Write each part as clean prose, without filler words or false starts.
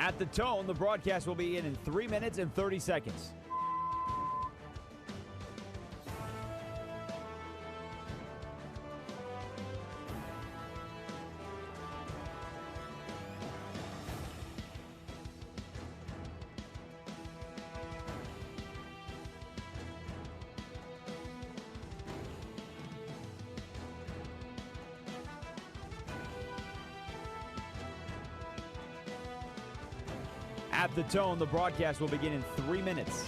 At the tone, the broadcast will begin in 3 minutes and 30 seconds. At the tone, the broadcast will begin in 3 minutes.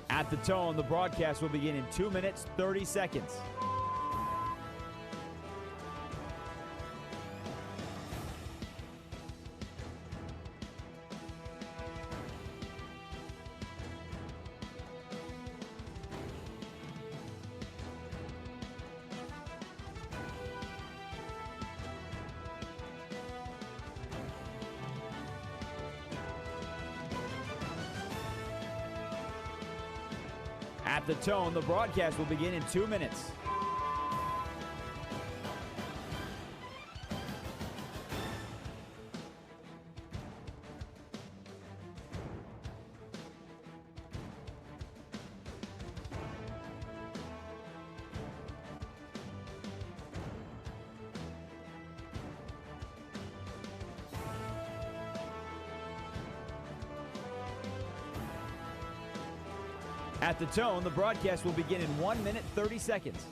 At the tone, the broadcast will begin in 2 minutes, 30 seconds. At the tone, the broadcast will begin in 2 minutes. At the tone, the broadcast will begin in 1 minute, 30 seconds.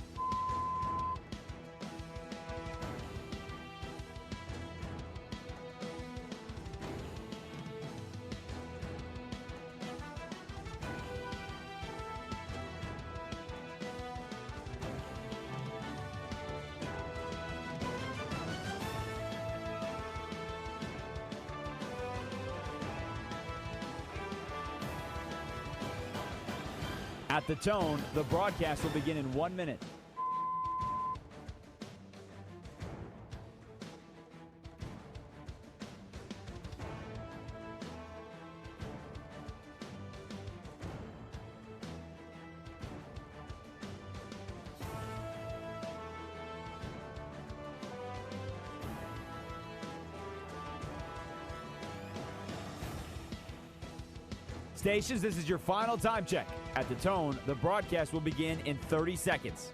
At the tone, the broadcast will begin in 1 minute. Stations, this is your final time check. At the tone, the broadcast will begin in 30 seconds.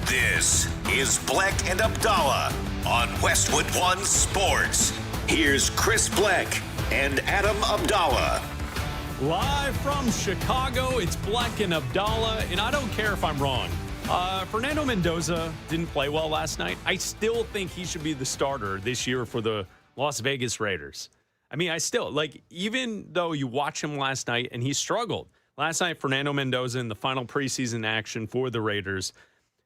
This is Bleck and Abdalla on Westwood One Sports. Here's Chris Bleck and Adam Abdalla. Live from Chicago, it's Bleck and Abdalla, and I don't care if I'm wrong. Fernando Mendoza didn't play well last night. I still think he should be the starter this year for the Las Vegas Raiders. I mean, even though you watch him last night and he struggled. Last night, Fernando Mendoza in the final preseason action for the Raiders,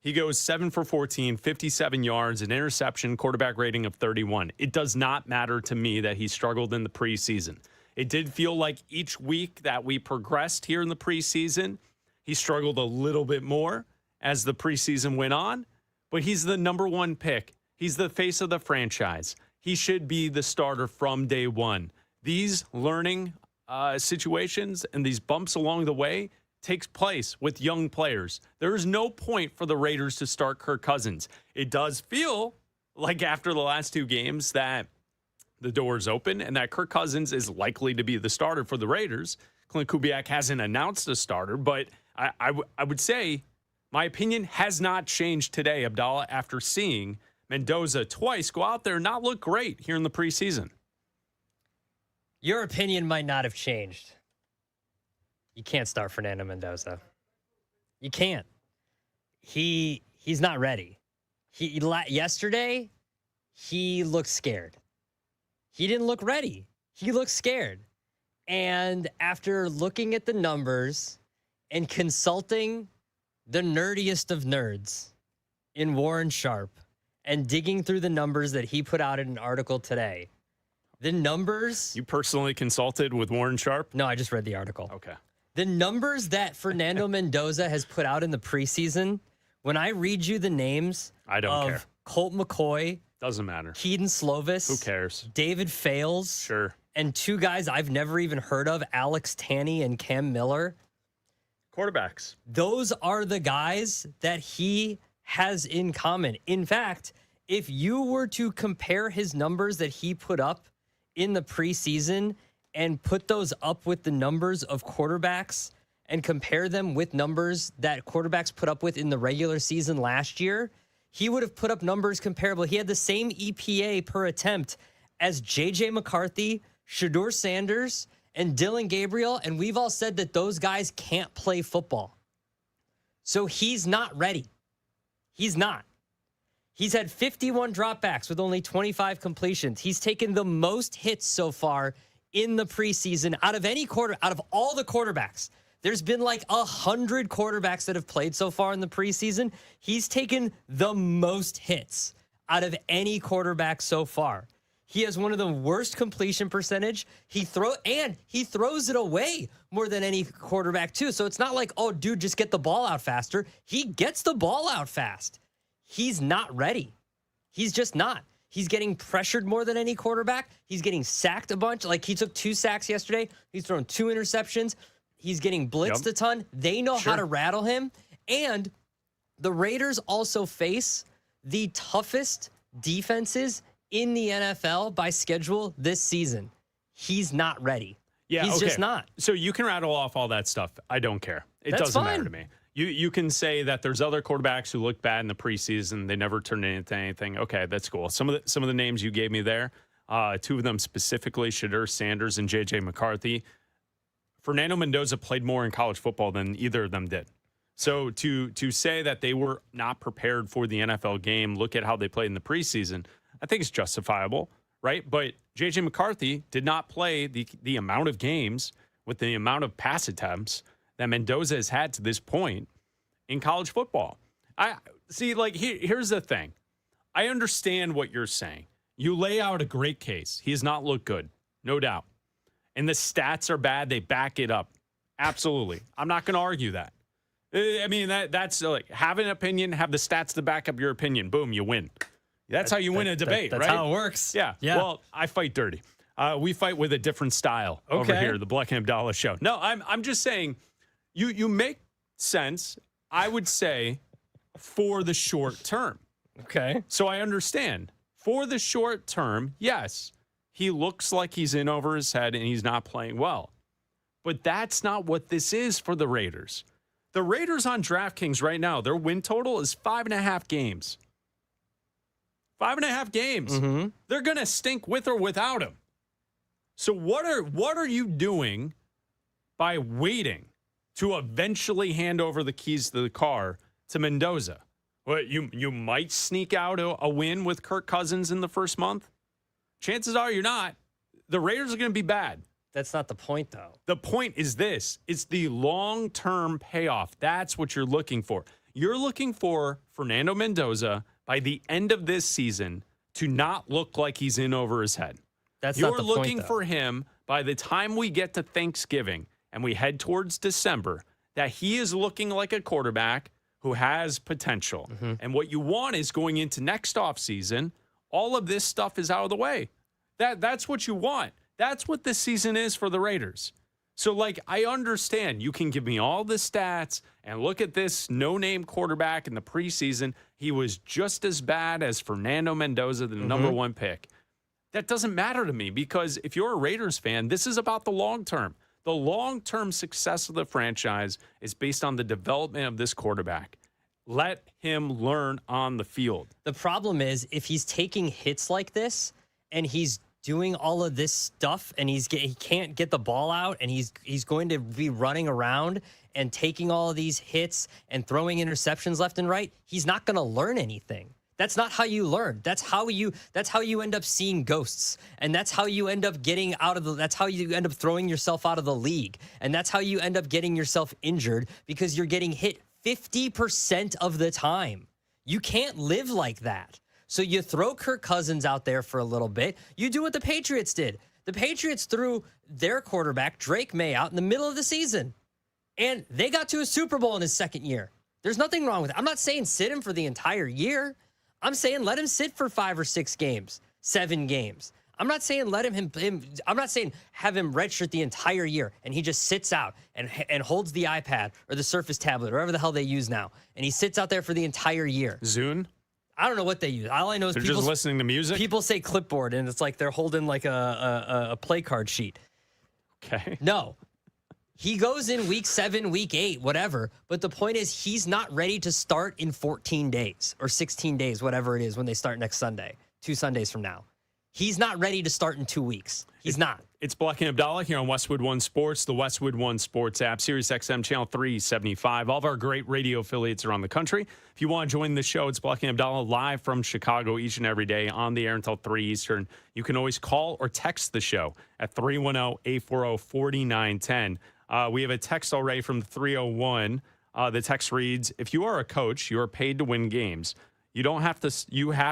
he goes 7 for 14, 57 yards, an interception, quarterback rating of 31. It does not matter to me that he struggled in the preseason. It did feel like each week that we progressed here in the preseason, he struggled a little bit more as the preseason went on, but he's the number one pick. He's the face of the franchise. He should be the starter from day one. These learning situations and these bumps along the way takes place with young players. There is no point for the Raiders to start Kirk Cousins. It does feel like after the last two games that the doors open and that Kirk Cousins is likely to be the starter for the Raiders. Clint Kubiak hasn't announced a starter, but I would say my opinion has not changed today, Abdalla, after seeing Mendoza twice go out there and not look great here in the preseason. Your opinion might not have changed. You can't start Fernando Mendoza. You can't. He's not ready. Yesterday, he looked scared. He didn't look ready. He looked scared. And after looking at the numbers and consulting the nerdiest of nerds in Warren Sharp and digging through the numbers that he put out in an article today, the numbers... You personally consulted with Warren Sharp? No, I just read the article. Okay. The numbers that Fernando Mendoza has put out in the preseason, when I read you the names of Colt McCoy... Doesn't matter. Keaton Slovis. Who cares? David Fales. Sure. And two guys I've never even heard of, Alex Tanney and Cam Miller. Quarterbacks. Those are the guys that he has in common. In fact, if you were to compare his numbers that he put up in the preseason and put those up with the numbers of quarterbacks and compare them with numbers that quarterbacks put up with in the regular season last year, he would have put up numbers comparable. He had the same EPA per attempt as J.J. McCarthy, Shedeur Sanders, and Dylan Gabriel, and we've all said that those guys can't play football. So he's not ready. He's not. He's had 51 dropbacks with only 25 completions. He's taken the most hits so far in the preseason out of all the quarterbacks. There's been like 100 quarterbacks that have played so far in the preseason. He's taken the most hits out of any quarterback so far. He has one of the worst completion percentage. He throws it away more than any quarterback too. So it's not like, oh, dude, just get the ball out faster. He gets the ball out fast. He's not ready. He's just not. He's getting pressured more than any quarterback. He's getting sacked a bunch. Like he took 2 sacks yesterday. He's thrown 2 interceptions. He's getting blitzed a ton. They know how to rattle him. And the Raiders also face the toughest defenses in the NFL by schedule this season. He's not ready. Yeah, he's just not. So you can rattle off all that stuff. I don't care. It doesn't matter to me. You can say that there's other quarterbacks who look bad in the preseason. They never turned into anything. Okay, that's cool. Some of the names you gave me there, 2 of them specifically, Shedeur Sanders and J.J. McCarthy. Fernando Mendoza played more in college football than either of them did. So to say that they were not prepared for the NFL game, look at how they played in the preseason, I think it's justifiable, right? But J.J. McCarthy did not play the amount of games with the amount of pass attempts that Mendoza has had to this point in college football. I see, like, here's the thing. I understand what you're saying. You lay out a great case. He has not looked good, no doubt. And the stats are bad. They back it up. Absolutely. I'm not going to argue that. I mean, that's like, have an opinion, have the stats to back up your opinion. Boom, you win. That's how you win a debate, right? That's how it works. Yeah. Well, I fight dirty. We fight with a different style over here, the Bleck Abdalla show. No, I'm just saying, you make sense, I would say, for the short term. Okay. So I understand. For the short term, yes, he looks like he's in over his head and he's not playing well. But that's not what this is for the Raiders. The Raiders on DraftKings right now, their win total is 5.5 games. 5.5 games. Mm-hmm. They're going to stink with or without him. So what are you doing by waiting to eventually hand over the keys to the car to Mendoza? Well, you might sneak out a win with Kirk Cousins in the first month. Chances are you're not. The Raiders are going to be bad. That's not the point, though. The point is this. It's the long-term payoff. That's what you're looking for. You're looking for Fernando Mendoza by the end of this season to not look like he's in over his head. That's not the point, though. You're looking for him by the time we get to Thanksgiving and we head towards December that he is looking like a quarterback who has potential. Mm-hmm. And what you want is going into next offseason, all of this stuff is out of the way. That's what you want. That's what this season is for the Raiders. So, like, I understand you can give me all the stats and look at this no-name quarterback in the preseason. He was just as bad as Fernando Mendoza, the number 1 pick. that doesn't matter to me, because if you're a Raiders fan, this is about the long term. The long-term success of the franchise is based on the development of this quarterback. Let him learn on the field. The problem is, if he's taking hits like this and he's doing all of this stuff and he can't get the ball out, and he's going to be running around and taking all of these hits and throwing interceptions left and right, he's not going to learn anything. That's not how you learn. That's how you end up seeing ghosts. And that's how you end up getting that's how you end up throwing yourself out of the league. And that's how you end up getting yourself injured, because you're getting hit 50% of the time. You can't live like that. So you throw Kirk Cousins out there for a little bit. You do what the Patriots did. The Patriots threw their quarterback, Drake May, out in the middle of the season. And they got to a Super Bowl in his second year. There's nothing wrong with it. I'm not saying sit him for the entire year. I'm saying let him sit for 5 or 6 games, 7 games. I'm not saying I'm not saying have him redshirt the entire year and he just sits out and holds the iPad or the Surface tablet or whatever the hell they use now, and he sits out there for the entire year. Zune? I don't know what they use. All I know is they're just listening to music. People say clipboard, and it's like they're holding like a play card sheet. Okay. No. He goes in week 7, week 8, whatever. But the point is, he's not ready to start in 14 days or 16 days, whatever it is, when they start next Sunday, 2 Sundays from now. He's not ready to start in 2 weeks. He's not. It's Bleck and Abdalla here on Westwood One Sports, the Westwood One Sports app, Sirius XM Channel 375. All of our great radio affiliates around the country. If you want to join the show, it's Bleck and Abdalla live from Chicago each and every day on the air until 3 Eastern. You can always call or text the show at 310-840-4910. We have a text already from 301. The text reads, if you are a coach, you are paid to win games. You have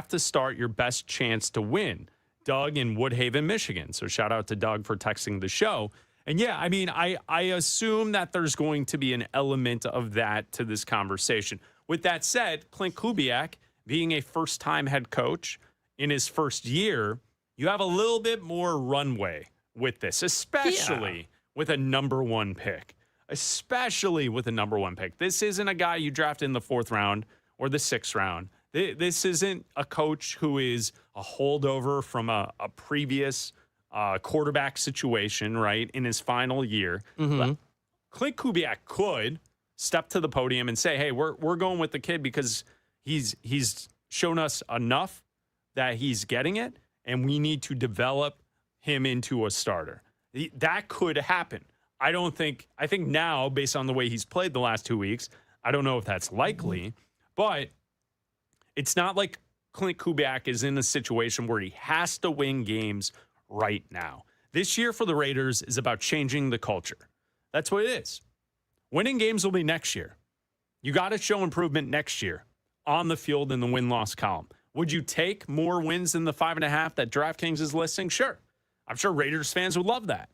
to start your best chance to win. Doug in Woodhaven, Michigan. So shout out to Doug for texting the show. And yeah, I mean, I assume that there's going to be an element of that to this conversation. With that said, Clint Kubiak, being a first-time head coach in his first year, you have a little bit more runway with this, especially with a number 1 pick. Especially with a number 1 pick. This isn't a guy you draft in the 4th round or the 6th round. This isn't a coach who is a holdover from a previous quarterback situation, right, in his final year. Mm-hmm. Clint Kubiak could step to the podium and say, hey, we're going with the kid because he's shown us enough that he's getting it, and we need to develop him into a starter. That could happen. I think now, based on the way he's played the last 2 weeks, I don't know if that's likely, but it's not like Clint Kubiak is in a situation where he has to win games right now. This year for the Raiders is about changing the culture. That's what it is. Winning games will be next year. You got to show improvement next year on the field in the win-loss column. Would you take more wins than the 5.5 that DraftKings is listing? Sure. I'm sure Raiders fans would love that.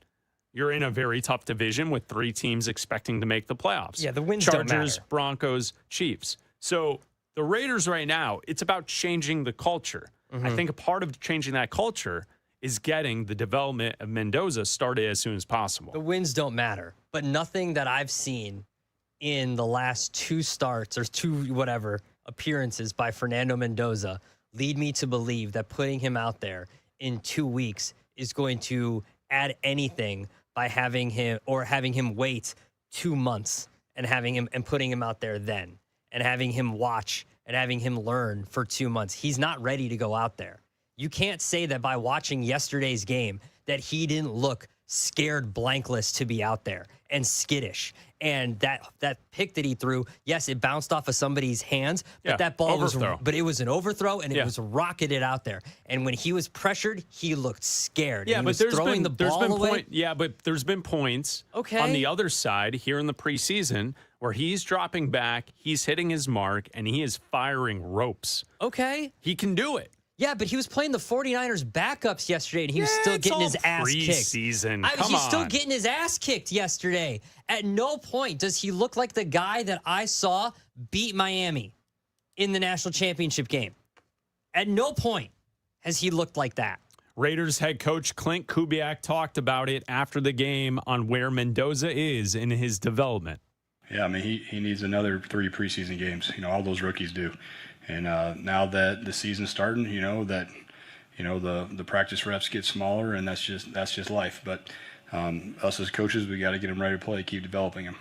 You're in a very tough division with 3 teams expecting to make the playoffs. Yeah, the wins don't matter. Chargers, Broncos, Chiefs. So the Raiders right now, it's about changing the culture. Mm-hmm. I think a part of changing that culture is getting the development of Mendoza started as soon as possible. The wins don't matter, but nothing that I've seen in the last 2 starts or 2 whatever appearances by Fernando Mendoza lead me to believe that putting him out there in 2 weeks is going to add anything by having him wait 2 months and putting him out there then, and having him watch and having him learn for 2 months. He's not ready to go out there. You can't say that by watching yesterday's game that he didn't look scared blankless to be out there and skittish. And that pick that he threw, yes, it bounced off of somebody's hands, but that ball it was an overthrow, and it was rocketed out there. And when he was pressured, he looked scared. Yeah, but there's been points okay. on the other side here in the preseason where he's dropping back, he's hitting his mark, and he is firing ropes. Okay. He can do it. Yeah, but he was playing the 49ers backups yesterday, and he was still getting his ass kicked. Preseason. He's still getting his ass kicked yesterday. At no point does he look like the guy that I saw beat Miami in the national championship game. At no point has he looked like that. Raiders head coach Clint Kubiak talked about it after the game on where Mendoza is in his development. Yeah, I mean, he needs another 3 preseason games. All those rookies do. And now that the season's starting, that the practice reps get smaller, and that's just life. But us as coaches, we got to get them ready to play, keep developing them.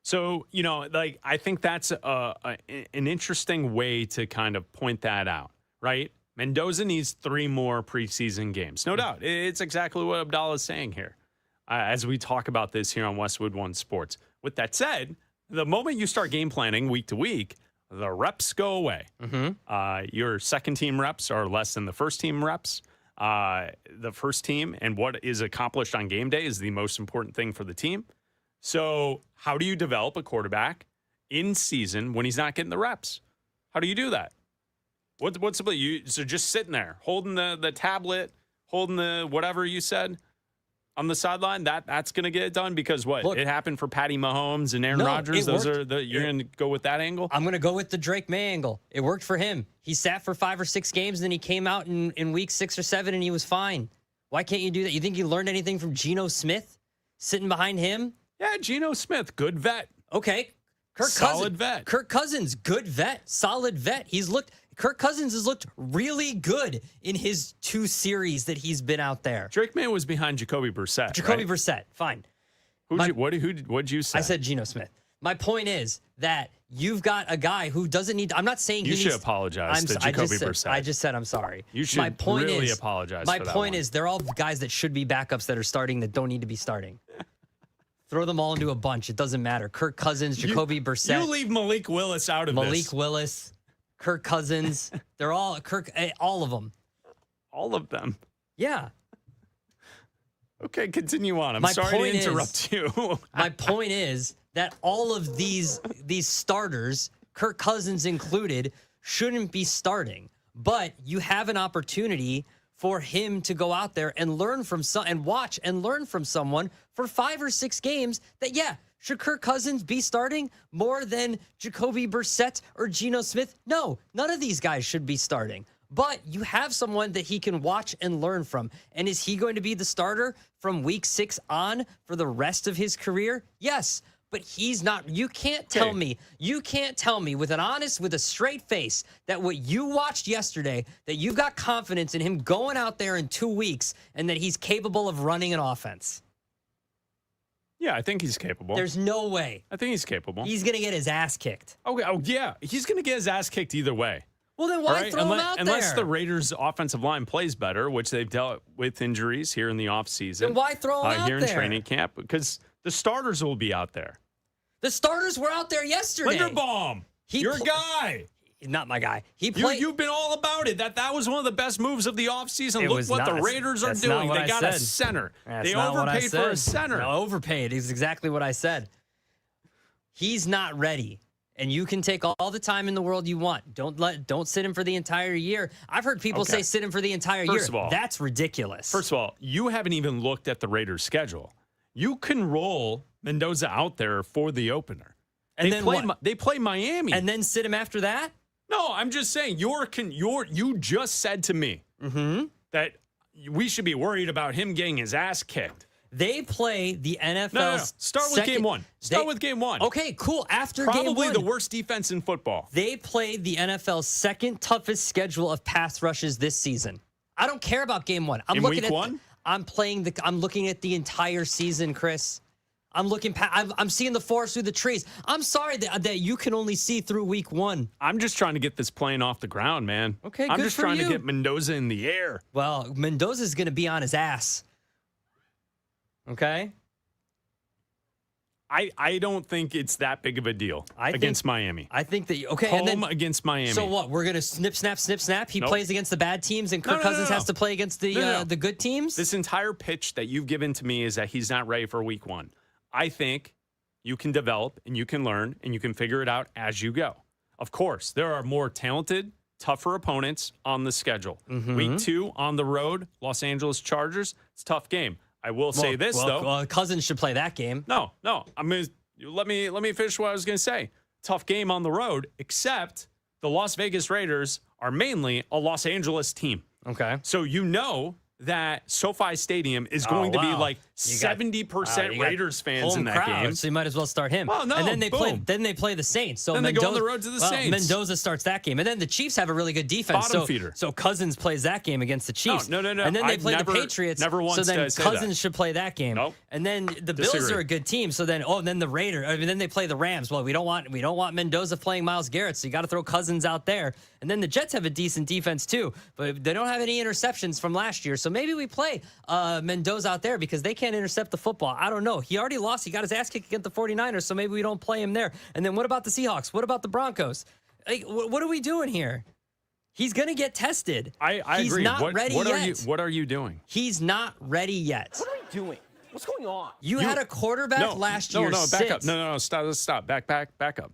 So, I think that's an interesting way to kind of point that out, right? Mendoza needs 3 more preseason games. No doubt. It's exactly what Abdalla is saying here as we talk about this here on Westwood One Sports. With that said, the moment you start game planning week to week, the reps go away. Your second team reps are less than the first team reps. The first team and what is accomplished on game day is the most important thing for the team. So how do you develop a quarterback in season when he's not getting the reps? How do you do that? What's the play? So just sitting there, holding the tablet, holding the whatever you said on the sideline. That's going to get it done because what? Look, it happened for Patty Mahomes and Aaron Rodgers. You're going to go with that angle? I'm going to go with the Drake May angle. It worked for him. He sat for 5 or 6 games, and then he came out in week 6 or 7, and he was fine. Why can't you do that? You think you learned anything from Geno Smith sitting behind him? Yeah, Geno Smith, good vet. Okay. Solid vet. Kirk Cousins, good vet, solid vet. Kirk Cousins has looked really good in his 2 series that he's been out there. Drake May was behind Jacoby Brissett. Brissett, fine. What'd you say? I said Geno Smith. My point is that you've got a guy who doesn't need. I'm not saying you should apologize to Jacoby Brissett. I just said I'm sorry. You should really apologize. My point is they're all guys that should be backups that are starting that don't need to be starting. Throw them all into a bunch. It doesn't matter. Kirk Cousins, Jacoby Brissett. You leave Malik Willis out of this. Malik Willis. Kirk Cousins, they're all all of them. All of them. Yeah. Okay, continue on. I'm sorry to interrupt you. My point is that all of these starters, Kirk Cousins included, shouldn't be starting. But you have an opportunity for him to go out there and learn from watch and learn from someone for 5 or 6 games that, should Kirk Cousins be starting more than Jacoby Brissett or Geno Smith? No, none of these guys should be starting. But you have someone that he can watch and learn from. And is he going to be the starter from week 6 on for the rest of his career? Yes, but he's not. You can't tell me with a straight face that what you watched yesterday, that you've got confidence in him going out there in 2 weeks and that he's capable of running an offense. Yeah, I think he's capable. There's no way. I think he's capable. He's going to get his ass kicked. Okay. Oh, yeah. He's going to get his ass kicked either way. Well, then why throw him out there? Unless the Raiders' offensive line plays better, which they've dealt with injuries here in the offseason. Then why throw him out here there? In training camp? Because the starters will be out there. The starters were out there yesterday. Linderbaum, your guy. Not my guy. He played. You've been all about it. That was one of the best moves of the offseason. Look what the Raiders are doing. They got a center. They overpaid for a center. No, overpaid is exactly what I said. He's not ready. And you can take all the time in the world you want. Don't sit him for the entire year. I've heard people say sit him for the entire year. First of all, that's ridiculous. First of all, you haven't even looked at the Raiders' schedule. You can roll Mendoza out there for the opener. And they play Miami. And then sit him after that? No, I'm just saying you just said to me that we should be worried about him getting his ass kicked. They play the NFL. No. Start with game one. Start with game one. Okay, cool. After Probably game one. the worst defense in football. They played the NFL's second toughest schedule of pass rushes this season. I don't care about game one. I'm looking week at one? I'm looking at the entire season, Chris. I'm seeing the forest through the trees. I'm sorry that you can only see through week one. I'm just trying to get this plane off the ground, man. Okay, I'm good just for trying you. to get Mendoza in the air. Well, Mendoza's going to be on his ass. Okay? I don't think it's that big of a deal against Miami. I think that home against Miami. So what? We're gonna snip, snap. He plays against the bad teams, and Kirk Cousins has to play against the good teams. This entire pitch that you've given to me is that he's not ready for week one. I think you can develop and you can learn and you can figure it out as you go. Of course, there are more talented, tougher opponents on the schedule. Week 2 on the road, Los Angeles Chargers. It's a tough game. I will say this though. Well, Cousins should play that game. No. I'm gonna let me finish what I was gonna say. Tough game on the road, except the Las Vegas Raiders are mainly a Los Angeles team. Okay. So that SoFi Stadium is going to be like 70% Raiders fans in that crowd, game. so you might as well start him. Well, no, and then they boom. play the Saints. So then Mendoza, they go on the road to the Saints. Mendoza starts that game, and then the Chiefs have a really good defense. Bottom feeder. So Cousins plays that game against the Chiefs. No. And then they play the Patriots. Never once so then did I say Cousins that. should play that game. Nope. And then the Bills Disagree. are a good team. So then then the Raiders. I mean, then they play the Rams. Well, we don't want Mendoza playing Myles Garrett, so you got to throw Cousins out there. And then the Jets have a decent defense too, but they don't have any interceptions from last year. So maybe we play Mendoza out there because they can't intercept the football. I don't know. He already lost. He got his ass kicked against the 49ers, so maybe we don't play him there. And then what about the Seahawks? What about the Broncos? Like, what are we doing here? He's going to get tested. I He's agree. not ready yet. What are you doing? He's not ready yet. What are we doing? What's going on? You had a quarterback last year. Back up. No, stop. Back up.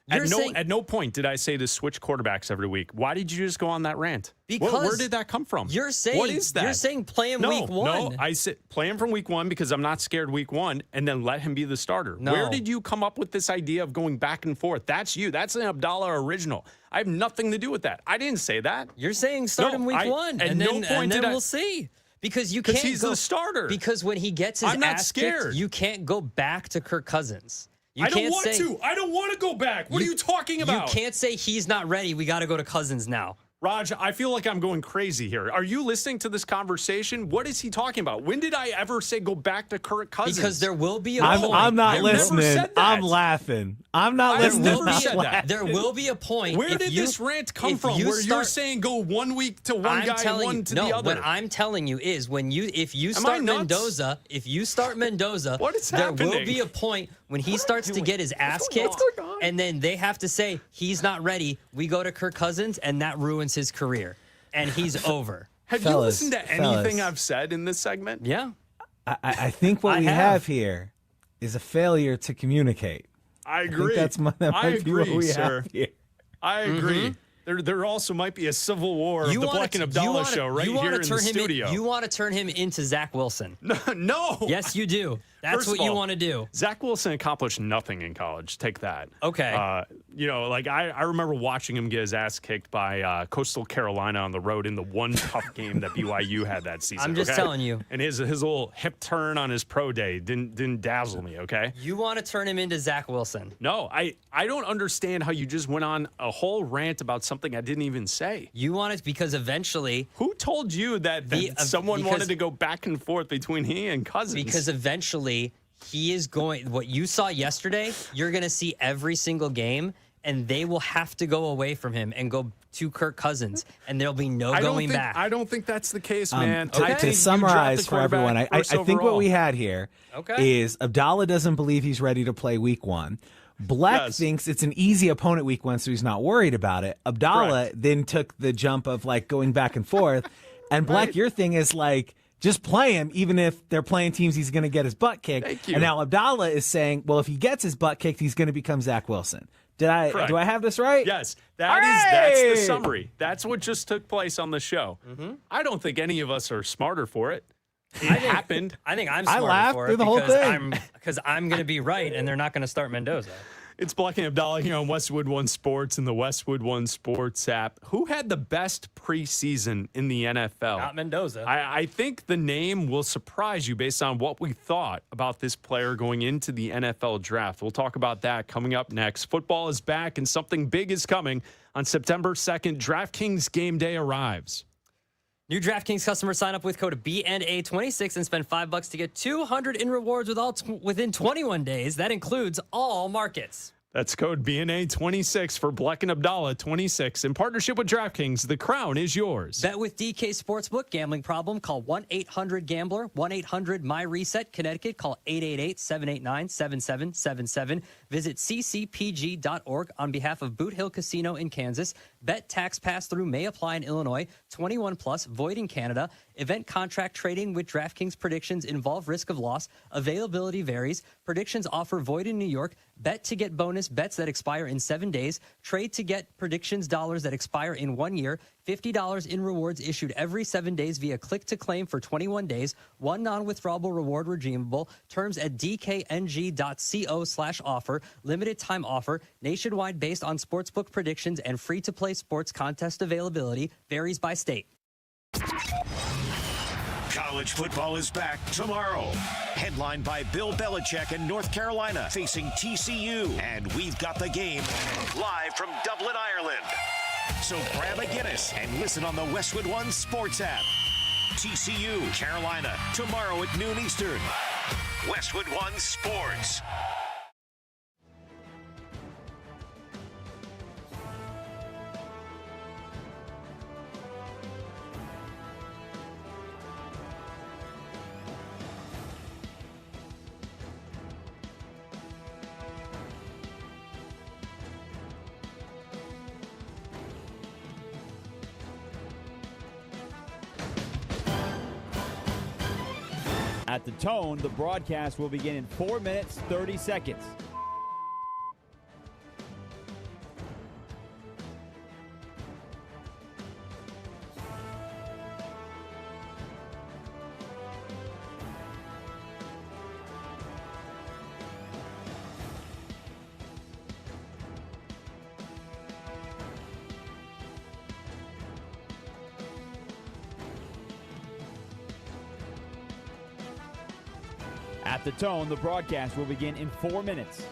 At no point did I say to switch quarterbacks every week. Why did you just go on that rant? Because where did that come from? You're saying what is that? You're saying play him week one. No, I said play him from week one because I'm not scared week one, and then let him be the starter. No. Where did you come up with this idea of going back and forth? That's you. That's an Abdalla original. I have nothing to do with that. I didn't say that. You're saying start him week one, and then we'll see. Because you can't he's the starter. Because when he gets his ass kicked, you can't go back to Kirk Cousins. I don't want to go back. What are you talking about? You can't say he's not ready. We got to go to Cousins now. Raj, I feel like I'm going crazy here. Are you listening to this conversation? What is he talking about? When did I ever say go back to Kirk Cousins? Because there will be a point. I'm not listening. I'm laughing. I'm not listening. There will be a point. Where did this rant come from? Where you're saying go 1 week to one guy, one to the other? What I'm telling you is if you start Mendoza, what is there happening? will be a point when he starts to get his ass kicked, and then they have to say he's not ready. We go to Kirk Cousins, and that ruins his career, and he's over. Have you listened to anything I've said in this segment? Yeah. I think what we have here is a failure to communicate. I agree. That might be what we have here. I agree. There also might be a civil war of the Bleck and Abdalla show right here in the studio. You want to turn him into Zach Wilson. No. Yes, you do. That's what you want to do. Zach Wilson accomplished nothing in college. Take that. Okay. I remember watching him get his ass kicked by Coastal Carolina on the road in the one tough game that BYU had that season. I'm just telling you. And his little hip turn on his pro day didn't dazzle me, okay? You want to turn him into Zach Wilson. No, I don't understand how you just went on a whole rant about something I didn't even say. You want it because eventually... Who told you that someone wanted to go back and forth between he and Cousins? Because eventually he is going... What you saw yesterday, you're going to see every single game, and they will have to go away from him and go to Kirk Cousins, and there'll be no going back. I don't think that's the case, man. To summarize for everyone, I think what we had here is Abdalla doesn't believe he's ready to play week one. Bleck thinks it's an easy opponent week one, so he's not worried about it. Abdalla then took the jump of going back and forth. And Bleck, your thing is just play him, even if they're playing teams he's going to get his butt kicked. Thank you. And now Abdalla is saying, well, if he gets his butt kicked, he's going to become Zach Wilson. Do I have this right? Yes. That's the summary. That's what just took place on the show. Mm-hmm. I don't think any of us are smarter for it. It happened. I think I'm smarter laughed for through it the whole thing. because I'm going to be right, and they're not going to start Mendoza. It's Bleck and Abdalla here on Westwood One Sports and the Westwood One Sports app. Who had the best preseason in the NFL? Not Mendoza. I think the name will surprise you based on what we thought about this player going into the NFL draft. We'll talk about that coming up next. Football is back and something big is coming. On September 2nd, DraftKings Game Day arrives. New DraftKings customers sign up with code BNA26 and spend $5 to get $200 in rewards within 21 days. That includes all markets. That's code BNA26 for Bleck and Abdalla 26. In partnership with DraftKings, the crown is yours. Bet with DK Sportsbook. Gambling problem? Call 1-800-GAMBLER. 1-800-MY-RESET. Connecticut. Call 888-789-7777. Visit ccpg.org on behalf of Boot Hill Casino in Kansas. Bet tax pass-through may apply in Illinois. 21 plus. Void in Canada. Event contract trading with DraftKings predictions involve risk of loss. Availability varies. Predictions offer void in New York. Bet to get bonus bets that expire in 7 days. Trade to get predictions dollars that expire in 1 year. $50 in rewards issued every 7 days via click to claim for 21 days. One non-withdrawable reward redeemable. Terms at dkng.co/offer. Limited time offer. Nationwide based on sportsbook predictions and free-to-play sports contest availability. Varies by state. College football is back tomorrow. Headlined by Bill Belichick in North Carolina facing TCU. And we've got the game live from Dublin, Ireland. So grab a Guinness and listen on the Westwood One Sports app. TCU, Carolina, tomorrow at noon Eastern. Westwood One Sports. At the tone, the broadcast will begin in 4 minutes, 30 seconds. At the tone, the broadcast will begin in 4 minutes.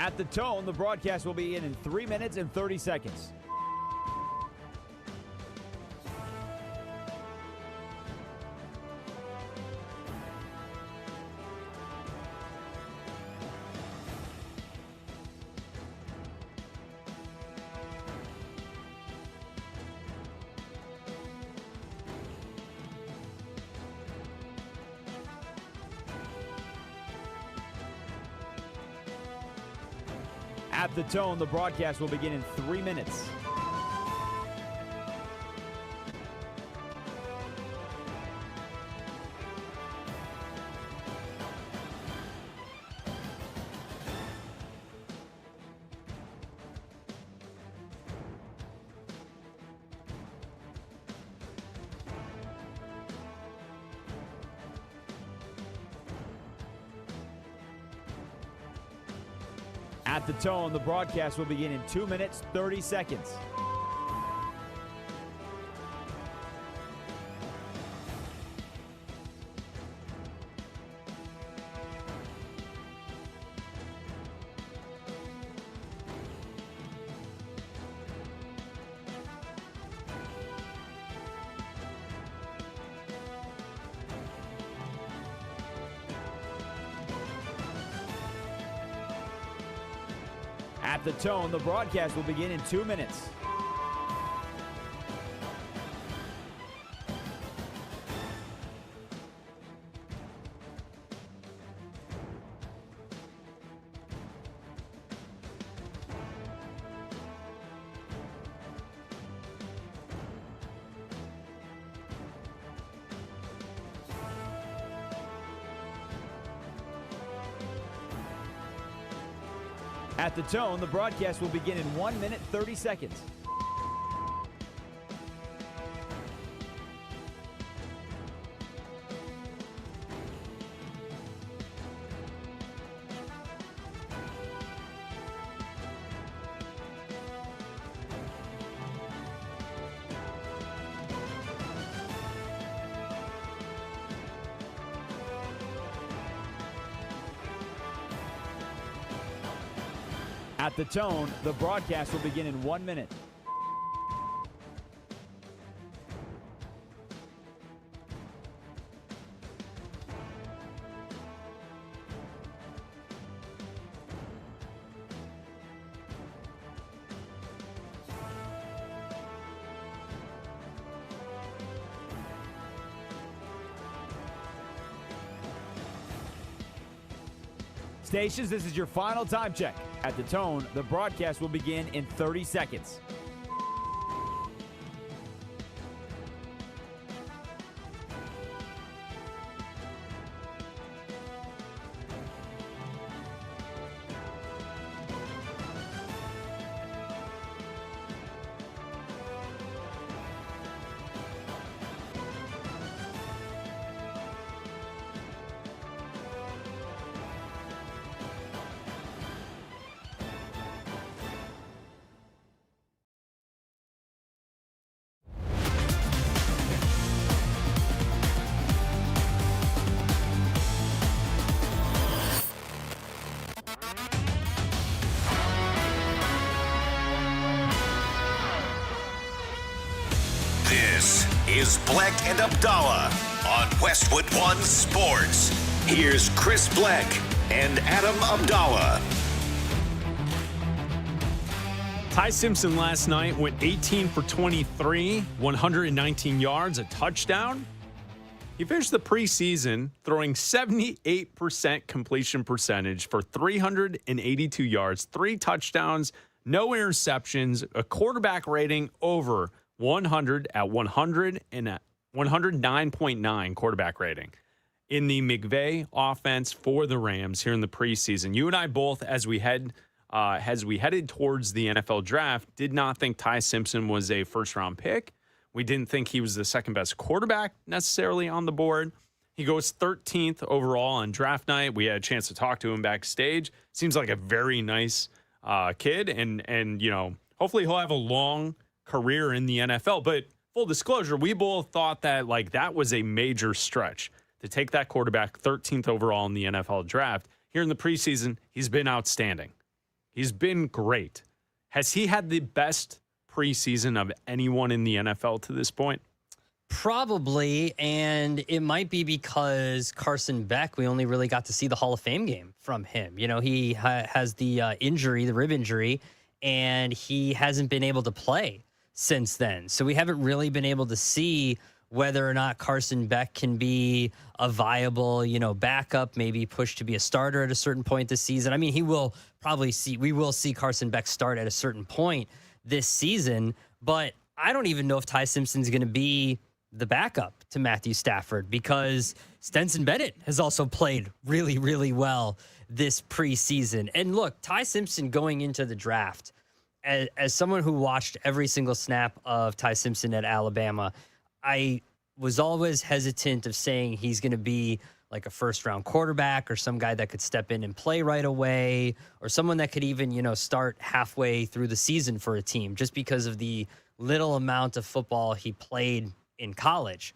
At the tone, the broadcast will begin in 3 minutes and 30 seconds. At the tone, the broadcast will begin in 3 minutes. At the tone, the broadcast will begin in 2 minutes, 30 seconds. At the tone, the broadcast will begin in 2 minutes. At the tone, the broadcast will begin in 1 minute, 30 seconds. At the tone, the broadcast will begin in 1 minute. Stations, this is your final time check. At the tone, the broadcast will begin in 30 seconds. This is Bleck and Abdalla on Westwood One Sports. Here's Chris Bleck and Adam Abdalla. Ty Simpson last night went 18 for 23, 119 yards, a touchdown. He finished the preseason throwing 78% completion percentage for 382 yards, 3 touchdowns, no interceptions, a quarterback rating over 100 at 100 and at 109.9 quarterback rating in the McVay offense for the Rams here in the preseason. You and I both, as we headed towards the NFL draft, did not think Ty Simpson was a first-round pick. We didn't think he was the second-best quarterback necessarily on the board. He goes 13th overall on draft night. We had a chance to talk to him backstage. Seems like a very nice kid, and you know, hopefully he'll have a long career in the NFL. But full disclosure, we both thought that that was a major stretch to take that quarterback 13th overall in the NFL draft. Here in the preseason, he's been outstanding. He's been great. Has he had the best preseason of anyone in the NFL to this point? Probably, and it might be because Carson Beck, we only really got to see the Hall of Fame game from him. You know, he has the injury, the rib injury, and he hasn't been able to play since then. So we haven't really been able to see whether or not Carson Beck can be a viable, backup, maybe pushed to be a starter at a certain point this season. I mean, we will see Carson Beck start at a certain point this season, but I don't even know if Ty Simpson's going to be the backup to Matthew Stafford, because Stetson Bennett has also played really, really well this preseason. And look, Ty Simpson going into the draft, as someone who watched every single snap of Ty Simpson at Alabama, I was always hesitant of saying he's going to be like a first-round quarterback or some guy that could step in and play right away, or someone that could even, start halfway through the season for a team, just because of the little amount of football he played in college.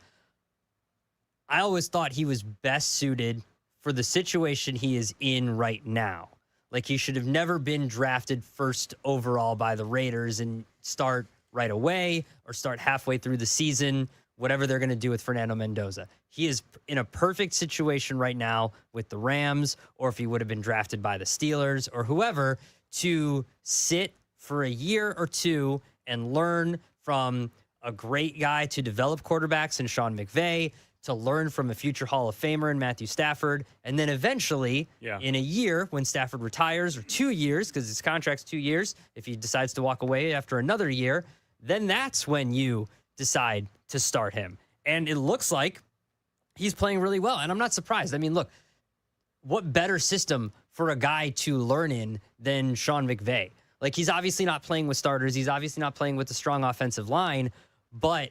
I always thought he was best suited for the situation he is in right now. Like, he should have never been drafted first overall by the Raiders and start right away or start halfway through the season, whatever they're going to do with Fernando Mendoza. He is in a perfect situation right now with the Rams, or if he would have been drafted by the Steelers or whoever, to sit for a year or two and learn from a great guy to develop quarterbacks in Sean McVay, to learn from a future Hall of Famer in Matthew Stafford, and then eventually, in a year, when Stafford retires, or 2 years, because his contract's 2 years, if he decides to walk away after another year, then that's when you decide to start him. And it looks like he's playing really well, and I'm not surprised. I mean, look, what better system for a guy to learn in than Sean McVay? Like, he's obviously not playing with starters. He's obviously not playing with a strong offensive line, but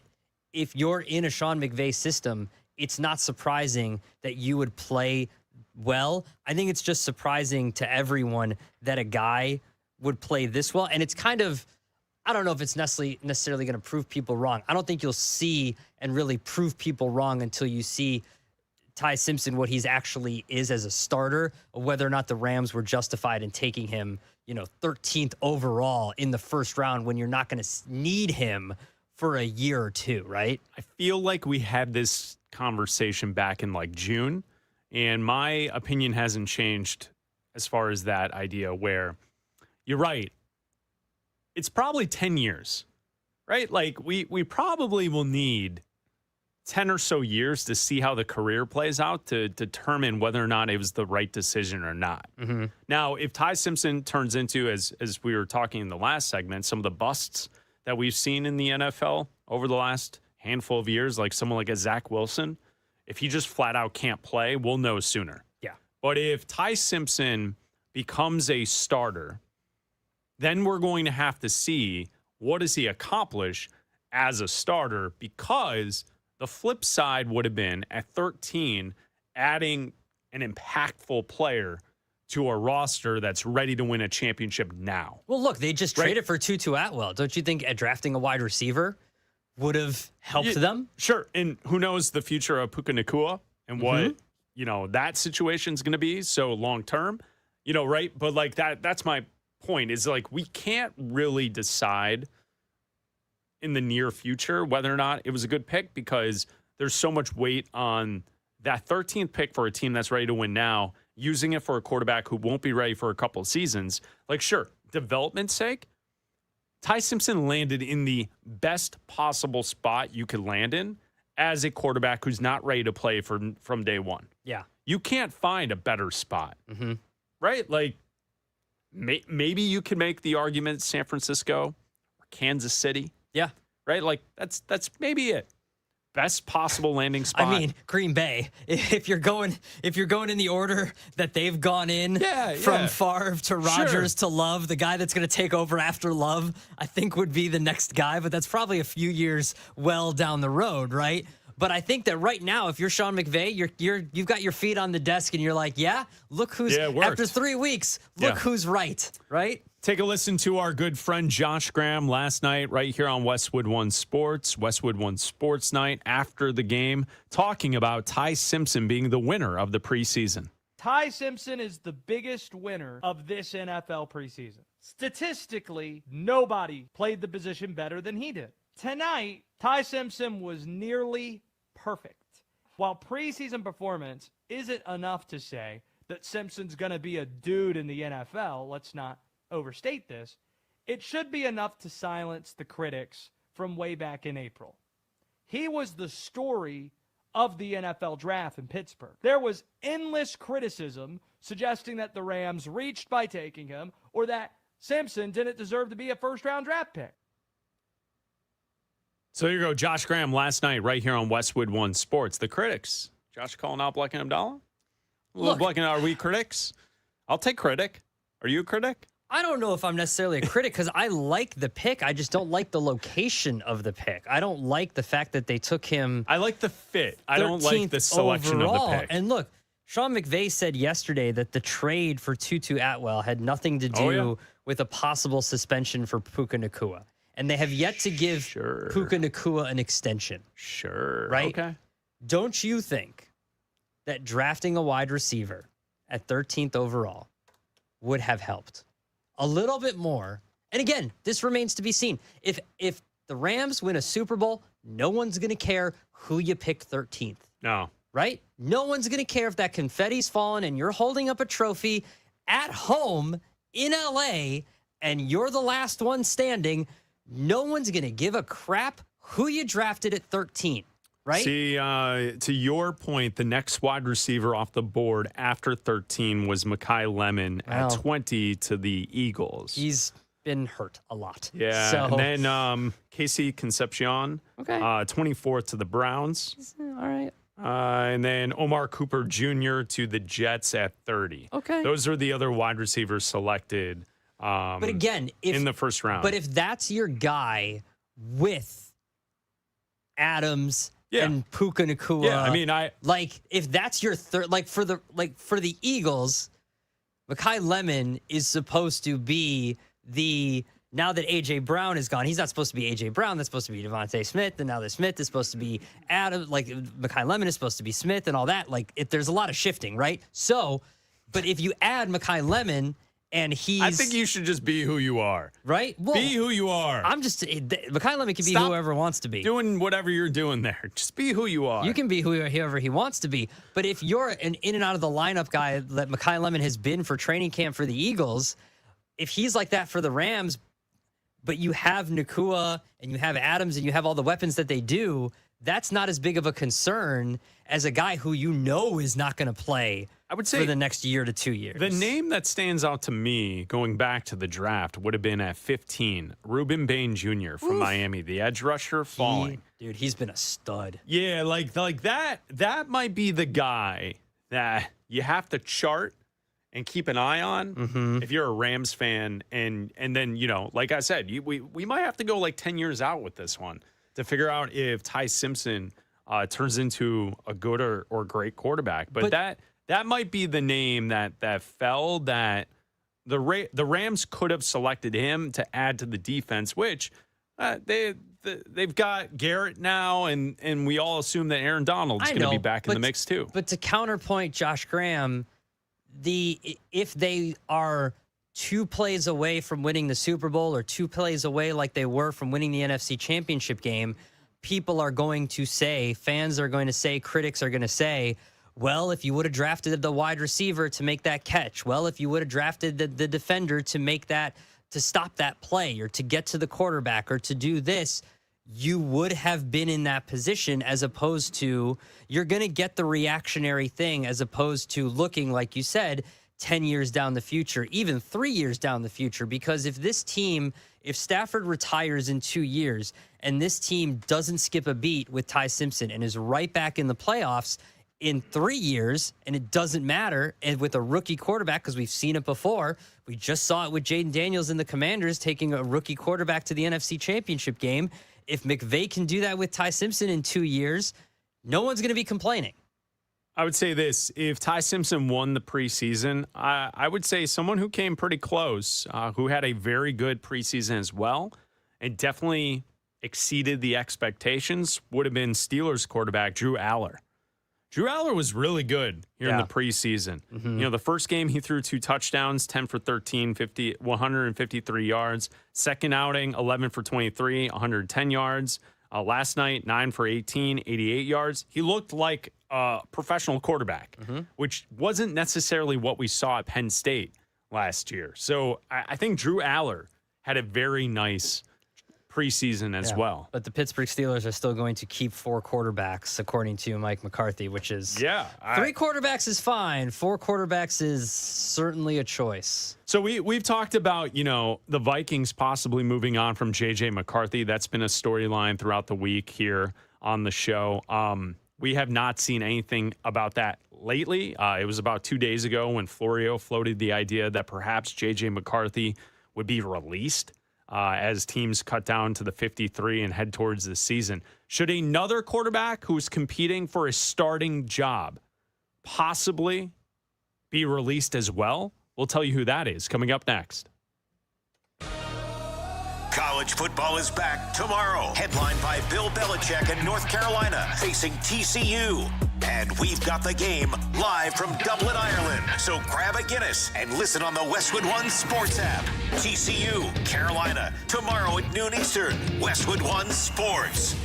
if you're in a Sean McVay system, it's not surprising that you would play well. I think it's just surprising to everyone that a guy would play this well. And it's kind of, I don't know if it's necessarily going to prove people wrong. I don't think you'll see and really prove people wrong until you see Ty Simpson, what he's actually is as a starter, or whether or not the Rams were justified in taking him, 13th overall in the first round when you're not going to need him for a year or two, right? I feel like we had this conversation back in June, and my opinion hasn't changed as far as that idea, where you're right. It's probably 10 years, right? Like, we probably will need 10 or so years to see how the career plays out to determine whether or not it was the right decision or not. Mm-hmm. Now, if Ty Simpson turns into, as we were talking in the last segment, some of the busts that we've seen in the NFL over the last handful of years, like someone like a Zach Wilson, if he just flat out can't play, we'll know sooner. Yeah. But if Ty Simpson becomes a starter, then we're going to have to see what does he accomplish as a starter, because the flip side would have been at 13, adding an impactful player to a roster that's ready to win a championship now. Well, look, they just traded for Tutu Atwell. Don't you think drafting a wide receiver would have helped them? Sure. And who knows the future of Puka Nacua and what, that situation's going to be so long term, right? But that's my point, is we can't really decide in the near future whether or not it was a good pick because there's so much weight on that 13th pick for a team that's ready to win now, using it for a quarterback who won't be ready for a couple of seasons. Like, sure, development's sake, Ty Simpson landed in the best possible spot you could land in as a quarterback who's not ready to play from day one. Yeah. You can't find a better spot, right? Like, maybe you can make the argument San Francisco or Kansas City. Yeah. Right? Like, that's maybe it. Best possible landing spot. I mean, Green Bay. If you're going in the order that they've gone in, from Favre to Rodgers to Love, the guy that's going to take over after Love, I think would be the next guy. But that's probably a few years well down the road, right? But I think that right now, if you're Sean McVay, you've got your feet on the desk and you're like, look who's after 3 weeks, look who's right? Take a listen to our good friend Josh Graham last night right here on Westwood One Sports, Westwood One Sports Night after the game, talking about Ty Simpson being the winner of the preseason. Ty Simpson is the biggest winner of this NFL preseason. Statistically, nobody played the position better than he did. Tonight, Ty Simpson was nearly perfect. While preseason performance isn't enough to say that Simpson's going to be a dude in the NFL, let's not overstate this, it should be enough to silence the critics from way back in April. He was the story of the NFL draft in Pittsburgh. There was endless criticism suggesting that the Rams reached by taking him or that Simpson didn't deserve to be a first-round draft pick. So there you go, Josh Graham last night right here on Westwood One Sports. The critics. Josh calling out Bleck Abdalla? Bleck, are we critics? I'll take critic. Are you a critic? I don't know if I'm necessarily a critic because I like the pick. I just don't like the location of the pick. I don't like the fact that they took him. I like the fit. I don't like the selection overall. of the pick. And look, Sean McVay said yesterday that the trade for Tutu Atwell had nothing to do with a possible suspension for Puka Nacua. And they have yet to give Puka Nacua an extension. Sure. Right? Okay. Don't you think that drafting a wide receiver at 13th overall would have helped a little bit more? And again, this remains to be seen. If the Rams win a Super Bowl, no one's going to care who you pick 13th. No. Right? No one's going to care if that confetti's fallen and you're holding up a trophy at home in LA and you're the last one standing. No one's going to give a crap who you drafted at 13, right? See, to your point, the next wide receiver off the board after 13 was Mekhi Lemon at 20 to the Eagles. He's been hurt a lot. Yeah, So, and then Casey Concepcion, 24th to the Browns. All right. And then Omar Cooper Jr. to the Jets at 30. Okay. Those are the other wide receivers selected. But again, in the first round. But if that's your guy with Adams and Puka Nacua, if that's your third, for the Eagles, Mekhi Lemon is supposed to be now that A.J. Brown is gone, he's not supposed to be A.J. Brown. That's supposed to be Devontae Smith. And now that Smith is supposed to be Adam, Mekhi Lemon is supposed to be Smith and all that. There's a lot of shifting, right? So, but if you add Mekhi Lemon, and I think you should just be who you are. Right? Well, be who you are. Mekhi Lemon can be whoever wants to be. Doing whatever you're doing there. Just be who you are. You can be whoever he wants to be. But if you're an in and out of the lineup guy that Mekhi Lemon has been for training camp for the Eagles, if he's like that for the Rams, but you have Nacua and you have Adams and you have all the weapons that they do, that's not as big of a concern as a guy who you know is not going to play, I would say, for the next year to 2 years. The name that stands out to me going back to the draft would have been at 15, Reuben Bain Jr. from Miami, the edge rusher falling. He's been a stud. Yeah, like that might be the guy that you have to chart and keep an eye on if you're a Rams fan. And then, like I said, we might have to go 10 years out with this one to figure out if Ty Simpson turns into a good or great quarterback. But that might be the name that fell, that the Rams could have selected him to add to the defense, which they've got Garrett now, and we all assume that Aaron Donald's going to be back in the mix too. But to counterpoint Josh Graham, if they are 2 plays away from winning the Super Bowl or 2 plays away like they were from winning the NFC Championship game, people are going to say, fans are going to say, critics are going to say, well, if you would have drafted the wide receiver to make that catch, well, if you would have drafted the defender to make that, to stop that play or to get to the quarterback or to do this, you would have been in that position, as opposed to you're going to get the reactionary thing, as opposed to looking, like you said, 10 years down the future, even 3 years down the future. Because if this team, if Stafford retires in 2 years and this team doesn't skip a beat with Ty Simpson and is right back in the playoffs in 3 years, and it doesn't matter, and with a rookie quarterback, because we've seen it before, we just saw it with Jaden Daniels and the Commanders taking a rookie quarterback to the NFC Championship game. If McVay can do that with Ty Simpson in 2 years, no one's going to be complaining. I would say this. If Ty Simpson won the preseason, I would say someone who came pretty close, who had a very good preseason as well, and definitely exceeded the expectations, would have been Steelers quarterback Drew Aller. Drew Aller was really good here in the preseason. Mm-hmm. You know, the first game he threw 2 touchdowns, 10 for 13, 153 yards. Second outing, 11 for 23, 110 yards. Last night, 9 for 18, 88 yards. He looked like a professional quarterback, which wasn't necessarily what we saw at Penn State last year. So I think Drew Aller had a very nice preseason as well. But the Pittsburgh Steelers are still going to keep 4 quarterbacks, according to Mike McCarthy, which is 3 quarterbacks is fine. 4 quarterbacks is certainly a choice. So we've talked about, you know, the Vikings possibly moving on from J.J. McCarthy. That's been a storyline throughout the week here on the show. We have not seen anything about that lately. It was about 2 days ago when Florio floated the idea that perhaps J.J. McCarthy would be released as teams cut down to the 53 and head towards the season. Should another quarterback who's competing for a starting job possibly be released as well? We'll tell you who that is coming up next. College football is back tomorrow. Headlined by Bill Belichick and North Carolina facing TCU. And we've got the game live from Dublin, Ireland. So grab a Guinness and listen on the Westwood One Sports app. TCU, Carolina, tomorrow at noon Eastern. Westwood One Sports.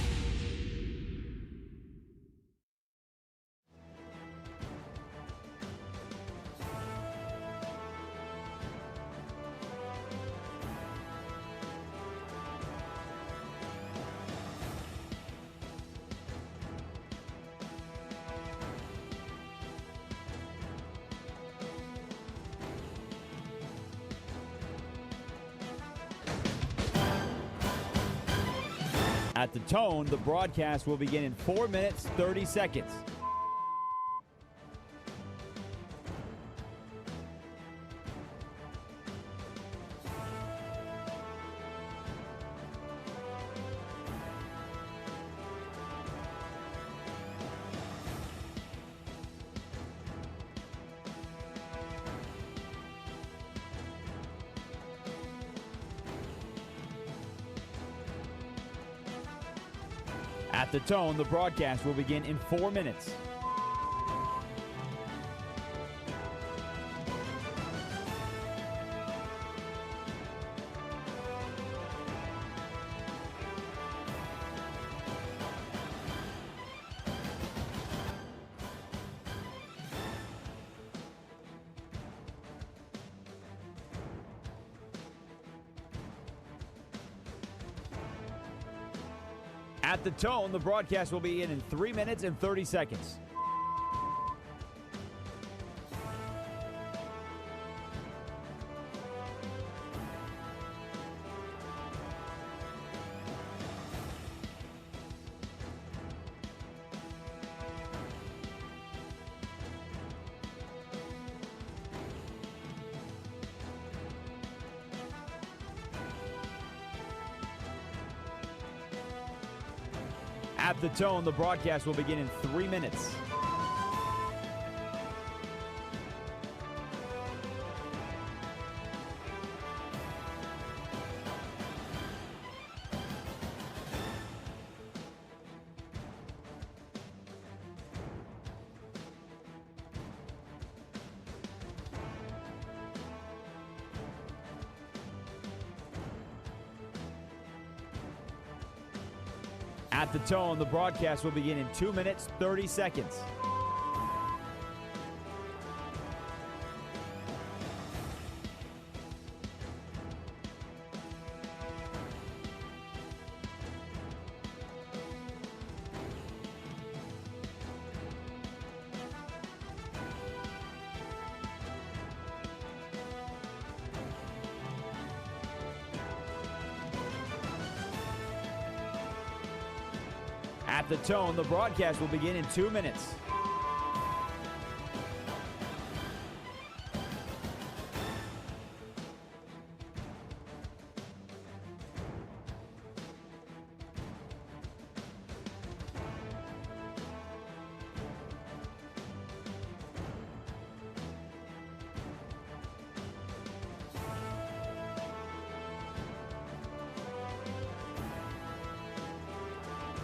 At the tone, the broadcast will begin in 4 minutes, 30 seconds. At the tone, the broadcast will begin in 4 minutes. At the tone, the broadcast will be in 3 minutes and 30 seconds. At the tone, the broadcast will begin in 3 minutes. At the tone, the broadcast will begin in 2 minutes, 30 seconds. At the tone, the broadcast will begin in 2 minutes.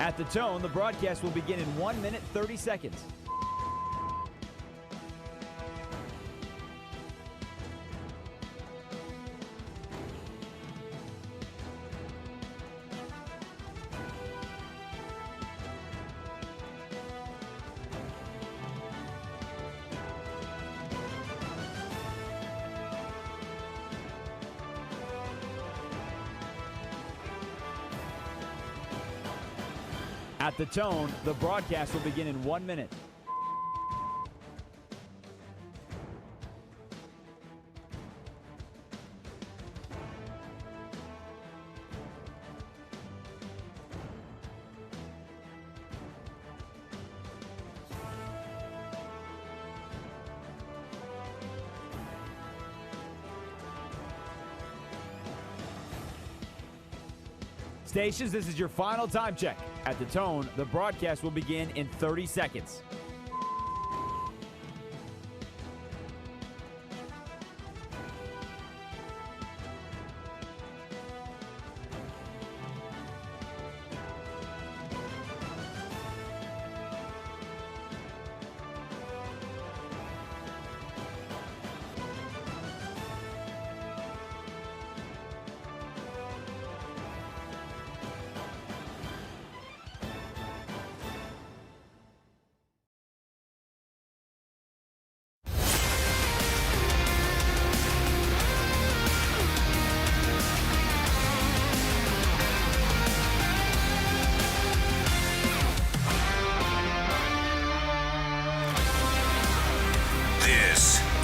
At the tone, the broadcast will begin in 1 minute, 30 seconds. At the tone, the broadcast will begin in 1 minute. Stations, this is your final time check. At the tone, the broadcast will begin in 30 seconds.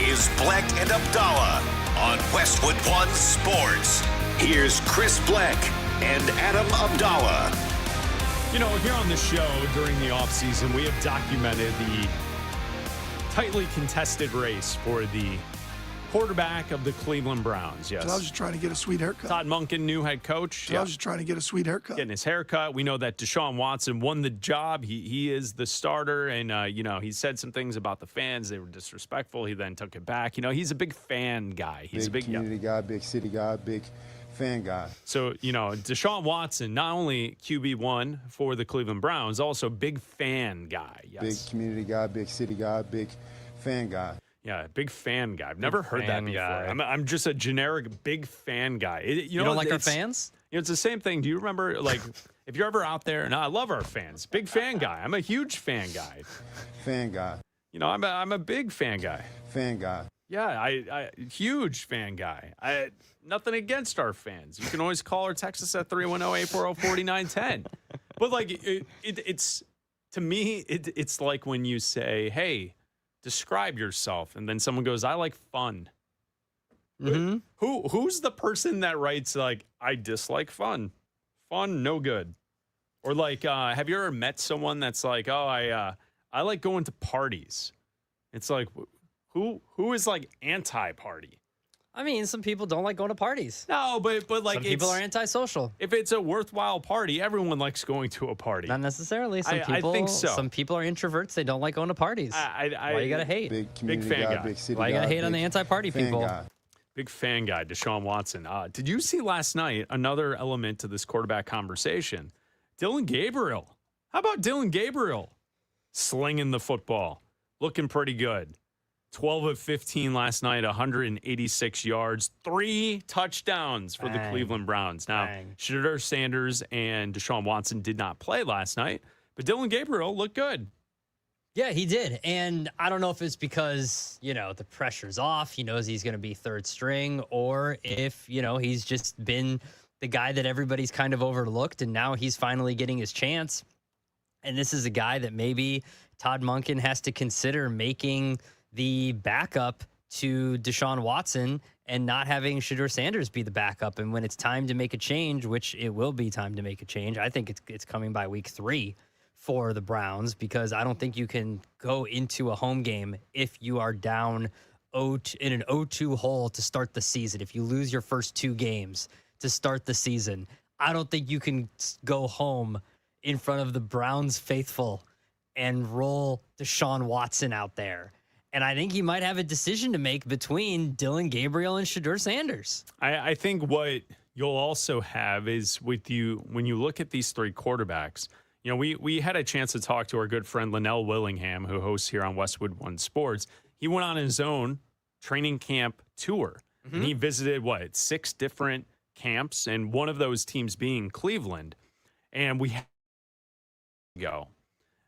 Is Bleck and Abdalla on Westwood One Sports. Here's Chris Bleck and Adam Abdalla. You know, here on the show during the offseason, we have documented the tightly contested race for the quarterback of the Cleveland Browns. Yes. So I was just trying to get a sweet haircut. Todd Monken, new head coach. I was just trying to get a sweet haircut. Getting his haircut. We know that Deshaun Watson won the job. He is the starter. And, he said some things about the fans. They were disrespectful. He then took it back. You know, he's a big fan guy. He's a big community guy, big city guy, big fan guy. So, Deshaun Watson, not only QB1 for the Cleveland Browns, also big fan guy. Yes. Big community guy, big city guy, big fan guy. Yeah, big fan guy. I've never heard that before. I'm just a generic big fan guy. You don't like our fans? It's the same thing. Do you remember, like, if you're ever out there, and I love our fans, big fan guy. I'm a huge fan guy. Fan guy. I'm a big fan guy. Fan guy. Yeah, I huge fan guy. Nothing against our fans. You can always call or text us at 310-840-4910. But, like, it's to me, it's like when you say, hey, describe yourself, and then someone goes, I like fun. Mm-hmm. Who's the person that writes, like, I dislike fun? Fun, no good. Or, like, have you ever met someone that's like, oh, I like going to parties? It's like, who is, like, anti-party? I mean, some people don't like going to parties. No, but like, some people are antisocial. If it's a worthwhile party, everyone likes going to a party. Not necessarily. Some people, I think so. Some people are introverts. They don't like going to parties. Why you gotta hate? Big fan guy. Big city Why you gotta guy, hate on the anti-party people? Guy. Big fan guy, Deshaun Watson. Did you see last night another element to this quarterback conversation? Dylan Gabriel. How about Dylan Gabriel? Slinging the football. Looking pretty good. 12 of 15 last night, 186 yards, 3 touchdowns for the Cleveland Browns. Now, Shedeur Sanders and Deshaun Watson did not play last night, but Dillon Gabriel looked good. Yeah, he did. And I don't know if it's because, the pressure's off. He knows he's going to be third string, or if, he's just been the guy that everybody's kind of overlooked, and now he's finally getting his chance. And this is a guy that maybe Todd Monken has to consider making the backup to Deshaun Watson and not having Shedeur Sanders be the backup. And when it's time to make a change, which it will be time to make a change, I think it's coming by week 3 for the Browns, because I don't think you can go into a home game if you are down in an 0-2 hole to start the season. If you lose your first 2 games to start the season, I don't think you can go home in front of the Browns faithful and roll Deshaun Watson out there. And I think he might have a decision to make between Dillon Gabriel and Shedeur Sanders. I think what you'll also have is with you, when you look at these 3 quarterbacks, we had a chance to talk to our good friend Linnell Willingham, who hosts here on Westwood One Sports. He went on his own training camp tour, and he visited, 6 different camps, and one of those teams being Cleveland. And we go.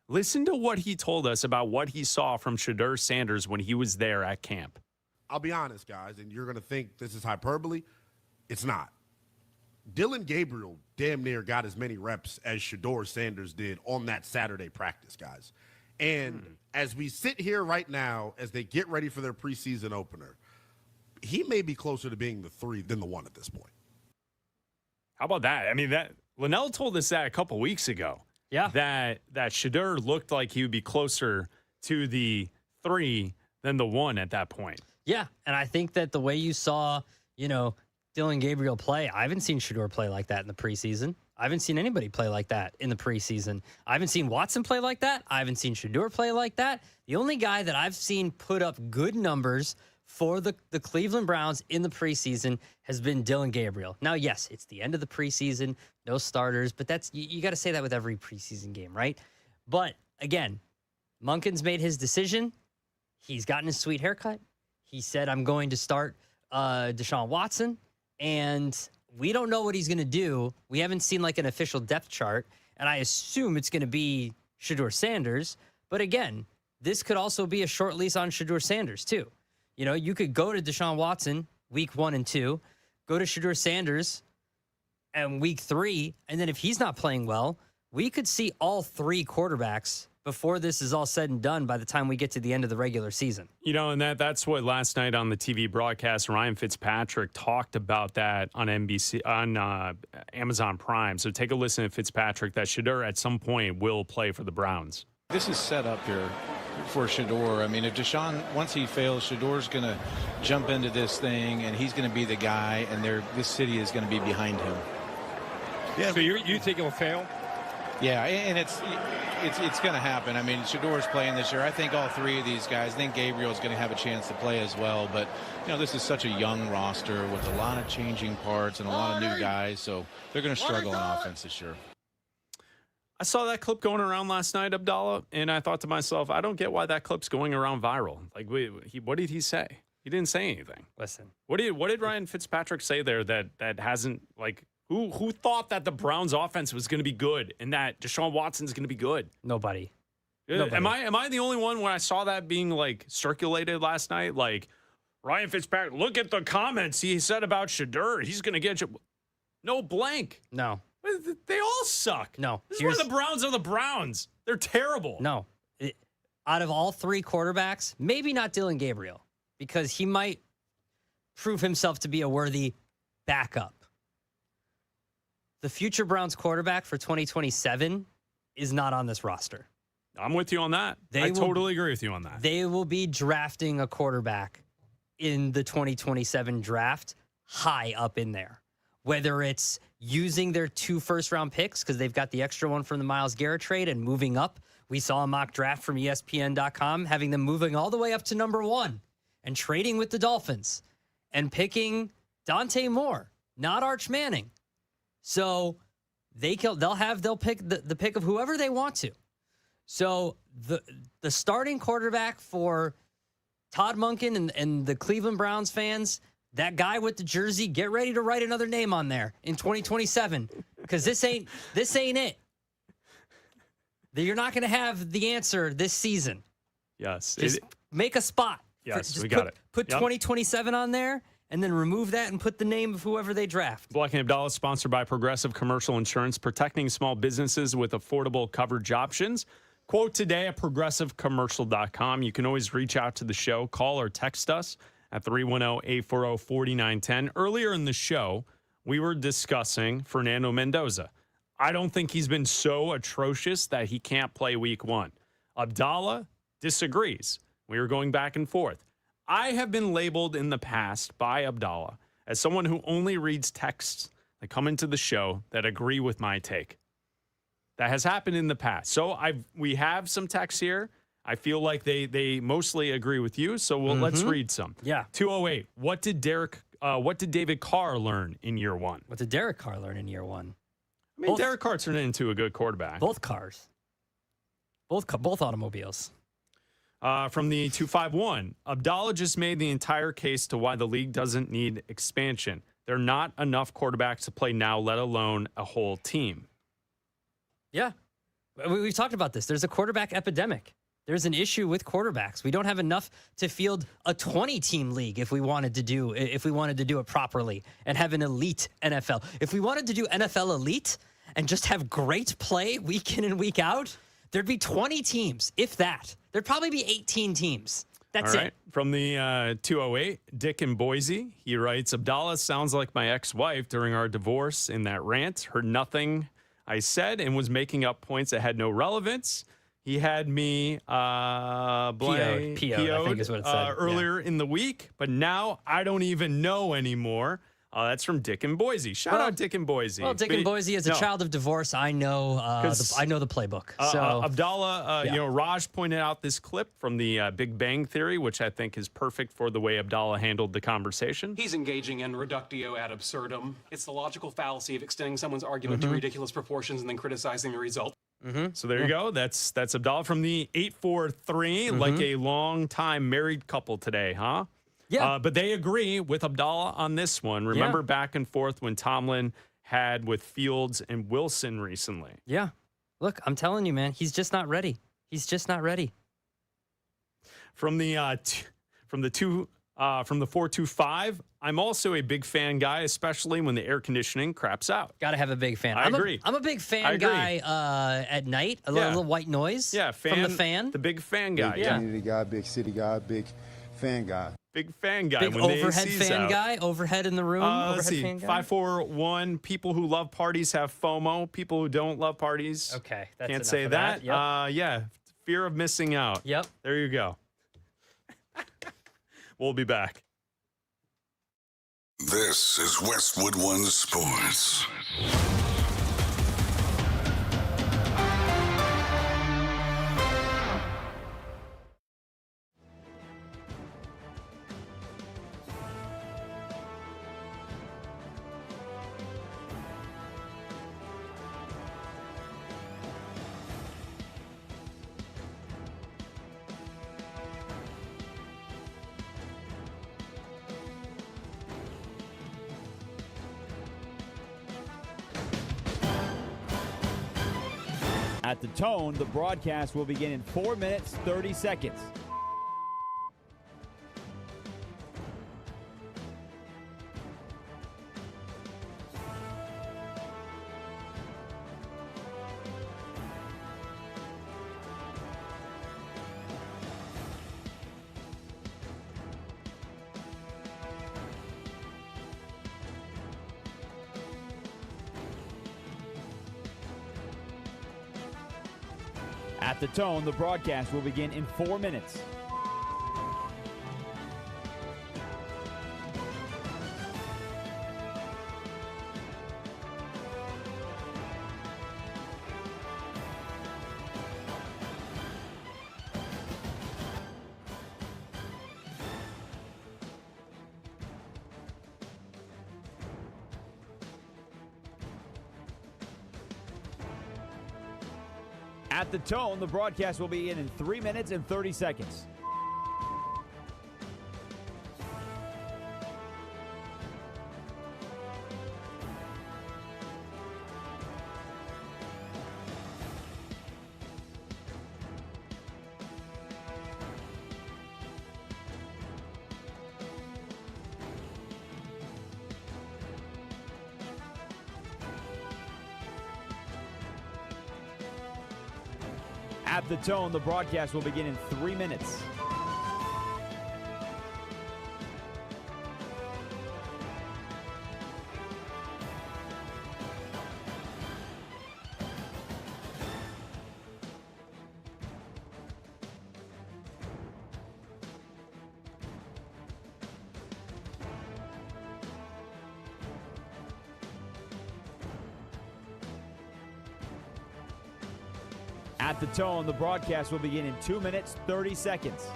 Listen to what he told us about what he saw from Shedeur Sanders when he was there at camp. I'll be honest, guys, and you're going to think this is hyperbole. It's not. Dillon Gabriel damn near got as many reps as Shedeur Sanders did on that Saturday practice, guys. And as we sit here right now, as they get ready for their preseason opener, he may be closer to being the 3 than the 1 at this point. How about that? I mean, that Linnell told us that a couple weeks ago. Yeah. That Shedeur looked like he would be closer to the 3 than the 1 at that point. Yeah, and I think that the way you saw, Dillon Gabriel play, I haven't seen Shedeur play like that in the preseason. I haven't seen anybody play like that in the preseason. I haven't seen Watson play like that. I haven't seen Shedeur play like that. The only guy that I've seen put up good numbers for the Cleveland Browns in the preseason has been Dillon Gabriel. Now, yes, it's the end of the preseason, no starters, but that's you got to say that with every preseason game, right? But again, Monken's made his decision. He's gotten his sweet haircut. He said, I'm going to start Deshaun Watson, and we don't know what he's going to do. We haven't seen like an official depth chart, and I assume it's going to be Shedeur Sanders. But again, this could also be a short lease on Shedeur Sanders too. You could go to Deshaun Watson week 1 and 2, go to Shedeur Sanders and week 3, and then if he's not playing well, we could see all 3 quarterbacks before this is all said and done by the time we get to the end of the regular season. And that's what last night on the TV broadcast, Ryan Fitzpatrick talked about that on NBC, on Amazon Prime. So take a listen to Fitzpatrick, that Shedeur at some point will play for the Browns. This is set up here for Shedeur. I mean, if Deshaun, once he fails, Shedeur's going to jump into this thing, and he's going to be the guy, and this city is going to be behind him. Yeah. So you think he'll fail? Yeah, and it's going to happen. I mean, Shedeur's playing this year. I think all 3 of these guys. I think Gabriel's going to have a chance to play as well. But this is such a young roster with a lot of changing parts and a lot of new guys, so they're going to struggle on offense this year. I saw that clip going around last night, Abdalla, and I thought to myself, I don't get why that clip's going around viral. Like, what did he say? He didn't say anything. Listen, what did Ryan Fitzpatrick say there that hasn't, like, who thought that the Browns' offense was going to be good and that Deshaun Watson's going to be good? Nobody. Am I the only one when I saw that being like circulated last night? Like, Ryan Fitzpatrick, look at the comments he said about Shedeur. He's going to get you. No blank. No. They all suck. No. This is why the Browns are the Browns. They're terrible. No. Out of all 3 quarterbacks, maybe not Dillon Gabriel, because he might prove himself to be a worthy backup. The future Browns quarterback for 2027 is not on this roster. I'm with you on that. I totally agree with you on that. They will be drafting a quarterback in the 2027 draft high up in there. Whether it's using their 2 first-round picks because they've got the extra one from the Myles Garrett trade and moving up. We saw a mock draft from ESPN.com having them moving all the way up to number 1 and trading with the Dolphins and picking Dante Moore, not Arch Manning. So they'll pick the pick of whoever they want to. So the starting quarterback for Todd Monken and the Cleveland Browns fans, that guy with the jersey, get ready to write another name on there in 2027 because this ain't it. You're not going to have the answer this season. Yes. Just make a spot. Yes, we got it. Put 2027 on there and then remove that and put the name of whoever they draft. Bleck Abdalla is sponsored by Progressive Commercial Insurance, protecting small businesses with affordable coverage options. Quote today at progressivecommercial.com. You can always reach out to the show, call or text us at 310-840-4910. Earlier in the show, we were discussing Fernando Mendoza. I don't think he's been so atrocious that he can't play week 1. Abdalla disagrees. We were going back and forth. I have been labeled in the past by Abdalla as someone who only reads texts that come into the show that agree with my take. That has happened in the past. So we have some texts here. I feel like they mostly agree with you. So let's read some. Yeah. 208. What did David Carr learn in year 1? What did Derek Carr learn in year 1? I mean, Derek Carr turned into a good quarterback. Both cars. Both automobiles. From the 251, Abdalla just made the entire case to why the league doesn't need expansion. There are not enough quarterbacks to play now, let alone a whole team. Yeah. We've talked about this. There's a quarterback epidemic. There's an issue with quarterbacks. We don't have enough to field a 20-team league if we wanted to do it properly and have an elite NFL. If we wanted to do NFL elite and just have great play week in and week out, there'd be 20 teams, if that. There'd probably be 18 teams. That's it. From the 208, Dick in Boise, he writes, Abdalla sounds like my ex-wife during our divorce in that rant. Heard nothing I said and was making up points that had no relevance. He had me PO'd, I think is what it said. Earlier in the week, but now I don't even know anymore. That's from Dick in Boise. Shout out Dick in Boise. Well, Dick in Boise, as a child of divorce, I know the playbook. So Abdalla, Raj pointed out this clip from the Big Bang Theory, which I think is perfect for the way Abdalla handled the conversation. He's engaging in reductio ad absurdum. It's the logical fallacy of extending someone's argument to ridiculous proportions and then criticizing the result. So there you go. That's Abdalla from the 843, like a long-time married couple today, huh? Yeah. But they agree with Abdalla on this one. Remember back and forth when Tomlin had with Fields and Wilson recently. Yeah. Look, I'm telling you, man, he's just not ready. He's just not ready. From the 425, I'm also a big fan guy, especially when the air conditioning craps out. Got to have a big fan. I agree. I'm a big fan guy at night. A little white noise. Yeah, from the fan. The big fan guy. Big community guy, big city guy, big fan guy. Big fan guy. Big when overhead the AC's fan out. guy. Overhead in the room. Let's see. 541. People who love parties have FOMO. People who don't love parties. Okay. That's can't say that. Yep. Fear of missing out. Yep. There you go. We'll be back. This is Westwood One Sports. At the tone, the broadcast will begin in 4 minutes, 30 seconds. At the tone, the broadcast will begin in 4 minutes. At the tone, the broadcast will begin in 3 minutes and 30 seconds. At the tone, the broadcast will begin in 3 minutes. At the tone, the broadcast will begin in 2 minutes, 30 seconds.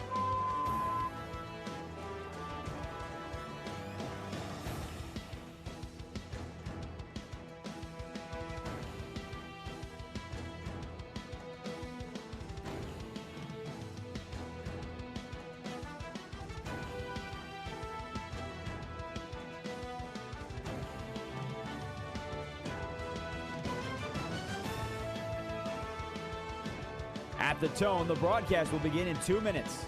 At the tone, the broadcast will begin in 2 minutes.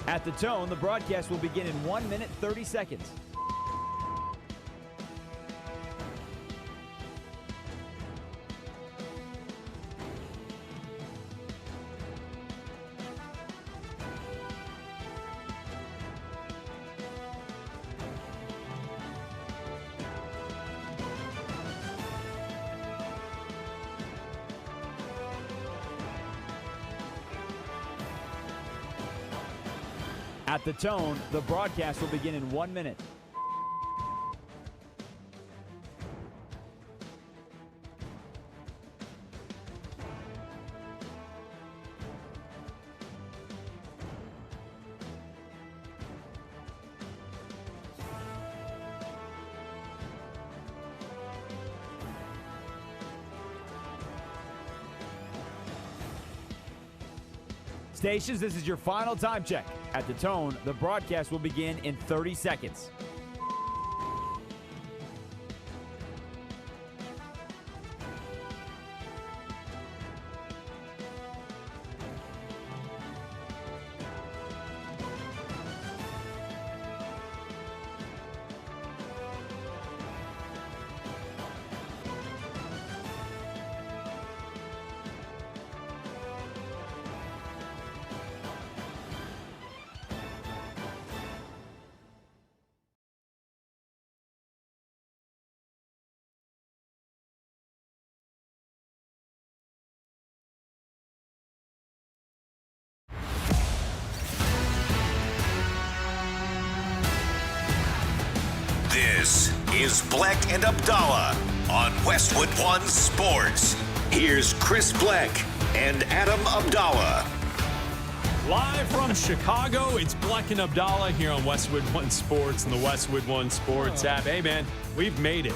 At the tone, the broadcast will begin in 1 minute, 30 seconds. At the tone, the broadcast will begin in 1 minute. Stations, this is your final time check. At the tone, the broadcast will begin in 30 seconds. This is Bleck and Abdalla on Westwood One Sports. Here's Chris Bleck and Adam Abdalla. Live from Chicago, it's Bleck and Abdalla here on Westwood One Sports and the Westwood One Sports app. Hey, man, we've made it.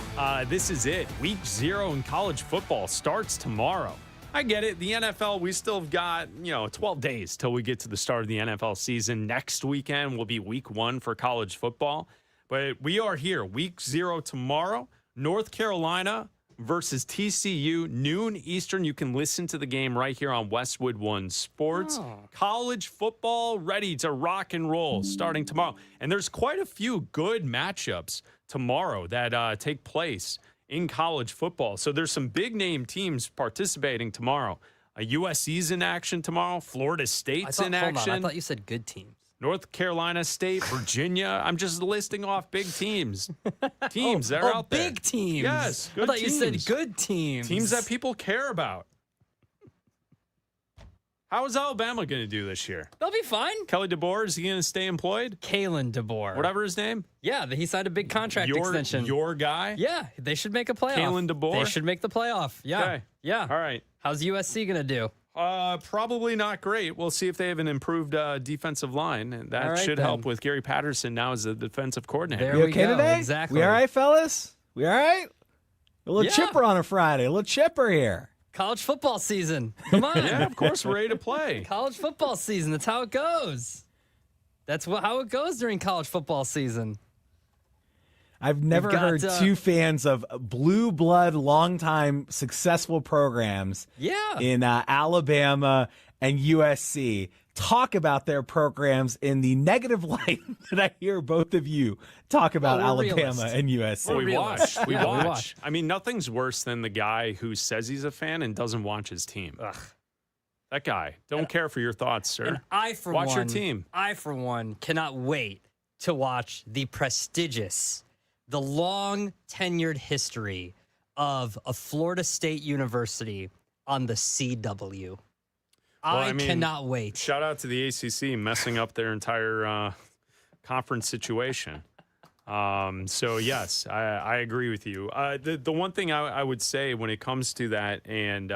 This is it. Week 0 in college football starts tomorrow. I get it. The NFL, we still have got, 12 days till we get to the start of the NFL season. Next weekend will be week 1 for college football. But we are here, week 0 tomorrow. North Carolina versus TCU, noon Eastern. You can listen to the game right here on Westwood One Sports. College football ready to rock and roll starting tomorrow. And there's quite a few good matchups tomorrow that take place in college football. So there's some big name teams participating tomorrow. USC's in action tomorrow. Florida State's in action. I thought you said good teams. North Carolina State, Virginia. I'm just listing off big teams. Teams that are out there. Big teams. Yes, good I thought teams. you said good teams. Teams that people care about. How is Alabama going to do this year? They'll be fine. Kelly DeBoer, is he going to stay employed? Kalen DeBoer. Whatever his name? Yeah, he signed a big contract extension. Your guy? Yeah, they should make a playoff. Kalen DeBoer? They should make the playoff. Yeah. Okay. Yeah. All right. How's USC going to do? Probably not great. We'll see if they have an improved defensive line, and that should help with Gary Patterson now as the defensive coordinator. We okay today? Exactly. We all right, fellas? We all right? A little chipper on a Friday. A little chipper here. College football season. Come on. Yeah, of course, we're ready to play. College football season. That's how it goes. That's how it goes during college football season. I've never heard two fans of blue blood, longtime successful programs in Alabama and USC talk about their programs in the negative light that I hear both of you talk about Alabama and USC. Well, we watch. I mean, nothing's worse than the guy who says he's a fan and doesn't watch his team. Ugh. That guy. Don't care for your thoughts, sir. And I, for watch one, your team. I, for one, cannot wait to watch the prestigious, the long tenured history of a Florida State University on the CW. I cannot wait. Shout out to the ACC messing up their entire conference situation. So, yes, I agree with you. The one thing I would say when it comes to that and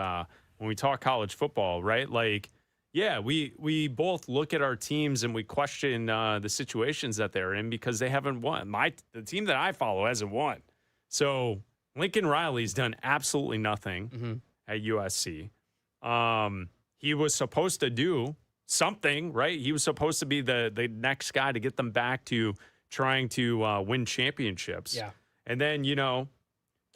when we talk college football, right, like, yeah, we both look at our teams and we question the situations that they're in because they haven't won. The team that I follow hasn't won. So Lincoln Riley's done absolutely nothing at USC. He was supposed to do something, right? He was supposed to be the next guy to get them back to trying to win championships. Yeah. And then, Kalen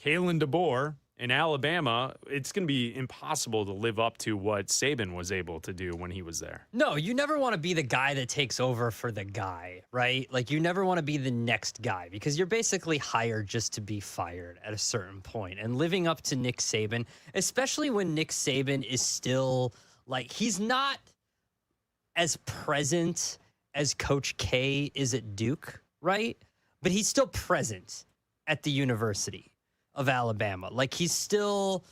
DeBoer in Alabama, it's going to be impossible to live up to what Saban was able to do when he was there. No, you never want to be the guy that takes over for the guy, right? Like, you never want to be the next guy because you're basically hired just to be fired at a certain point. And living up to Nick Saban, especially when Nick Saban is still, like, he's not as present as Coach K is at Duke, right? But he's still present at the University of Alabama. Like, he's still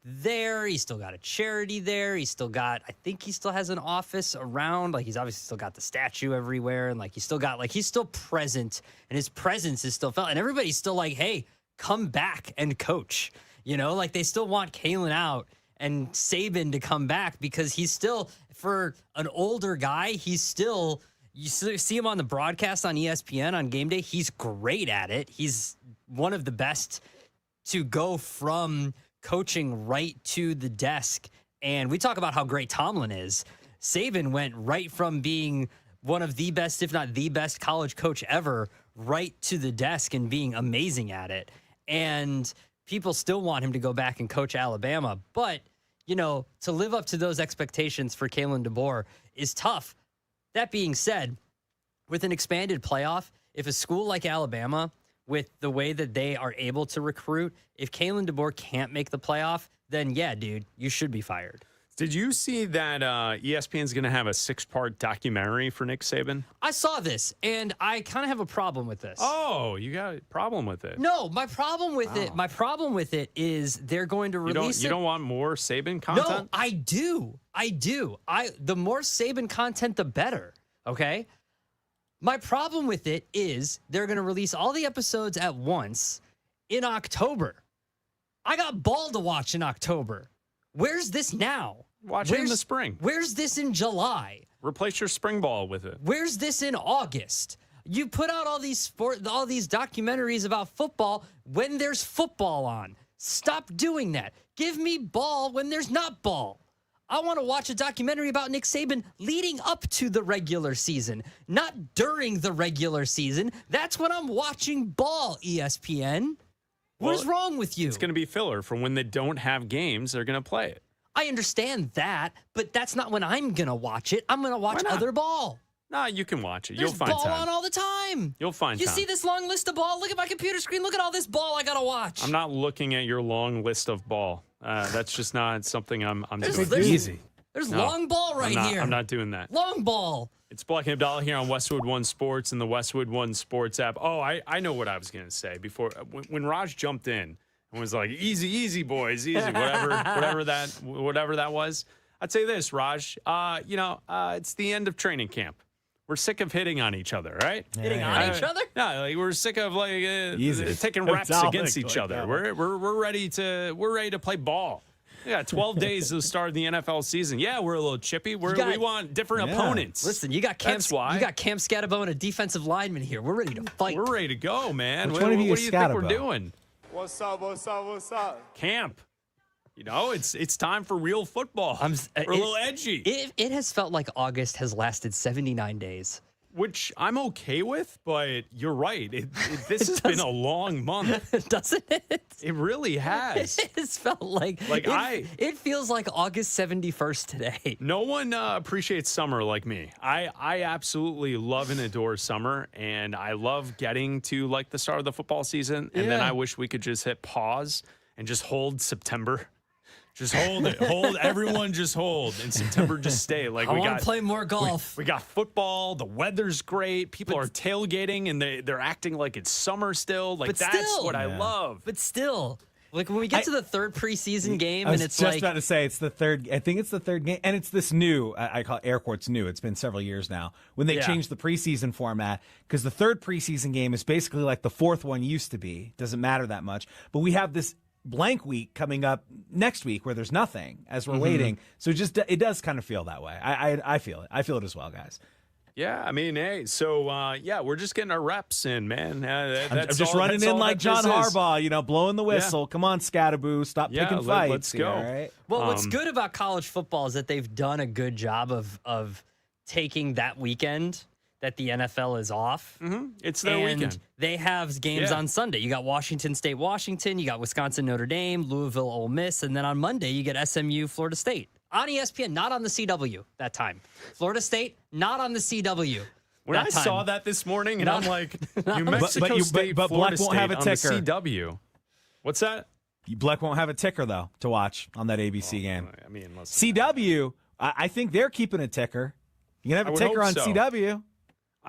there. He's still got a charity there. He's still got, I think he still has an office around. Like, he's obviously still got the statue everywhere. And, like, he's still got, like, he's still present. And his presence is still felt. And everybody's still like, hey, come back and coach. Like, they still want Kalen out and Saban to come back because he's still, for an older guy, he's still, you see him on the broadcast on ESPN on game day. He's great at it. He's one of the best to go from coaching right to the desk. And we talk about how great Tomlin is. Saban went right from being one of the best, if not the best college coach ever, right to the desk and being amazing at it. And people still want him to go back and coach Alabama. But, to live up to those expectations for Kalen DeBoer is tough. That being said, with an expanded playoff, if a school like Alabama, with the way that they are able to recruit, if Kalen DeBoer can't make the playoff, then yeah, dude, you should be fired. Did you see that ESPN's going to have a 6-part documentary for Nick Saban? I saw this, and I kind of have a problem with this. Oh, you got a problem with it? No, my problem with it is they're going to release You don't want more Saban content? No, I do. The more Saban content, the better, okay? My problem with it is they're going to release all the episodes at once in October. I got ball to watch in October. Where's this now? Watch it in the spring. Where's this in July? Replace your spring ball with it. Where's this in August? You put out all these documentaries about football when there's football on. Stop doing that. Give me ball when there's not ball. I want to watch a documentary about Nick Saban leading up to the regular season, not during the regular season. That's when I'm watching ball, ESPN. What's wrong with you? It's going to be filler for when they don't have games. They're going to play it. I understand that, but that's not when I'm going to watch it. I'm going to watch other ball. No, you can watch it. There's You'll find ball time. On all the time. You'll find You time. see this long list of ball? Look at my computer screen. Look at all this ball I got to watch. I'm not looking at your long list of ball. That's just not something I'm doing. Easy. There's long ball here. I'm not doing that. Long ball. It's Bleck Abdalla here on Westwood One Sports and the Westwood One Sports app. Oh, I know what I was going to say before. When Raj jumped in and was like, easy, boys, easy, whatever that was. I'd say this, Raj, it's the end of training camp. We're sick of hitting on each other, right? Hitting on each other? Yeah, like we're sick of taking reps against each other. We're ready to play ball. Yeah, 12 days to the start of the NFL season. Yeah, we're a little chippy. We want different opponents. Listen, you got Cam Scatabo and a defensive lineman here. We're ready to fight. We're ready to go, man. Which one of you what is do you think we're Scatabo? doing? What's up? Camp. It's time for real football. We're a little edgy. It has felt like August has lasted 79 days. Which I'm okay with, but you're right. This has been a long month. Doesn't it? It really has. It's felt like it feels like August 71st today. No one appreciates summer like me. I absolutely love and adore summer, and I love getting to like the start of the football season, and then I wish we could just hit pause and just hold September. Just hold it. Everyone just hold. In September, just stay. Like I want to play more golf. We got football. The weather's great. People are tailgating, and they're acting like it's summer still. Like, that's what I love. But still, like when we get to the third preseason game, and it's just about to say it's the third. I think it's the third game, and it's this new. I call it air quotes new. It's been several years now when they changed the preseason format, because the third preseason game is basically like the fourth one used to be. Doesn't matter that much, but we have this blank week coming up next week where there's nothing as we're waiting. So it does kind of feel that way. I feel it. I feel it as well, guys. Yeah, I mean, hey, so we're just getting our reps in, man. I'm just running in like John Harbaugh, blowing the whistle. Yeah. Come on, Scattaboo, stop picking fights. Let's go. All right? Well, what's good about college football is that they've done a good job of taking that weekend that the NFL is off. It's their weekend. They have games on Sunday. You got Washington State, Washington. You got Wisconsin, Notre Dame, Louisville, Ole Miss. And then on Monday, you get SMU, Florida State. On ESPN, not on the CW that time. Florida State, not on the CW. When I saw that this morning, and I'm like, New Mexico State, but Florida Bleck won't State have a ticker. On the CW. What's that? Bleck won't have a ticker, though, to watch on that ABC game. I mean, CW, I think they're keeping a ticker. You can have a ticker on CW.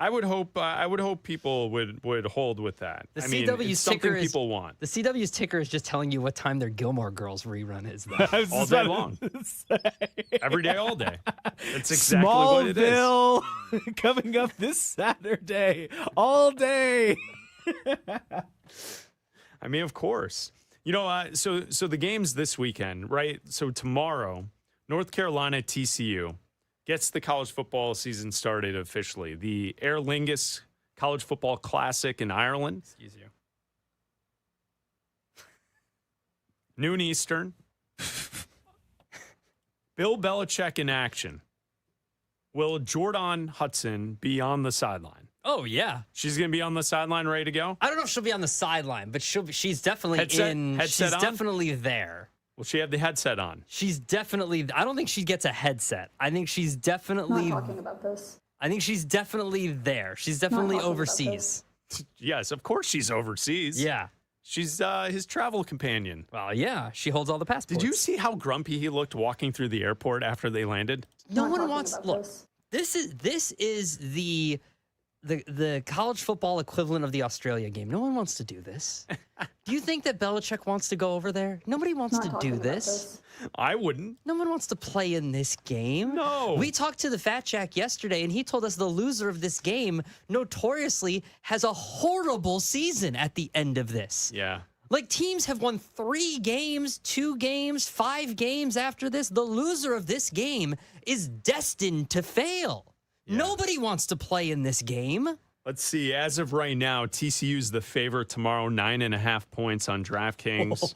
I would hope people would hold with that. The CW's ticker is people want. The CW's ticker is just telling you what time their Gilmore Girls rerun is, though. All day long. Every day, all day. That's exactly what it is. Smallville coming up this Saturday. All day. I mean, of course. So the games this weekend, right? So tomorrow, North Carolina, TCU. Gets the college football season started officially. The Aer Lingus College Football Classic in Ireland. Excuse you. Noon Eastern. Bill Belichick in action. Will Jordan Hudson be on the sideline? Oh, yeah. She's going to be on the sideline ready to go? I don't know if she'll be on the sideline, but she's definitely Headset on? Definitely there. Will she have the headset on? She's definitely. I don't think she gets a headset. I think she's definitely. Not talking about this. I think she's definitely there. She's definitely overseas. Yes, of course she's overseas. Yeah. She's his travel companion. Well, yeah. She holds all the passports. Did you see how grumpy he looked walking through the airport after they landed? No one wants. Look, this is the college football equivalent of the Australia game. No one wants to do this. Do you think that Belichick wants to go over there? Nobody wants to do this. I wouldn't. No one wants to play in this game. No. We talked to the Fat Jack yesterday, and he told us the loser of this game notoriously has a horrible season at the end of this. Yeah. Like, teams have won 3 games, 2 games, 5 games after this. The loser of this game is destined to fail. Yeah. Nobody wants to play in this game. Let's see. As of right now, TCU's the favorite tomorrow, 9.5 points on DraftKings.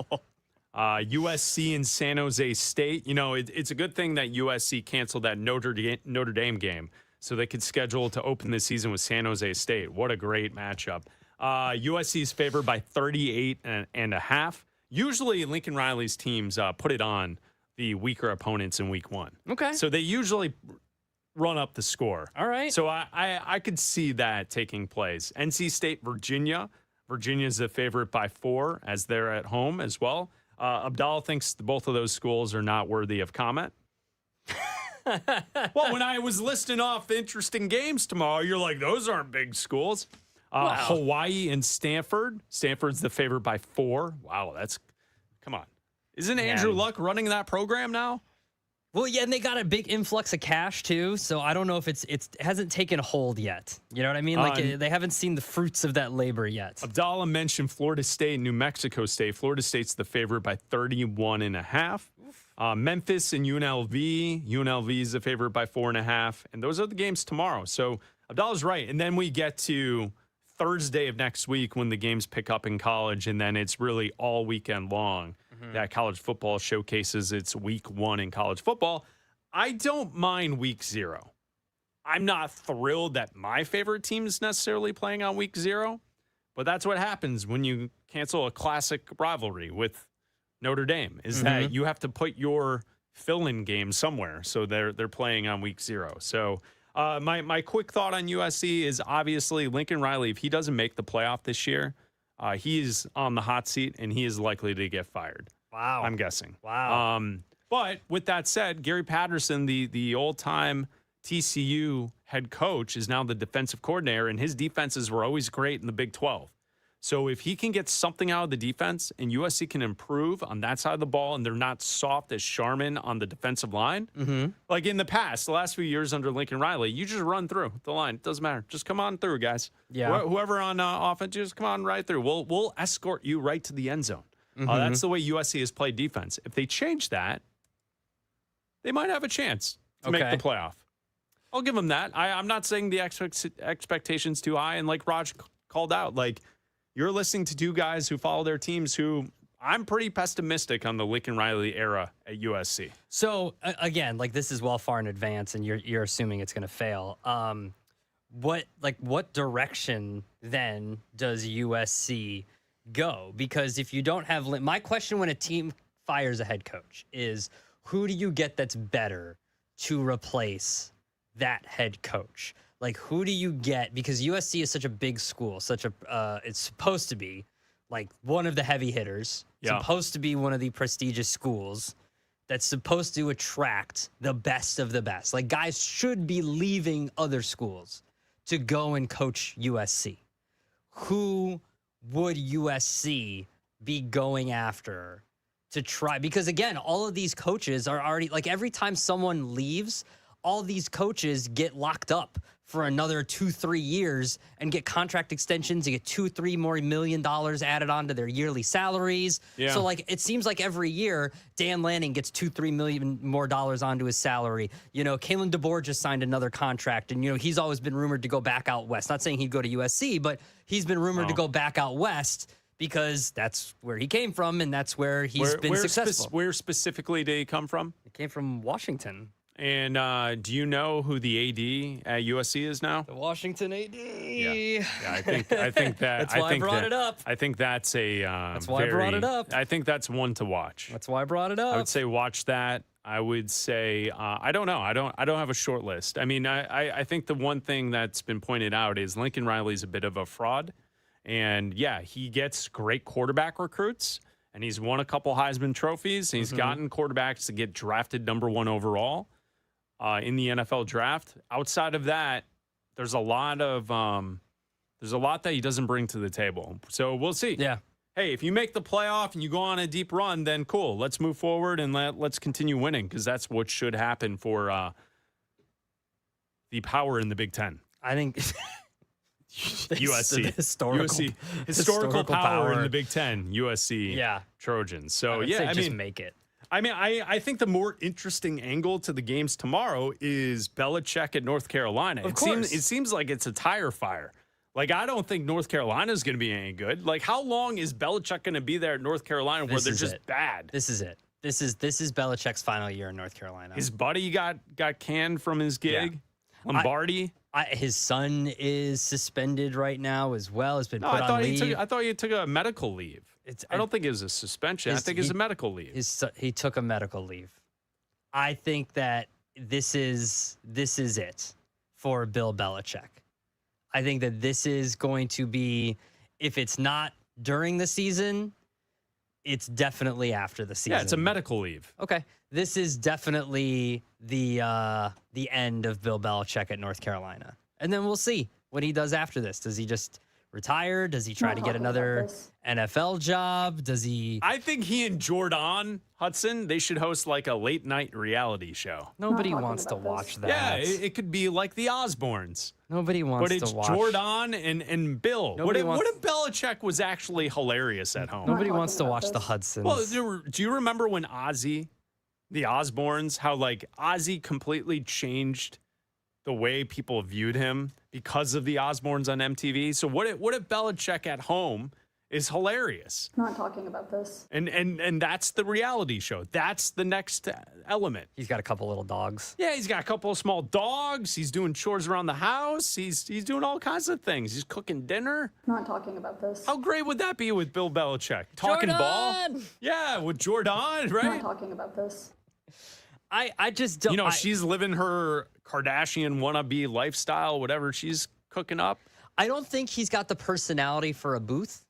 USC and San Jose State. It's a good thing that USC canceled that Notre Dame game so they could schedule to open the season with San Jose State. What a great matchup. USC is favored by 38.5. Usually, Lincoln Riley's teams put it on the weaker opponents in week 1. Okay. So they usually run up the score. All right. So I could see that taking place. NC State, Virginia. Virginia's the favorite by 4 as they're at home as well. Abdalla thinks both of those schools are not worthy of comment. Well, when I was listing off the interesting games tomorrow, you're like, those aren't big schools. Wow. Hawaii and Stanford. Stanford's the favorite by 4. Wow, come on. Isn't Andrew Luck running that program now? Well, yeah, and they got a big influx of cash too, so I don't know if it hasn't taken hold yet. You know what I mean? Like they haven't seen the fruits of that labor yet. Abdalla mentioned Florida State and New Mexico State. Florida State's the favorite by 31.5. Memphis and UNLV. UNLV is the favorite by 4.5. And those are the games tomorrow. So Abdalla's right. And then we get to Thursday of next week when the games pick up in college, and then it's really all weekend long. That college football showcases its week 1 in college football. I don't mind week 0. I'm not thrilled that my favorite team is necessarily playing on week 0, but that's what happens when you cancel a classic rivalry with Notre Dame, is that you have to put your fill-in game somewhere. So they're playing on week 0. So my quick thought on USC is obviously Lincoln Riley, if he doesn't make the playoff this year, he's on the hot seat and he is likely to get fired. Wow. I'm guessing. Wow. But with that said, Gary Patterson, the old-time TCU head coach, is now the defensive coordinator, and his defenses were always great in the Big 12. So if he can get something out of the defense and USC can improve on that side of the ball and they're not soft as Charmin on the defensive line, like in the past, the last few years under Lincoln Riley, you just run through the line. It doesn't matter. Just come on through, guys. Yeah. Whoever on offense, just come on right through. We'll escort you right to the end zone. That's the way USC has played defense. If they change that, they might have a chance to make the playoff. I'll give them that. I'm not saying the expectations too high. And like Raj called out, like, you're listening to two guys who follow their teams who I'm pretty pessimistic on the Lincoln Riley era at USC. So again, like, this is well far in advance, and you're assuming it's going to fail. What direction then does USC go? Because if you don't have, my question when a team fires a head coach is, who do you get that's better to replace that head coach? Like, who do you get? Because USC is such a big school, it's supposed to be like one of the heavy hitters, supposed to be one of the prestigious schools that's supposed to attract the best of the best. Like, guys should be leaving other schools to go and coach USC. Who would USC be going after to try? Because again, all of these coaches are already, like, every time someone leaves, all these coaches get locked up for another 2-3 years and get contract extensions. You get $2-3 more million added onto their yearly salaries. Yeah. So, like, it seems like every year Dan Lanning gets $2-3 million more onto his salary. You know, Kalen DeBoer just signed another contract, and, you know, he's always been rumored to go back out west. Not saying he'd go to USC, but he's been rumored to go back out west because that's where he came from and that's where he's been successful. Where specifically did he come from? He came from Washington. And do you know who the AD at USC is now? The Washington AD. Yeah, I think that. That's why I brought it up. I think that's a. That's why I brought it up. I think that's one to watch. That's why I brought it up. I would say watch that. I would say I don't know. I don't have a short list. I mean, I think the one thing that's been pointed out is Lincoln Riley's a bit of a fraud, and yeah, he gets great quarterback recruits. And he's won a couple Heisman trophies. And he's gotten quarterbacks to get drafted number 1 overall in the NFL draft. Outside of that, there's a lot that he doesn't bring to the table. So we'll see. Yeah. Hey, if you make the playoff and you go on a deep run, then cool. Let's move forward and let's continue winning, because that's what should happen for the power in the Big Ten. I think USC. Historical power in the Big Ten. USC Trojans. So, I mean, make it. I mean, I think the more interesting angle to the games tomorrow is Belichick at North Carolina. Of course. It seems like it's a tire fire. Like, I don't think North Carolina is going to be any good. Like, how long is Belichick going to be there at North Carolina where they're just bad? This is it. This is Belichick's final year in North Carolina. His buddy got canned from his gig. Yeah. Lombardi. His son is suspended right now as well. Has been put on leave. I thought he took a medical leave. I don't think it was a suspension. I think it's a medical leave. He took a medical leave. I think that this is it for Bill Belichick. I think that this is going to be, if it's not during the season, it's definitely after the season. Yeah, it's a medical leave. Okay. This is definitely the end of Bill Belichick at North Carolina. And then we'll see what he does after this. Does he just retire? Does he try to get another NFL job? Does he? I think he and Jordan Hudson, they should host like a late night reality show. Nobody wants to watch that. Yeah, it could be like the Osbournes. Nobody wants to watch. But it's Jordan and Bill. What if Belichick was actually hilarious at home? Nobody wants to watch the Hudsons. Well, do you remember when the Osbournes, how like Ozzy completely changed the way people viewed him because of the Osbournes on MTV? So what if Belichick at home is hilarious. Not talking about this. And that's the reality show. That's the next element. He's got a couple little dogs. Yeah, he's got a couple of small dogs. He's doing chores around the house. He's doing all kinds of things. He's cooking dinner. Not talking about this. How great would that be with Bill Belichick? Talking ball? Yeah, with Jordan, right? Not talking about this. I just don't. You know, she's living her Kardashian wannabe lifestyle, whatever she's cooking up. I don't think he's got the personality for a booth.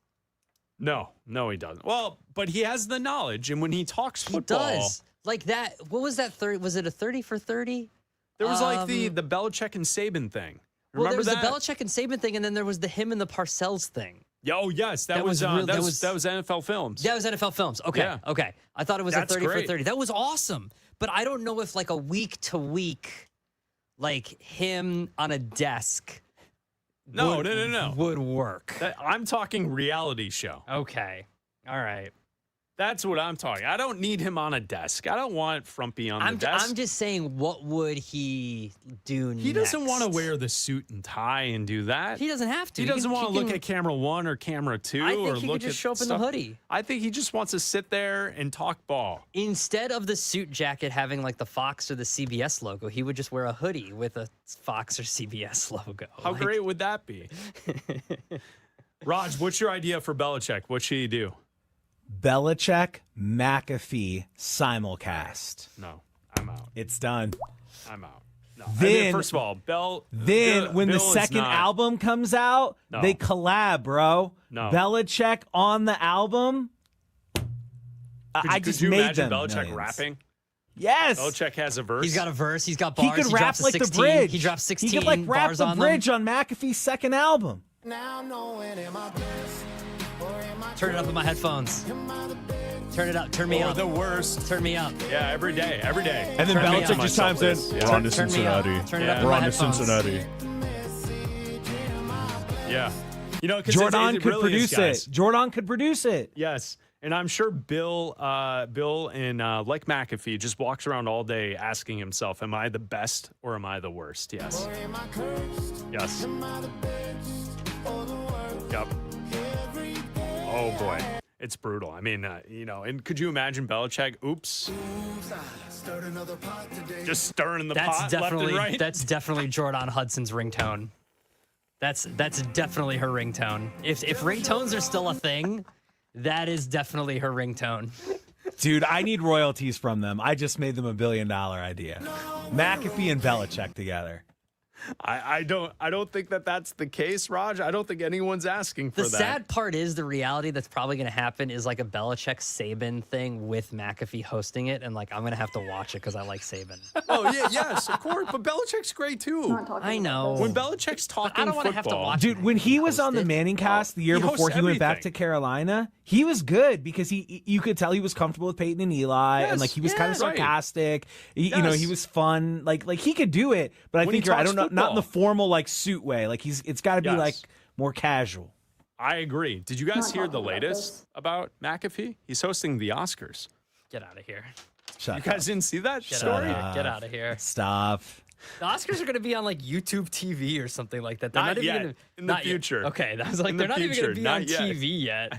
No, he doesn't. Well, but he has the knowledge, and when he talks football, he does. Like that. What was that? 30? Was it a 30 for 30? There was like the Belichick and Saban thing. Remember well, there was that? the Belichick and Saban thing, and then there was the him and the Parcells thing. Oh yes, that was NFL Films. That was NFL Films. Okay, yeah. Okay. I thought it was a 30 great. for 30. That was awesome. But I don't know if like a week to week, like him on a desk. No. Would work. I'm talking reality show. Okay. All right. That's what I'm talking. I don't need him on a desk. I don't want Frumpy on the desk. I'm just saying, what would he do next? He doesn't want to wear the suit and tie and do that. He doesn't have to. He doesn't want to look at camera 1 or camera 2. I think or he look could just at show up in the hoodie. I think he just wants to sit there and talk ball. Instead of the suit jacket having like the Fox or the CBS logo, he would just wear a hoodie with a Fox or CBS logo. How great would that be? Raj, what's your idea for Belichick? What should he do? Belichick McAfee simulcast. No, I'm out. It's done. I'm out. No. Then, first of all, when the second album comes out, they collab, bro. No. Belichick on the album. Could you imagine Belichick rapping? Yes. Belichick has a verse. He's got a verse. He's got bars. He could rap like 16. the bridge. He drops 16 He could like rap bars the on bridge them. on McAfee's second album. Turn it up in my headphones. Turn it up. Turn me up. The worst. Turn me up. Yeah, every day. And then Belichick just chimes in. We're on to Cincinnati. Turn it up in We're my on to headphones. Cincinnati. Yeah. You know, Jordan could really produce is, it. Jordan could produce it. Yes. And I'm sure Bill and like McAfee just walks around all day asking himself, am I the best or am I the worst? Yes. Yes. Yep. Oh, boy. It's brutal. I mean, and could you imagine Belichick? Oops. Just stirring the pot left and right. That's definitely Jordan Hudson's ringtone. That's definitely her ringtone. If ringtones are still a thing, that is definitely her ringtone. Dude, I need royalties from them. I just made them $1 billion idea. McAfee and Belichick together. I don't think that's the case, Raj. I don't think anyone's asking for The that. sad part is the reality that's probably going to happen is like a Belichick Saban thing with McAfee hosting it, and like I'm going to have to watch it because I like Saban. Oh yeah, yes, of course. But Belichick's great too. I know. When Belichick's talking I don't want to football, have to watch. Dude, when he was on the Manning cast the year he hosts before he went back everything. to Carolina, he was good because you could tell he was comfortable with Peyton and Eli, and like he was kind of sarcastic. You know, he was fun. Like he could do it, but I think I don't know, not in the formal like suit way. Like it's got to be like more casual. I agree. Did you guys hear the latest about McAfee? He's hosting the Oscars. Get out of here. Shut You guys didn't see that story? Get out of here. Stop. The Oscars are going to be on like YouTube TV or something like that. They're Not not, yet. even In the future. Okay, I was like, In they're the not even going to future. be on Not yet. TV yet.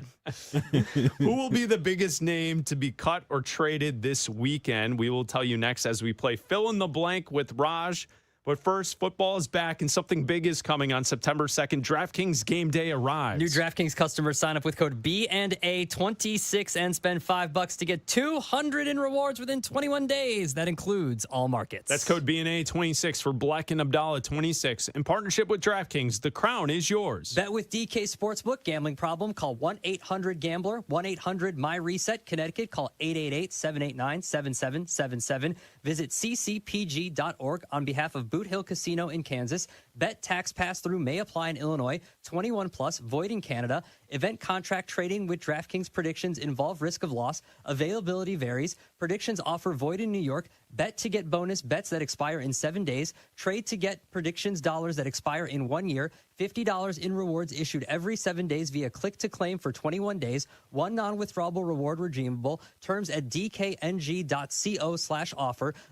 Who will be the biggest name to be cut or traded this weekend? We will tell you next as we play Fill in the Blank with Raj. But first, football is back and something big is coming on September 2nd. DraftKings Game Day arrives. New DraftKings customers sign up with code B&A26 and spend $5 to get $200 in rewards within 21 days. That includes all markets. That's code B&A26 for Bleck and Abdalla 26. In partnership with DraftKings, the crown is yours. Bet with DK Sportsbook. Gambling problem? Call 1-800-GAMBLER. 1-800-MY-RESET. Connecticut. Call 888-789-7777. Visit ccpg.org on behalf of Boot Hill Casino in Kansas. Bet tax pass-through may apply in Illinois. 21 plus, void in Canada. Event contract trading with DraftKings predictions involve risk of loss. Availability varies. Predictions offer void in New York. Bet to get bonus bets that expire in 7 days. Trade to get predictions dollars that expire in 1 year. $50 in rewards issued every 7 days via click to claim for 21 days. One non-withdrawable reward redeemable. Terms at dkng.co/offer.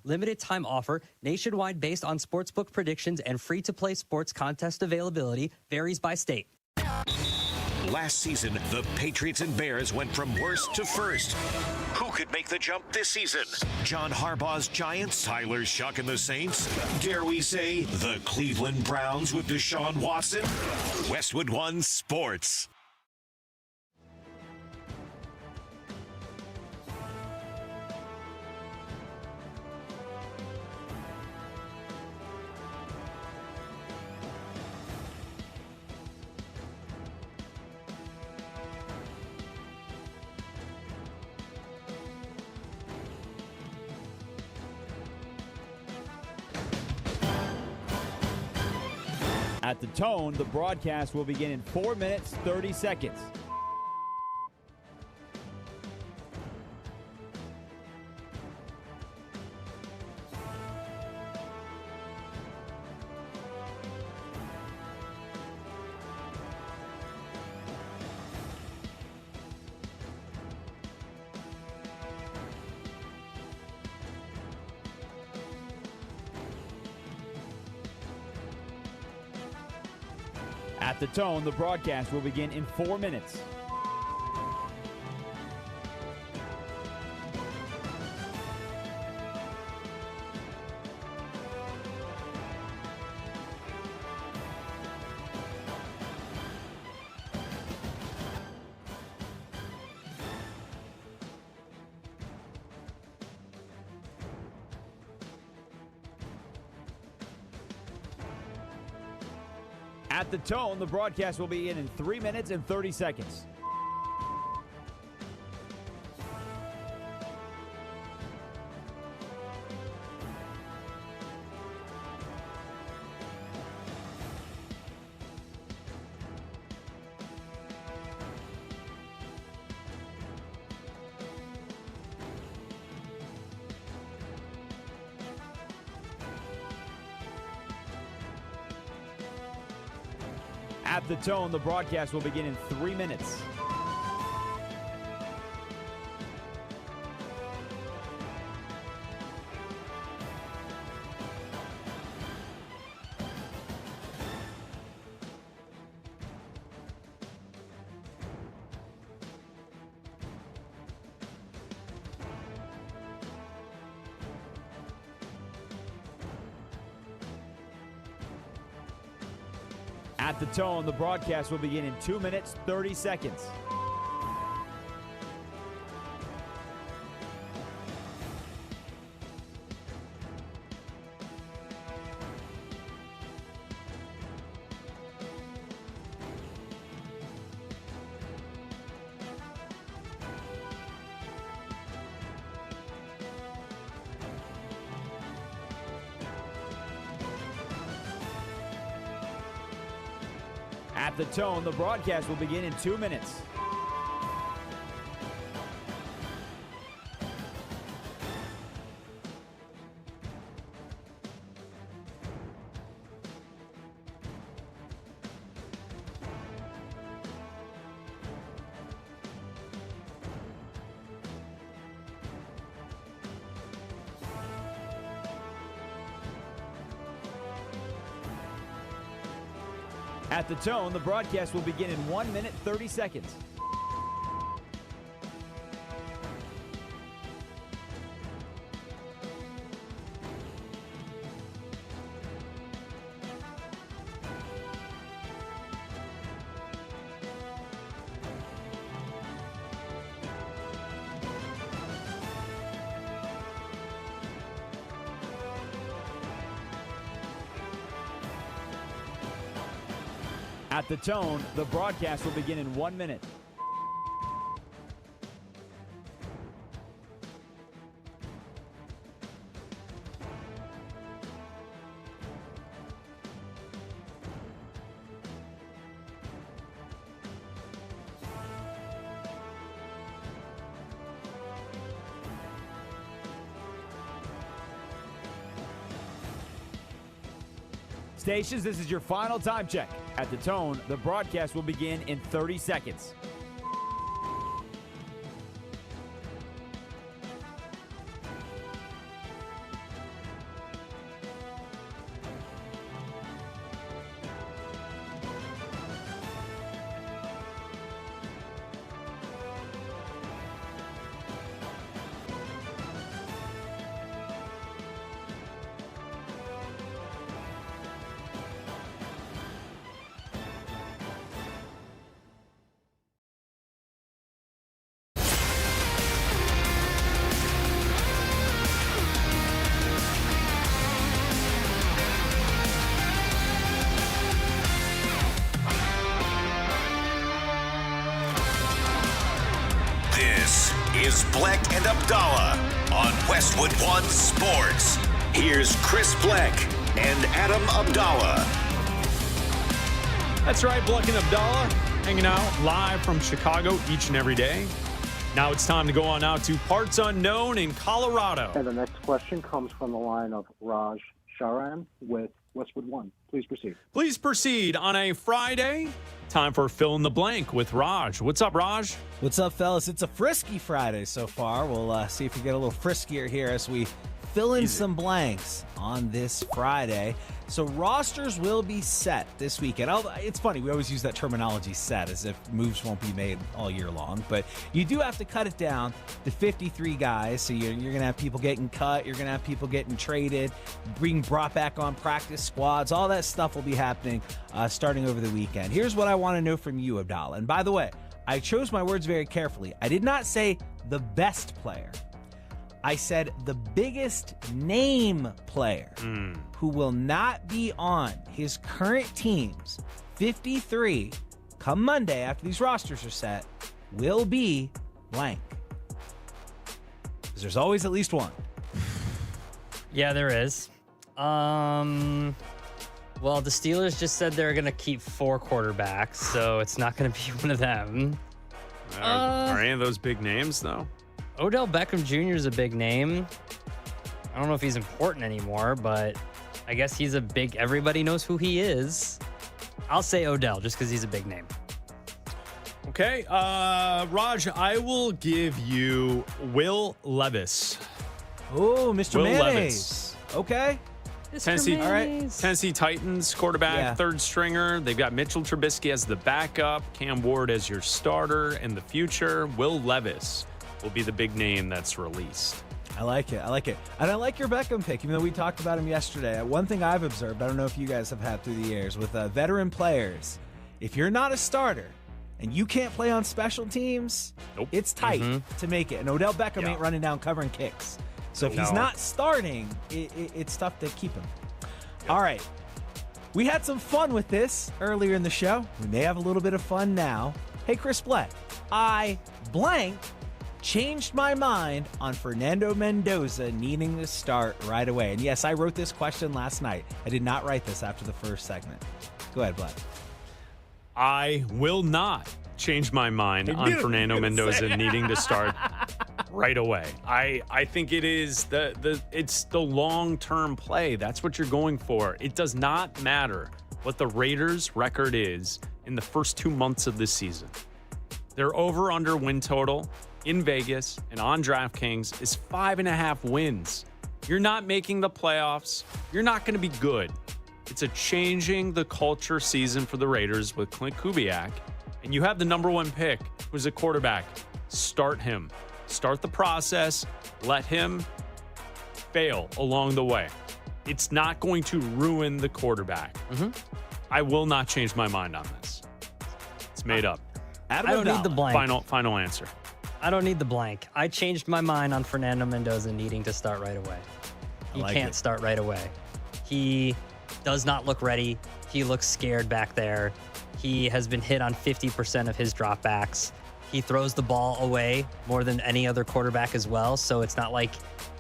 Limited time offer. Nationwide based on sportsbook predictions and free-to-play sports contest availability. Varies by state. Last season, the Patriots and Bears went from worst to first. Who could make the jump this season? John Harbaugh's Giants, Tyler Shuck and the Saints? Dare we say the Cleveland Browns with Deshaun Watson? Westwood One Sports. At the tone, the broadcast will begin in 4 minutes, 30 seconds. At the tone, the broadcast will begin in 4 minutes. At the tone, the broadcast will begin in 3 minutes and 30 seconds. At the tone, the broadcast will begin in 3 minutes. At the tone, the broadcast will begin in 2 minutes, 30 seconds. At the tone, the broadcast will begin in 2 minutes. At the tone, the broadcast will begin in 1 minute, 30 seconds. At the tone, the broadcast will begin in 1 minute. Stations, this is your final time check. At the tone, the broadcast will begin in 30 seconds. is Bleck and Abdalla on Westwood One Sports. Here's Chris Bleck and Adam Abdalla. That's right, Bleck and Abdalla hanging out live from Chicago each and every day. Now it's time to go on out to parts unknown in Colorado. And the next question comes from the line of Raj Sharan with Westwood One. Please proceed. Please proceed on a Friday. Time for Fill in the Blank with Raj. What's up, Raj? What's up, fellas? It's a frisky Friday so far. We'll see if we get a little friskier here as we fill in some blanks on this Friday. So rosters will be set this weekend. It's funny, we always use that terminology, set, as if moves won't be made all year long. But you do have to cut it down to 53 guys. So you're going to have people getting cut. You're going to have people getting traded, being brought back on practice squads. All that stuff will be happening starting over the weekend. Here's what I want to know from you, Abdalla. And by the way, I chose my words very carefully. I did not say the best player. I said the biggest name player who will not be on his current team's 53 come Monday after these rosters are set will be blank. Because there's always at least one. Yeah, there is. Well, the Steelers just said they're going to keep 4 quarterbacks, so it's not going to be one of them. Are any of those big names, though? Odell Beckham Jr. is a big name. I don't know if he's important anymore, but I guess he's a big, everybody knows who he is. I'll say Odell just because he's a big name. Okay, Raj, I will give you Will Levis. Oh, Mr. Will Mayonnaise. Levis. Okay. Tennessee, all right. Tennessee Titans quarterback, third stringer. They've got Mitchell Trubisky as the backup, Cam Ward as your starter in the future. Will Levis will be the big name that's released. I like it. And I like your Beckham pick, even though we talked about him yesterday. One thing I've observed, I don't know if you guys have had through the years, with veteran players, if you're not a starter and you can't play on special teams, it's tight to make it. And Odell Beckham ain't running down covering kicks. So if he's not starting, it's tough to keep him. All right. We had some fun with this earlier in the show. We may have a little bit of fun now. Hey, Chris Bleck, I changed my mind on Fernando Mendoza needing to start right away. And yes, I wrote this question last night. I did not write this after the first segment. Go ahead, Bleck. I will not change my mind on Fernando Mendoza needing to start right away. I think it is it's the long-term play. That's what you're going for. It does not matter what the Raiders' record is in the first 2 months of this season. Their over-under win total in Vegas and on DraftKings is 5.5 wins. You're not making the playoffs. You're not going to be good. It's a changing the culture season for the Raiders with Clint Kubiak, and you have the number 1 pick, who's a quarterback. Start him. Start the process. Let him fail along the way. It's not going to ruin the quarterback. I will not change my mind on this. It's made up. I don't need the blank. Final answer. I don't need the blank. I changed my mind on Fernando Mendoza needing to start right away. He can't start right away. He does not look ready. He looks scared back there. He has been hit on 50% of his dropbacks. He throws the ball away more than any other quarterback as well. So it's not like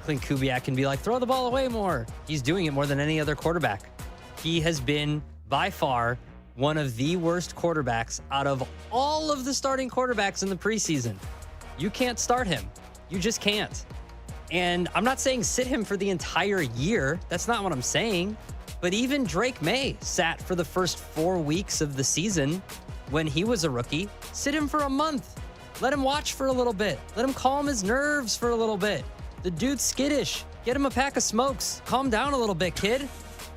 Clint Kubiak can be like, throw the ball away more. He's doing it more than any other quarterback. He has been by far one of the worst quarterbacks out of all of the starting quarterbacks in the preseason. You can't start him. You just can't. And I'm not saying sit him for the entire year. That's not what I'm saying. But even Drake May sat for the first 4 weeks of the season when he was a rookie. Sit him for a month. Let him watch for a little bit. Let him calm his nerves for a little bit. The dude's skittish. Get him a pack of smokes. Calm down a little bit, kid.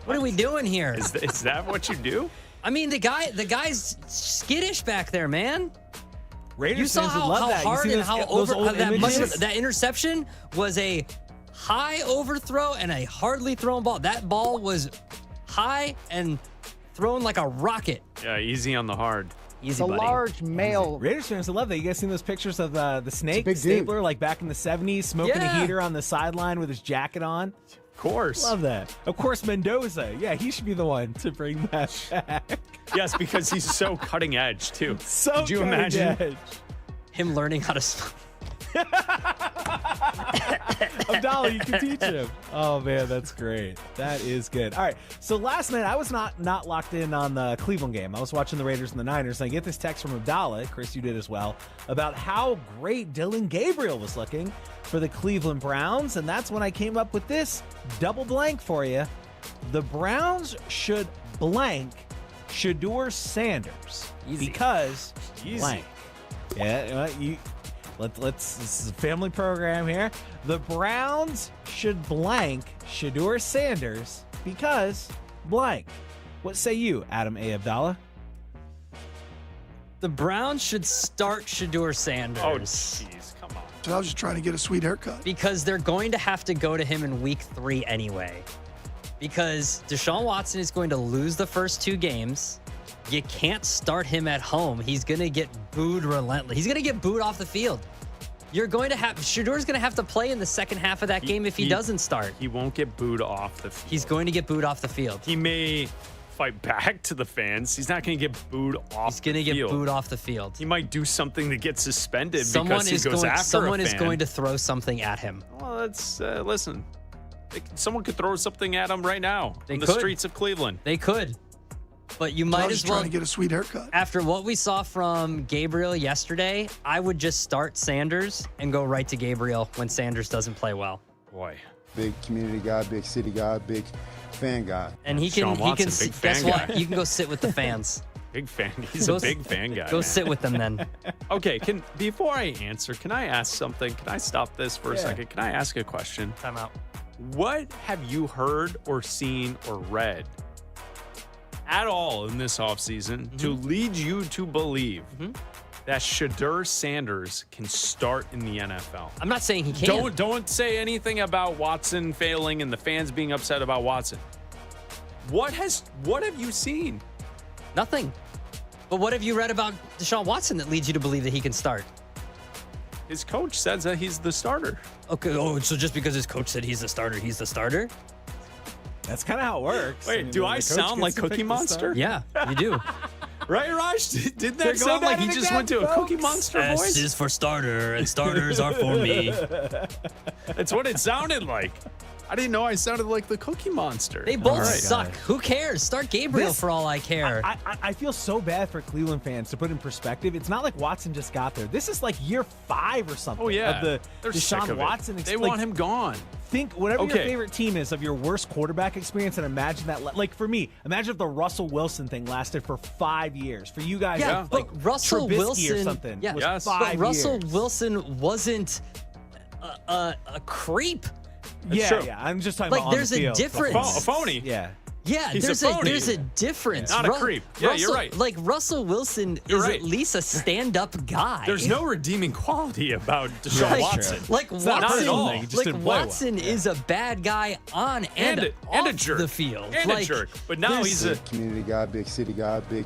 What are we doing here? Is that what you do? I mean, the guy's skittish back there, man. Raiders you saw how hard and how over that interception was a high overthrow and a hardly thrown ball. That ball was high and thrown like a rocket. Yeah, easy on the hard. Easy, buddy. Large male. Raiders fans love that. You guys seen those pictures of the snake stapler, like back in the 70s, smoking a heater on the sideline with his jacket on? Of course. Love that. Of course, Mendoza. Yeah, he should be the one to bring that back. Yes, because he's so cutting edge, too. So Could you imagine edge. Him learning how to smoke? Abdalla, you can teach him. Oh, man, that's great. That is good. All right, so last night I was not locked in on the Cleveland game. I was watching the Raiders and the Niners, and I get this text from Abdalla, Chris, you did as well, about how great Dillon Gabriel was looking for the Cleveland Browns, and that's when I came up with this double blank for you. The Browns should blank Shedeur Sanders. Easy. Because Easy. blank. Yeah, let's this is a family program here. The Browns should blank Shedeur Sanders because blank. What say you, Adam A. Abdalla? The Browns should start Shedeur Sanders. Oh, jeez, come on. So I was just trying to get a sweet haircut. Because they're going to have to go to him in week 3 anyway. Because Deshaun Watson is going to lose the first 2 games. You can't start him at home. He's going to get booed relentlessly. He's going to get booed off the field. You're going to have Shedeur's going to have to play in the second half of that game if he doesn't start. He won't get booed off the field. He's going to get booed off the field. He may fight back to the fans. He's not going to get booed off the field. He's going to get booed off the field. He might do something to get suspended Someone because he is goes going, after someone a is fan. going to throw something at him. Well, let's listen. Someone could throw something at him right now They on the could. streets of Cleveland. They could. But you might as well trying to get a sweet haircut. After what we saw from Gabriel yesterday, I would just start Sanders and go right to Gabriel when Sanders doesn't play well. Boy. Big community guy, big city guy, big fan guy. And he Sean can Watson, he big can guess fan what? guy. You can go sit with the fans. Big fan. He's Go a big fan guy. Go man. sit with them then. Okay, before I answer, can I ask something? Can I stop this for a second? Can I ask a question? Time out. What have you heard or seen or read at all in this offseason to lead you to believe that Shedeur Sanders can start in the NFL? I'm not saying he can't. Don't say anything about Watson failing and the fans being upset about Watson. What have you seen? Nothing. But what have you read about Deshaun Watson that leads you to believe that he can start? His coach says that he's the starter. Okay. Oh, so just because his coach said he's the starter, he's the starter? That's kind of how it works. Wait, do I sound like Cookie Monster? Yeah, you do. Right, Raj? Did They're that sound going like at he it just again, went to a Cookie folks. Monster S voice? is for starter, and starters are for me. That's what it sounded like. I didn't know I sounded like the Cookie Monster. They both All right. suck. Who cares? Start Gabriel for all I care. I feel so bad for Cleveland fans to put in perspective. It's not like Watson just got there. This is like year 5 or something. Oh, yeah. Of the They're sick Deshaun of it. Watson. They want him gone. Think whatever your Okay. favorite team is of your worst quarterback experience, and imagine that. Like for me, imagine if the Russell Wilson thing lasted for 5 years. For you guys, Yeah, like but Russell Trubisky Wilson or something. Yeah, was Yes. 5 but Russell years. Wilson wasn't a creep. Yeah, true. yeah. I'm just talking Like, about on there's the a field. difference. A phony. Yeah. Yeah, He's there's a phony. there's a difference. Not a creep. Yeah, you're Russell- right. Like Russell Wilson You're is right. at least a stand-up guy. There's no redeeming quality about Deshaun Like- Watson. Like not at Watson, all. He just like didn't play well. Watson is a bad guy on and and a off jerk. the field. And like, a jerk. But now he's a Big community guy, big city guy, big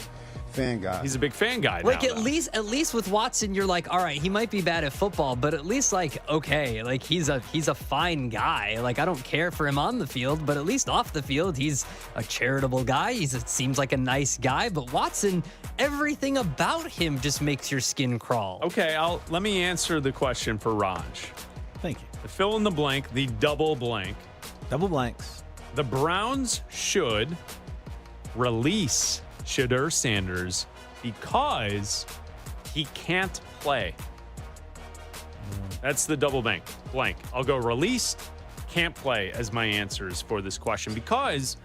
fan guy. he's a big fan guy Like now, at though. least with Watson, you're like, all right, he might be bad at football, but at least like, okay, like he's a fine guy. Like I don't care for him on the field, but at least off the field, he's a charitable guy. It seems like a nice guy. But Watson, everything about him just makes your skin crawl. Okay, let me answer the question for Raj. Thank you. The fill in the blank, the double blank. Double blanks. The Browns should release Shedeur Sanders because he can't play. That's the double blank. I'll go released, can't play as my answers for this question because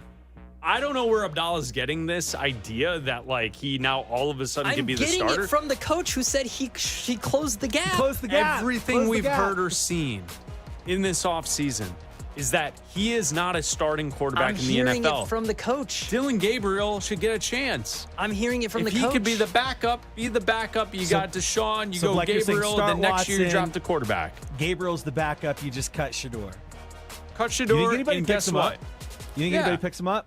I don't know where Abdalla's getting this idea that like he now all of a sudden I'm can be the getting starter. it from the coach who said he closed the gap. Close the gap. Everything Close the we've gap. heard or seen in this offseason is that he is not a starting quarterback I'm in the hearing NFL. it from the coach. Dillon Gabriel should get a chance. I'm hearing it from If the he coach. could be the backup, You got Deshaun, you so go Bleck, you're saying Gabriel, and then start next year you Watson. drop the quarterback. Gabriel's the backup. You just cut Shedeur. Cut You think Shedeur, anybody and picks guess him what? up? You think Yeah. anybody picks him up?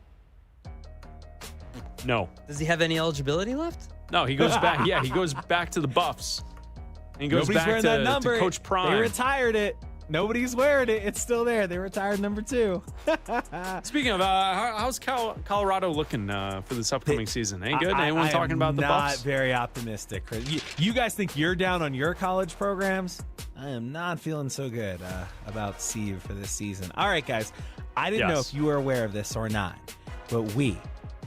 No. Does he have any eligibility left? No, he goes back. Yeah, he goes back to the Buffs. And he goes Nobody's back wearing to, that number. to Coach Prime. They retired it. Nobody's wearing it. It's still there. They retired number 2. Speaking of, how's Colorado looking for this upcoming season? Any good? Anyone I talking am about the not Buffs? very optimistic, Chris. You guys think you're down on your college programs? I am not feeling so good about Steve for this season. All right, guys. I didn't know if you were aware of this or not, but we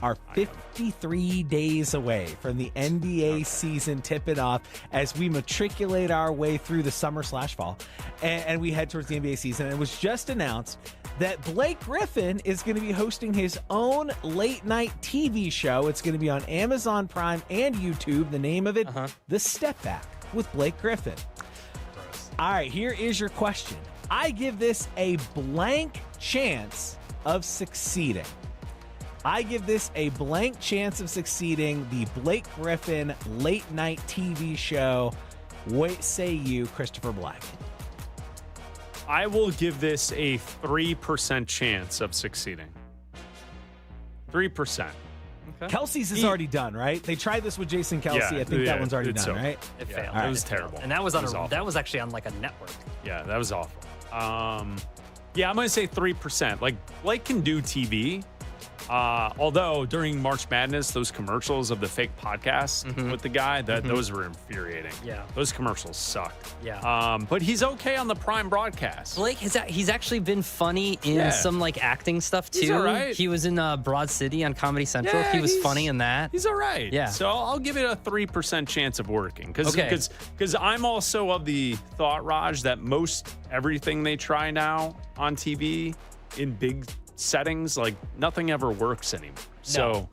are 53 days away from the NBA season tipping off as we matriculate our way through the summer/fall, and we head towards the NBA season. And it was just announced that Blake Griffin is going to be hosting his own late-night TV show. It's going to be on Amazon Prime and YouTube. The name of it, The Step Back with Blake Griffin. All right, here is your question. I give this a blank chance of succeeding. The Blake Griffin late-night TV show. What say you, Christopher Black? I will give this a 3% chance of succeeding. 3%. Okay. Kelsey's is already done, right? They tried this with Jason Kelsey. I think that one's already done, right? It failed. It was terrible. And that was that was actually on like a network. Yeah, that was awful. Yeah, I'm going to say 3%. Like, Blake can do TV. Although during March Madness, those commercials of the fake podcasts with the guy, those were infuriating. Yeah. Those commercials sucked. Yeah. But he's okay on the Prime broadcast. Blake, he's actually been funny in some like acting stuff too. He's all right. He was in Broad City on Comedy Central. Yeah, he was funny in that. He's all right. Yeah. So I'll give it a 3% chance of working. Because I'm also of the thought, Raj, that most everything they try now on TV in big settings, like nothing ever works anymore. So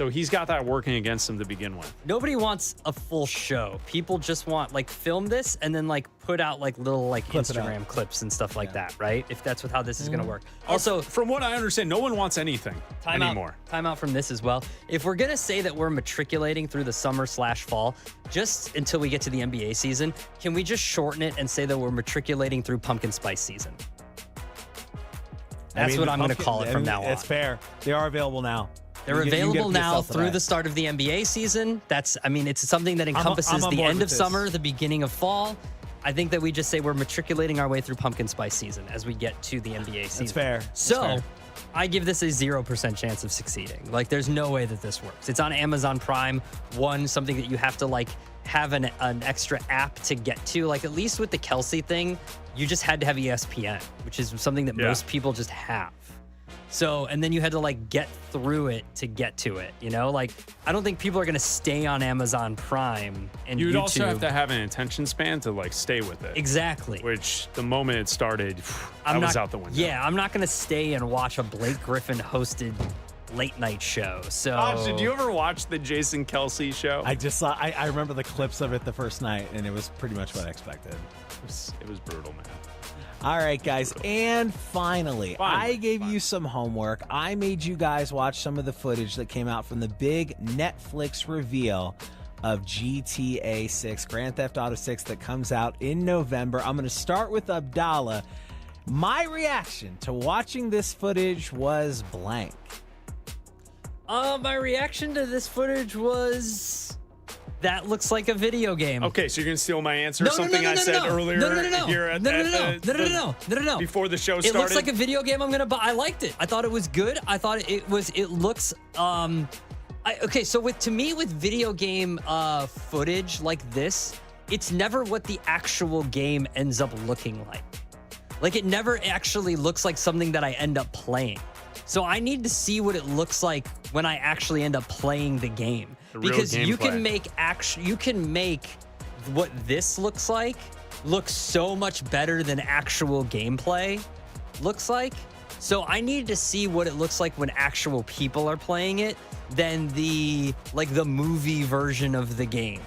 he's got that working against him to begin with. Nobody wants a full show. People just want like film this and then like put out like little like Instagram clips and stuff like that, right? If that's how this is going to work. Also, from what I understand, no one wants anything anymore. Time out from this as well. If we're going to say that we're matriculating through the summer/fall just until we get to the NBA season, can we just shorten it and say that we're matriculating through pumpkin spice season? That's what I'm going to call it from now on. It's fair. They are available now. They're available now through the start of the NBA season. It's something that encompasses the end of summer, the beginning of fall. I think that we just say we're matriculating our way through pumpkin spice season as we get to the NBA season. That's fair. So I give this a 0% chance of succeeding. Like, there's no way that this works. It's on Amazon Prime. Something that you have to like have an extra app to get to. Like, at least with the Kelsey thing, you just had to have ESPN, which is something that most people just have. So, and then you had to like get through it to get to it, you know? Like, I don't think people are going to stay on Amazon Prime and You'd YouTube. also have to have an attention span to like stay with it. Exactly. Which the moment it started, I was out the window. Yeah, I'm not going to stay and watch a Blake Griffin hosted late night show. So, Gosh, did you ever watch the Jason Kelsey show? I just saw. I remember the clips of it the first night, and it was pretty much what I expected. It was brutal, man. All right, guys, and finally, I gave you some homework. I made you guys watch some of the footage that came out from the big Netflix reveal of GTA 6, Grand Theft Auto 6, that comes out in November. I'm going to start with Abdalla. My reaction to watching this footage was blank. My reaction to this footage was, that looks like a video game. Okay, so you're going to steal my answer? Something I said earlier here at No. Before the show started? It looks like a video game I'm going to buy. I liked it. I thought it was good. I thought it looks, okay, so to me, with video game footage like this, it's never what the actual game ends up looking like. Like, it never actually looks like something that I end up playing. So I need to see what it looks like when I actually end up playing the game. Because you can make what this looks like look so much better than actual gameplay looks like. So I need to see what it looks like when actual people are playing it than the movie version of the game.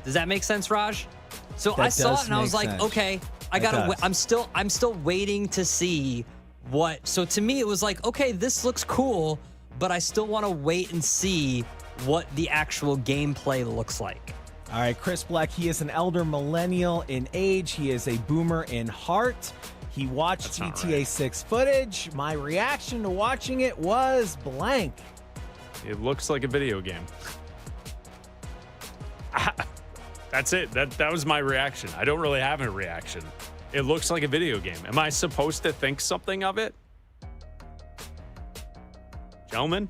Does that make sense, Raj? So I saw it and I was like, okay, I'm still waiting to see what. So to me, it was like, okay, this looks cool, but I still want to wait and see what the actual gameplay looks like. All right, Chris Black, he is an elder millennial in age. He is a boomer in heart. He watched GTA 6 footage. My reaction to watching it was blank. It looks like a video game. That's it. That was my reaction. I don't really have a reaction. It looks like a video game. Am I supposed to think something of it? Gentlemen?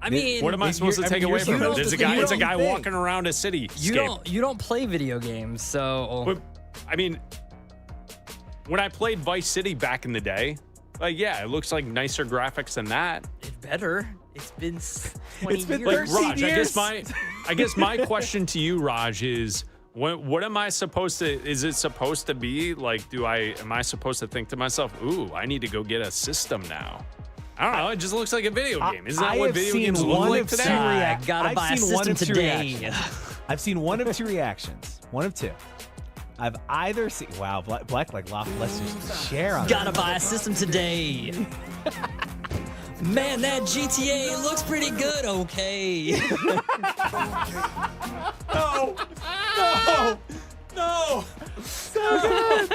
I mean, what am I supposed to take away from it? There's a guy walking around a city. You don't play video games, so. But, I mean, when I played Vice City back in the day, like, yeah, it looks like nicer graphics than that. It's better. It's been 20 It's been years. 13 Raj, years. I guess my question to you, Raj, is what am I supposed to? Is it supposed to be like? Am I supposed to think to myself, "Ooh, I need to go get a system now"? I don't know. It just looks like a video game. Isn't that what video games look like today? Gotta buy a system today. I've seen one of two reactions. One of two. I've either seen. Wow, Black like let's just share on. Gotta buy a system today. Man, that GTA looks pretty good. Okay. No. So good.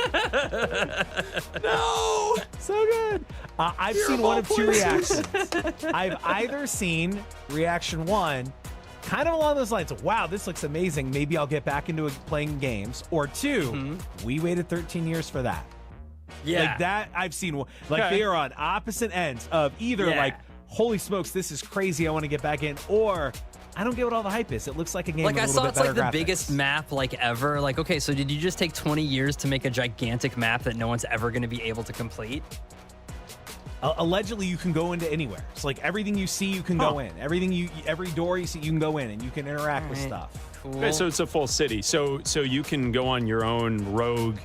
No. So good. I've seen one of two reactions. I've either seen reaction one, kind of along those lines of, wow, this looks amazing. Maybe I'll get back into playing games. Or two, we waited 13 years for that. Yeah. Like that, I've seen. Like they are on opposite ends of either like, holy smokes, this is crazy, I want to get back in, or I don't get what all the hype is. It looks like a game with a little bit better graphics. It's like the biggest map like ever. Like, okay, so did you just take 20 years to make a gigantic map that no one's ever going to be able to complete? Allegedly, you can go into anywhere. It's like everything you see, you can go in. Every door you see, you can go in, and you can interact with stuff. Cool. Okay, so it's a full city. So you can go on your own rogue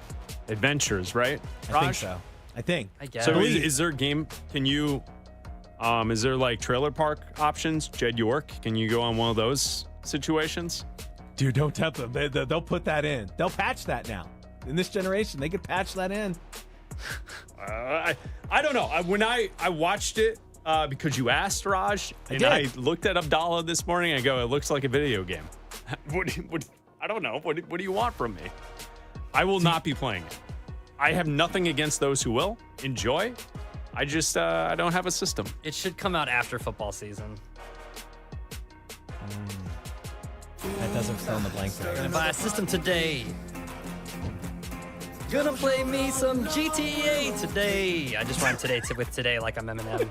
adventures, right? I think. I guess. So is there a game? Can you? Is there like trailer park options? Jed York, can you go on one of those situations? Dude, don't tempt them. They'll put that in. They'll patch that now. In this generation, they could patch that in. I don't know. When I watched it because you asked, Raj, I looked at Abdalla this morning. I go, it looks like a video game. I don't know. What do you want from me? I will not be playing it. I have nothing against those who will enjoy. I just I don't have a system. It should come out after football season. That doesn't fill in the blank there. Gonna buy a system today. Gonna play me some GTA today. I just rhymed today with today like I'm Eminem.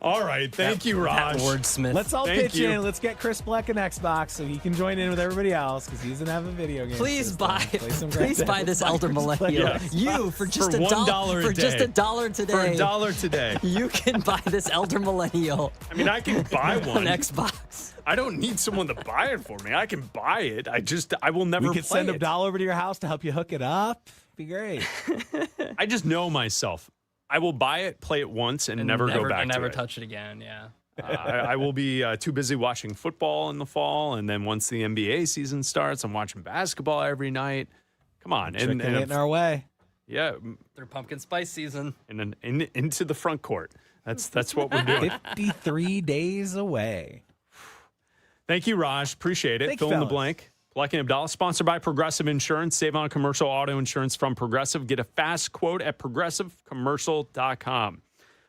All right, thank you, Raj. Wordsmith. Let's all pitch in. Let's get Chris Bleck an Xbox so he can join in with everybody else because he doesn't have a video game. Please system. buy this elder millennial. Yes. You for just For $1 a day. just $1 today. For $1 today. You can buy this elder millennial. I mean, I can buy one. An Xbox. I don't need someone to buy it for me. I can buy it. I will never. We could play send it. Abdalla over to your house to help you hook it up. Be great. I just know myself. I will buy it, play it once, and never go back and to never it. touch it again. Yeah. I will be too busy watching football in the fall, and then once the NBA season starts, I'm watching basketball every night. Come on, and in our way. Yeah, through pumpkin spice season, and into the front court. That's what we're doing. 53 days away. Thank you, Raj. Appreciate it. Thanks, Fill in the fellas. blank. Bleck and Abdalla, sponsored by Progressive Insurance. Save on commercial auto insurance from Progressive. Get a fast quote at progressivecommercial.com.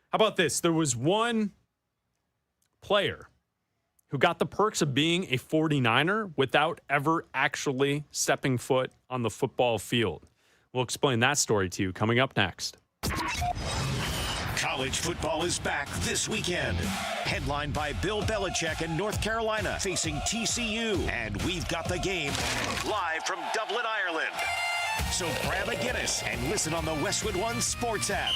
How about this? There was one player who got the perks of being a 49er without ever actually stepping foot on the football field. We'll explain that story to you coming up next. College football is back this weekend. Headlined by Bill Belichick in North Carolina facing TCU. And we've got the game live from Dublin, Ireland. So grab a Guinness and listen on the Westwood One Sports app.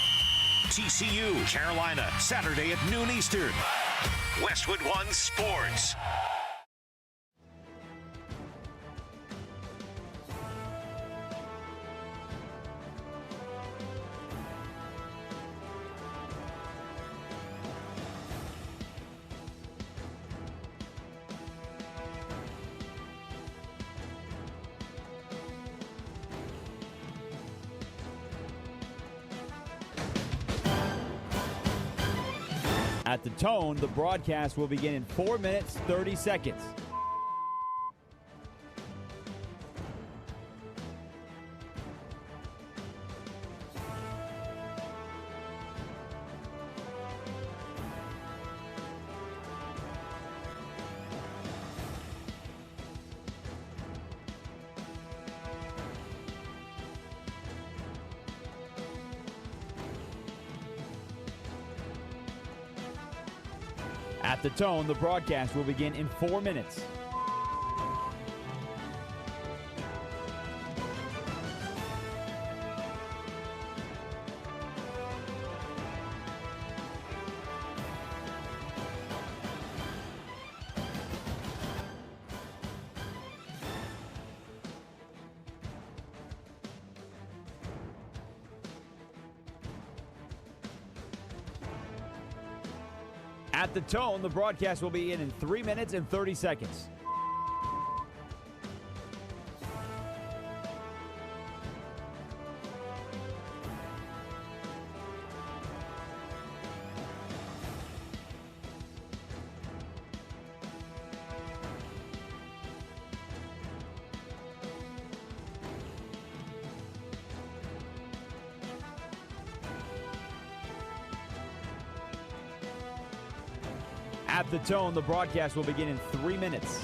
TCU, Carolina, Saturday at noon Eastern. Westwood One Sports. At the tone, the broadcast will begin in 4 minutes, 30 seconds. At the tone, the broadcast will begin in 4 minutes. At the tone, the broadcast will begin in 3 minutes and 30 seconds. At the tone, the broadcast will begin in 3 minutes.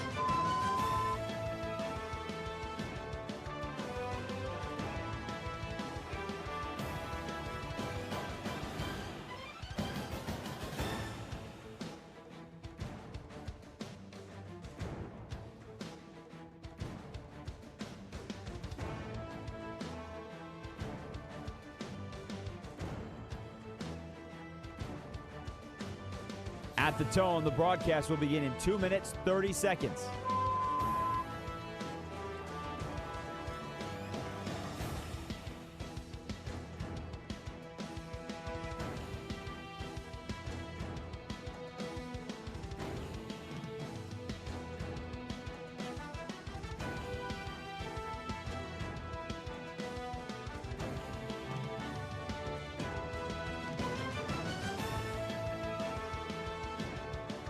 At the tone, the broadcast will begin in 2 minutes, 30 seconds.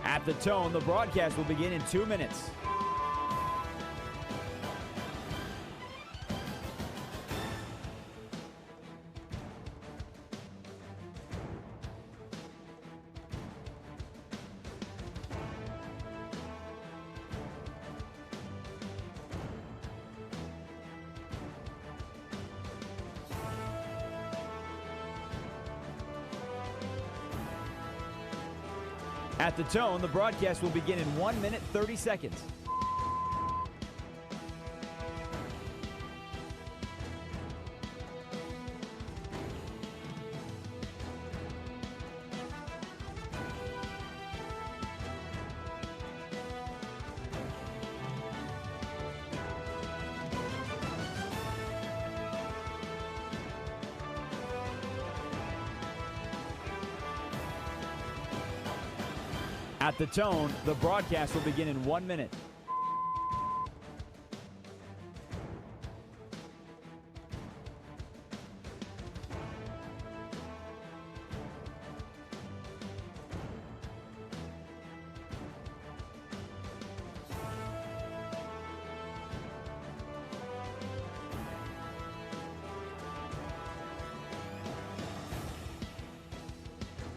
At the tone, the broadcast will begin in 2 minutes. At the tone, the broadcast will begin in 1 minute, 30 seconds. At the tone, the broadcast will begin in 1 minute.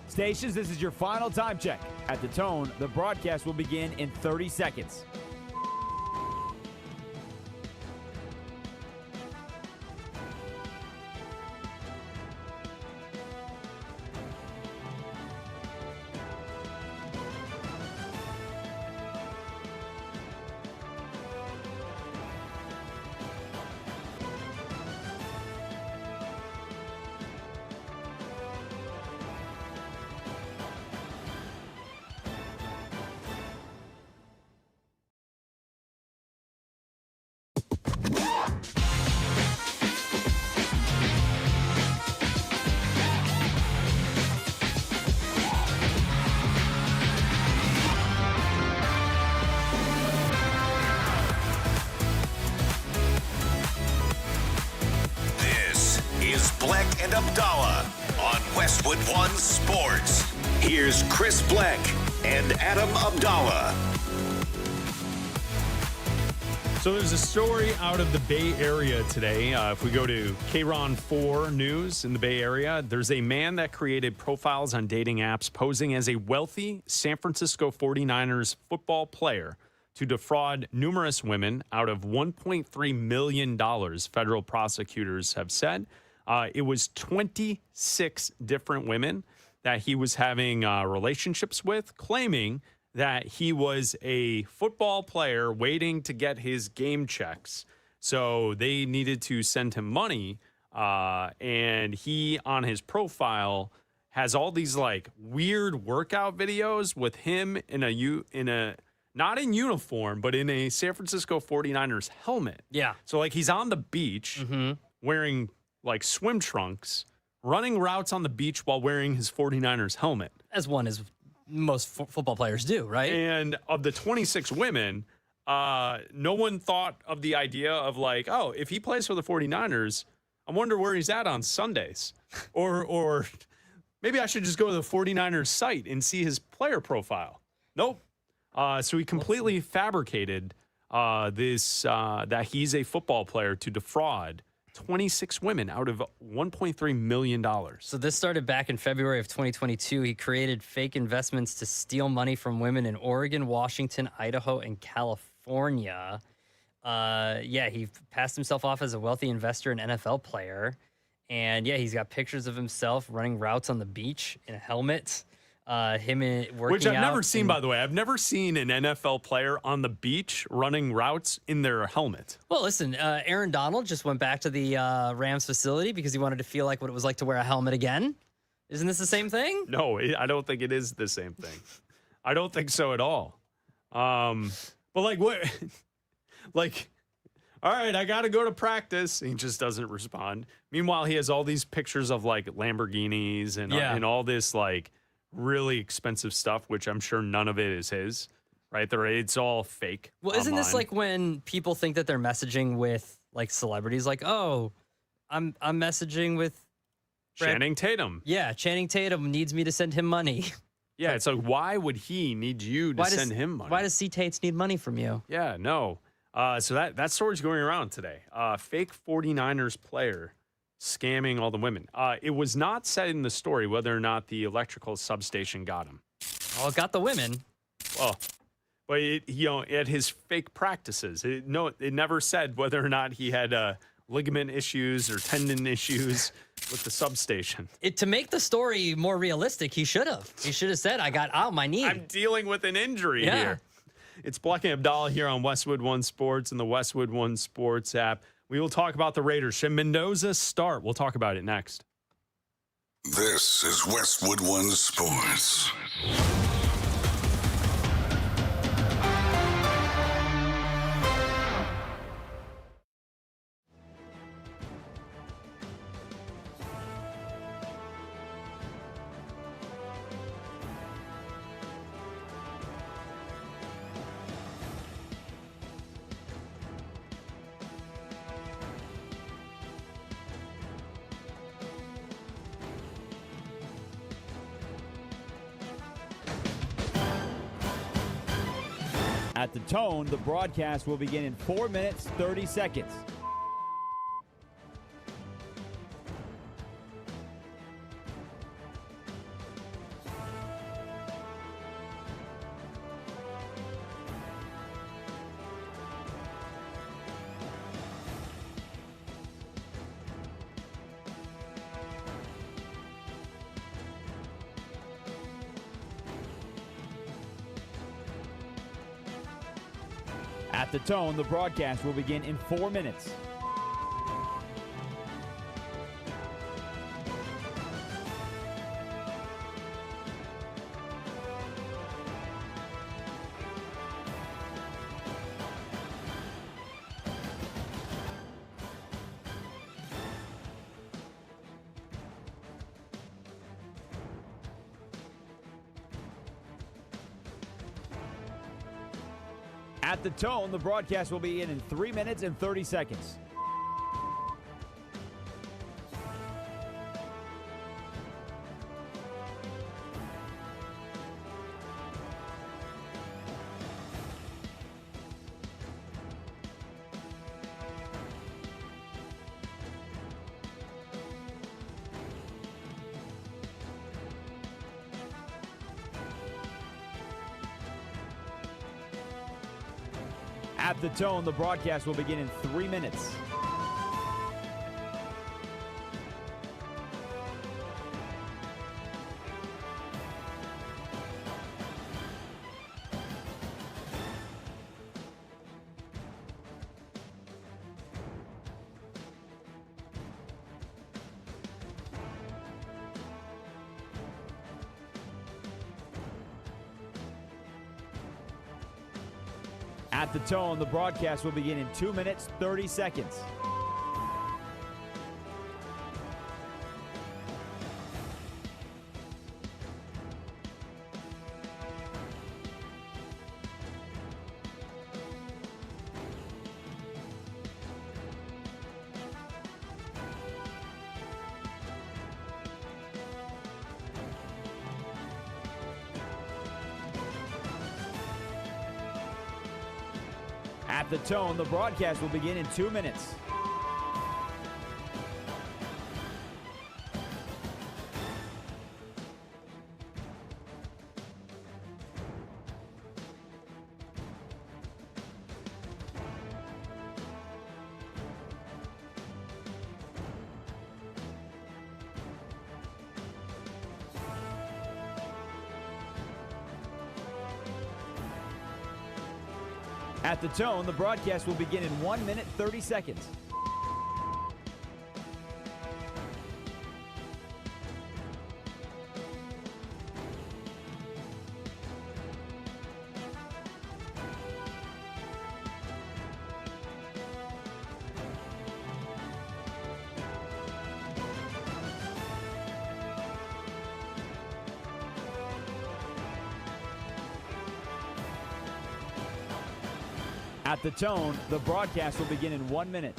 Stations, this is your final time check. At the tone, the broadcast will begin in 30 seconds. Bleck and Abdalla on Westwood One Sports. Here's Chris Bleck and Adam Abdalla. So there's a story out of the Bay Area today. If we go to Kron 4 News in the Bay Area, there's a man that created profiles on dating apps posing as a wealthy San Francisco 49ers football player to defraud numerous women out of $1.3 million, federal prosecutors have said. It was 26 different women that he was having relationships with, claiming that he was a football player waiting to get his game checks. So they needed to send him money. And he, on his profile, has all these like weird workout videos with him in a not in uniform, but in a San Francisco 49ers helmet. Yeah. So like he's on the beach wearing like swim trunks, running routes on the beach while wearing his 49ers helmet. As one is most football players do, right? And of the 26 women, no one thought of the idea of like, oh, if he plays for the 49ers, I wonder where he's at on Sundays. or maybe I should just go to the 49ers site and see his player profile. Nope. So he completely fabricated this that he's a football player to defraud 26 women out of $1.3 million. So this started back in February of 2022. He created fake investments to steal money from women in Oregon, Washington, Idaho, and California. He passed himself off as a wealthy investor and NFL player. And he's got pictures of himself running routes on the beach in a helmet. Him working Which I've out never seen, by the way. I've never seen an NFL player on the beach running routes in their helmet. Well, listen, Aaron Donald just went back to the Rams facility because he wanted to feel like what it was like to wear a helmet again. Isn't this the same thing? No, I don't think it is the same thing. I don't think so at all. But like what? Like, all right, I got to go to practice. He just doesn't respond. Meanwhile, he has all these pictures of like Lamborghinis and all this like really expensive stuff, which I'm sure none of it is his, right? It's all fake. Well, isn't this like when people think that they're messaging with like celebrities, like, oh, I'm messaging with Channing Tatum. Yeah, Channing Tatum needs me to send him money. Yeah, it's like, why would he need you to send him money? Why does C-Tates need money from you? Yeah, no. So that story's going around today. Fake 49ers player scamming all the women. It was not said in the story whether or not the electrical substation got him. Oh, it got the women. Well, but at his fake practices, it never said whether or not he had ligament issues or tendon issues with the substation. To make the story more realistic, he should have. He should have said, I got my knee. I'm dealing with an injury here. It's Bleck Abdalla here on Westwood One Sports and the Westwood One Sports app. We will talk about the Raiders. Should Mendoza start? We'll talk about it next. This is Westwood One Sports. At the tone, the broadcast will begin in 4 minutes, 30 seconds. At the tone, the broadcast will begin in 4 minutes. At the tone, the broadcast will begin in 3 minutes and 30 seconds. At the tone, the broadcast will begin in 3 minutes. At the tone, the broadcast will begin in 2 minutes, 30 seconds. At the tone, the broadcast will begin in 2 minutes. At the tone, the broadcast will begin in 1 minute, 30 seconds. At the tone, the broadcast will begin in 1 minute.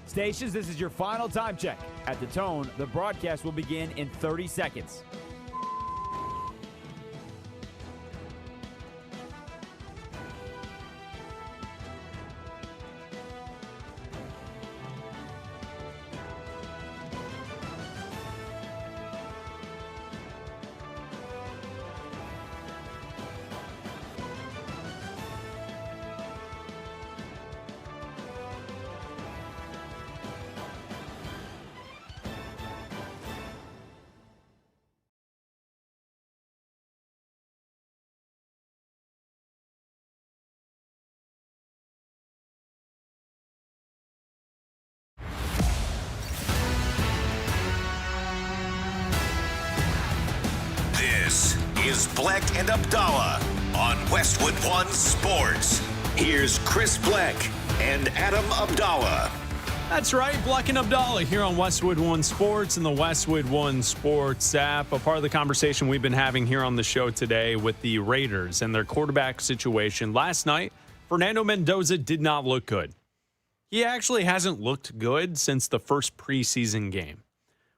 Stations, this is your final time check. At the tone, the broadcast will begin in 30 seconds. This is Bleck and Abdalla on Westwood One Sports. Here's Chris Bleck and Adam Abdalla. That's right, Bleck and Abdalla here on Westwood One Sports and the Westwood One Sports app. A part of the conversation we've been having here on the show today with the Raiders and their quarterback situation. Last night, Fernando Mendoza did not look good. He actually hasn't looked good since the first preseason game.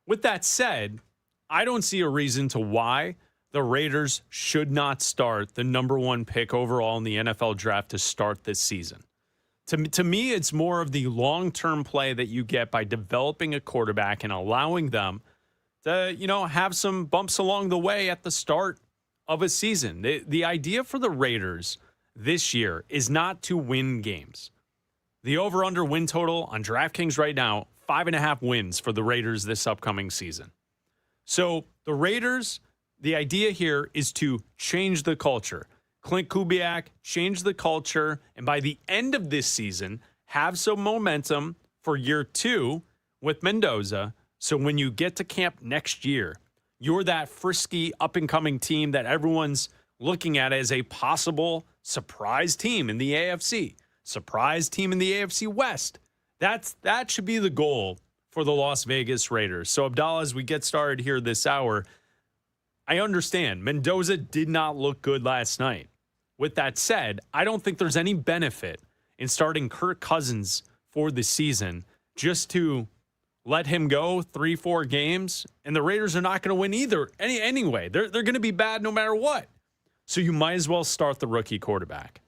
With that said, I don't see a reason to why the Raiders should not start the number one pick overall in the NFL draft to start this season. To me, it's more of the long-term play that you get by developing a quarterback and allowing them to, have some bumps along the way at the start of a season. The idea for the Raiders this year is not to win games. The over-under win total on DraftKings right now, 5.5 wins for the Raiders this upcoming season. So the Raiders, the idea here is to change the culture. Clint Kubiak changed the culture, and by the end of this season, have some momentum for year 2 with Mendoza. So when you get to camp next year, you're that frisky, up-and-coming team that everyone's looking at as a possible surprise team in the AFC, surprise team in the AFC West. That should be the goal for the Las Vegas Raiders. So, Abdalla, as we get started here this hour, I understand Mendoza did not look good last night. With that said, I don't think there's any benefit in starting Kirk Cousins for the season just to let him go 3-4 games, and the Raiders are not going to win either. Anyway, they're going to be bad no matter what. So you might as well start the rookie quarterback.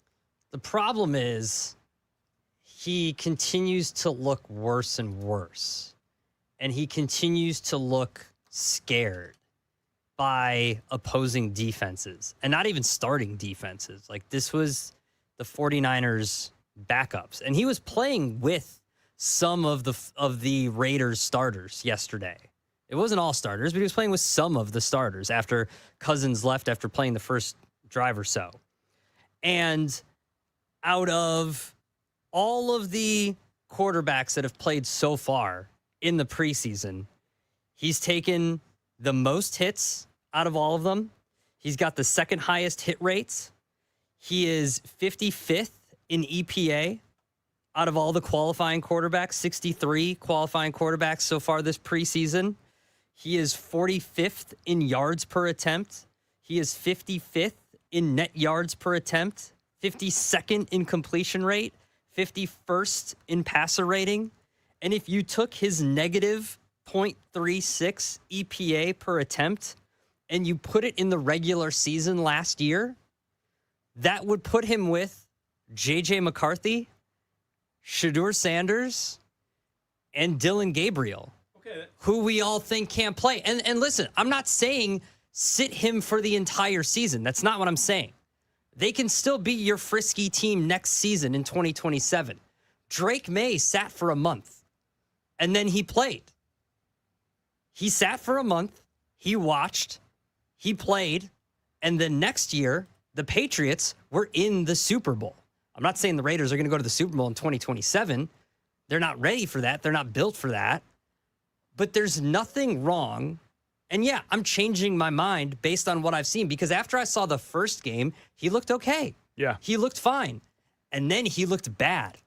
The problem is he continues to look worse and worse, and he continues to look scared by opposing defenses, and not even starting defenses. Like, this was the 49ers backups, and he was playing with some of the Raiders starters yesterday. It wasn't all starters, but he was playing with some of the starters after Cousins left after playing the first drive or so. And out of all of the quarterbacks that have played so far in the preseason, he's taken the most hits out of all of them. He's got the second highest hit rates. He is 55th in EPA out of all the qualifying quarterbacks, 63 qualifying quarterbacks so far this preseason. He is 45th in yards per attempt. He is 55th in net yards per attempt, 52nd in completion rate, 51st in passer rating. And if you took his negative 0.36 EPA per attempt and you put it in the regular season last year, that would put him with J.J. McCarthy, Shedeur Sanders, and Dylan Gabriel, who we all think can't play. And listen, I'm not saying sit him for the entire season. That's not what I'm saying. They can still be your frisky team next season in 2027. Drake May sat for a month, and then he played. He sat for a month, he watched, he played, and then next year, the Patriots were in the Super Bowl. I'm not saying the Raiders are going to go to the Super Bowl in 2027. They're not ready for that. They're not built for that. But there's nothing wrong. And yeah, I'm changing my mind based on what I've seen, because after I saw the first game, he looked okay. Yeah. He looked fine. And then he looked bad.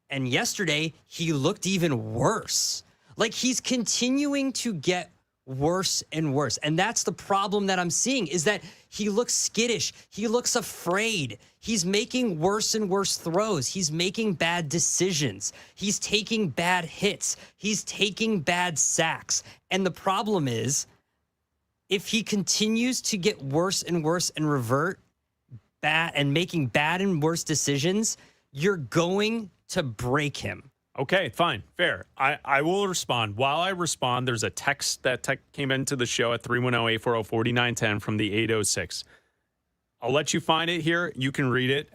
And yesterday, he looked even worse. Like, he's continuing to get worse and worse. And that's the problem that I'm seeing, is that he looks skittish. He looks afraid. He's making worse and worse throws. He's making bad decisions. He's taking bad hits. He's taking bad sacks. And the problem is, if he continues to get worse and worse and revert bad and making bad and worse decisions, you're going to break him. Okay, fine, fair. I will respond. While I respond, there's a text that came into the show at 310-840-4910 from the 806. I'll let you find it here. You can read it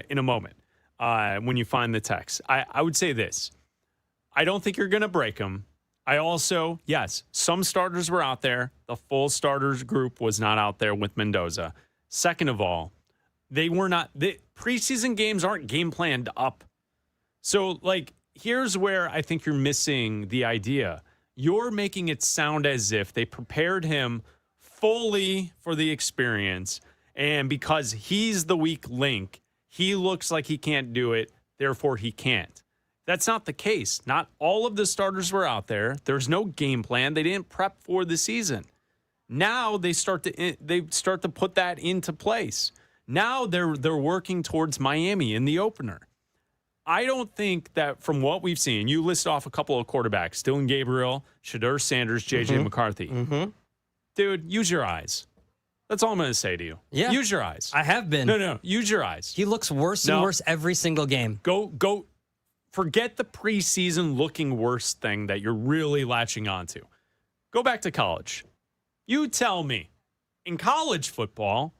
in a moment when you find the text. I would say this. I don't think you're going to break him. I also, yes, some starters were out there. The full starters group was not out there with Mendoza. Second of all, they were not. The preseason games aren't game planned up. So, like, here's where I think you're missing the idea. You're making it sound as if they prepared him fully for the experience, and because he's the weak link, he looks like he can't do it, therefore he can't. That's not the case. Not all of the starters were out there. There's no game plan. They didn't prep for the season. Now they start to put that into place. Now they're working towards Miami in the opener. I don't think that from what we've seen, you list off a couple of quarterbacks, Dylan Gabriel, Shedeur Sanders, J.J. McCarthy. Mm-hmm. Dude, use your eyes. That's all I'm going to say to you. Yeah. Use your eyes. I have been. No, use your eyes. He looks worse and worse every single game. Go. Forget the preseason looking worse thing that you're really latching onto. Go back to college. You tell me, in college football,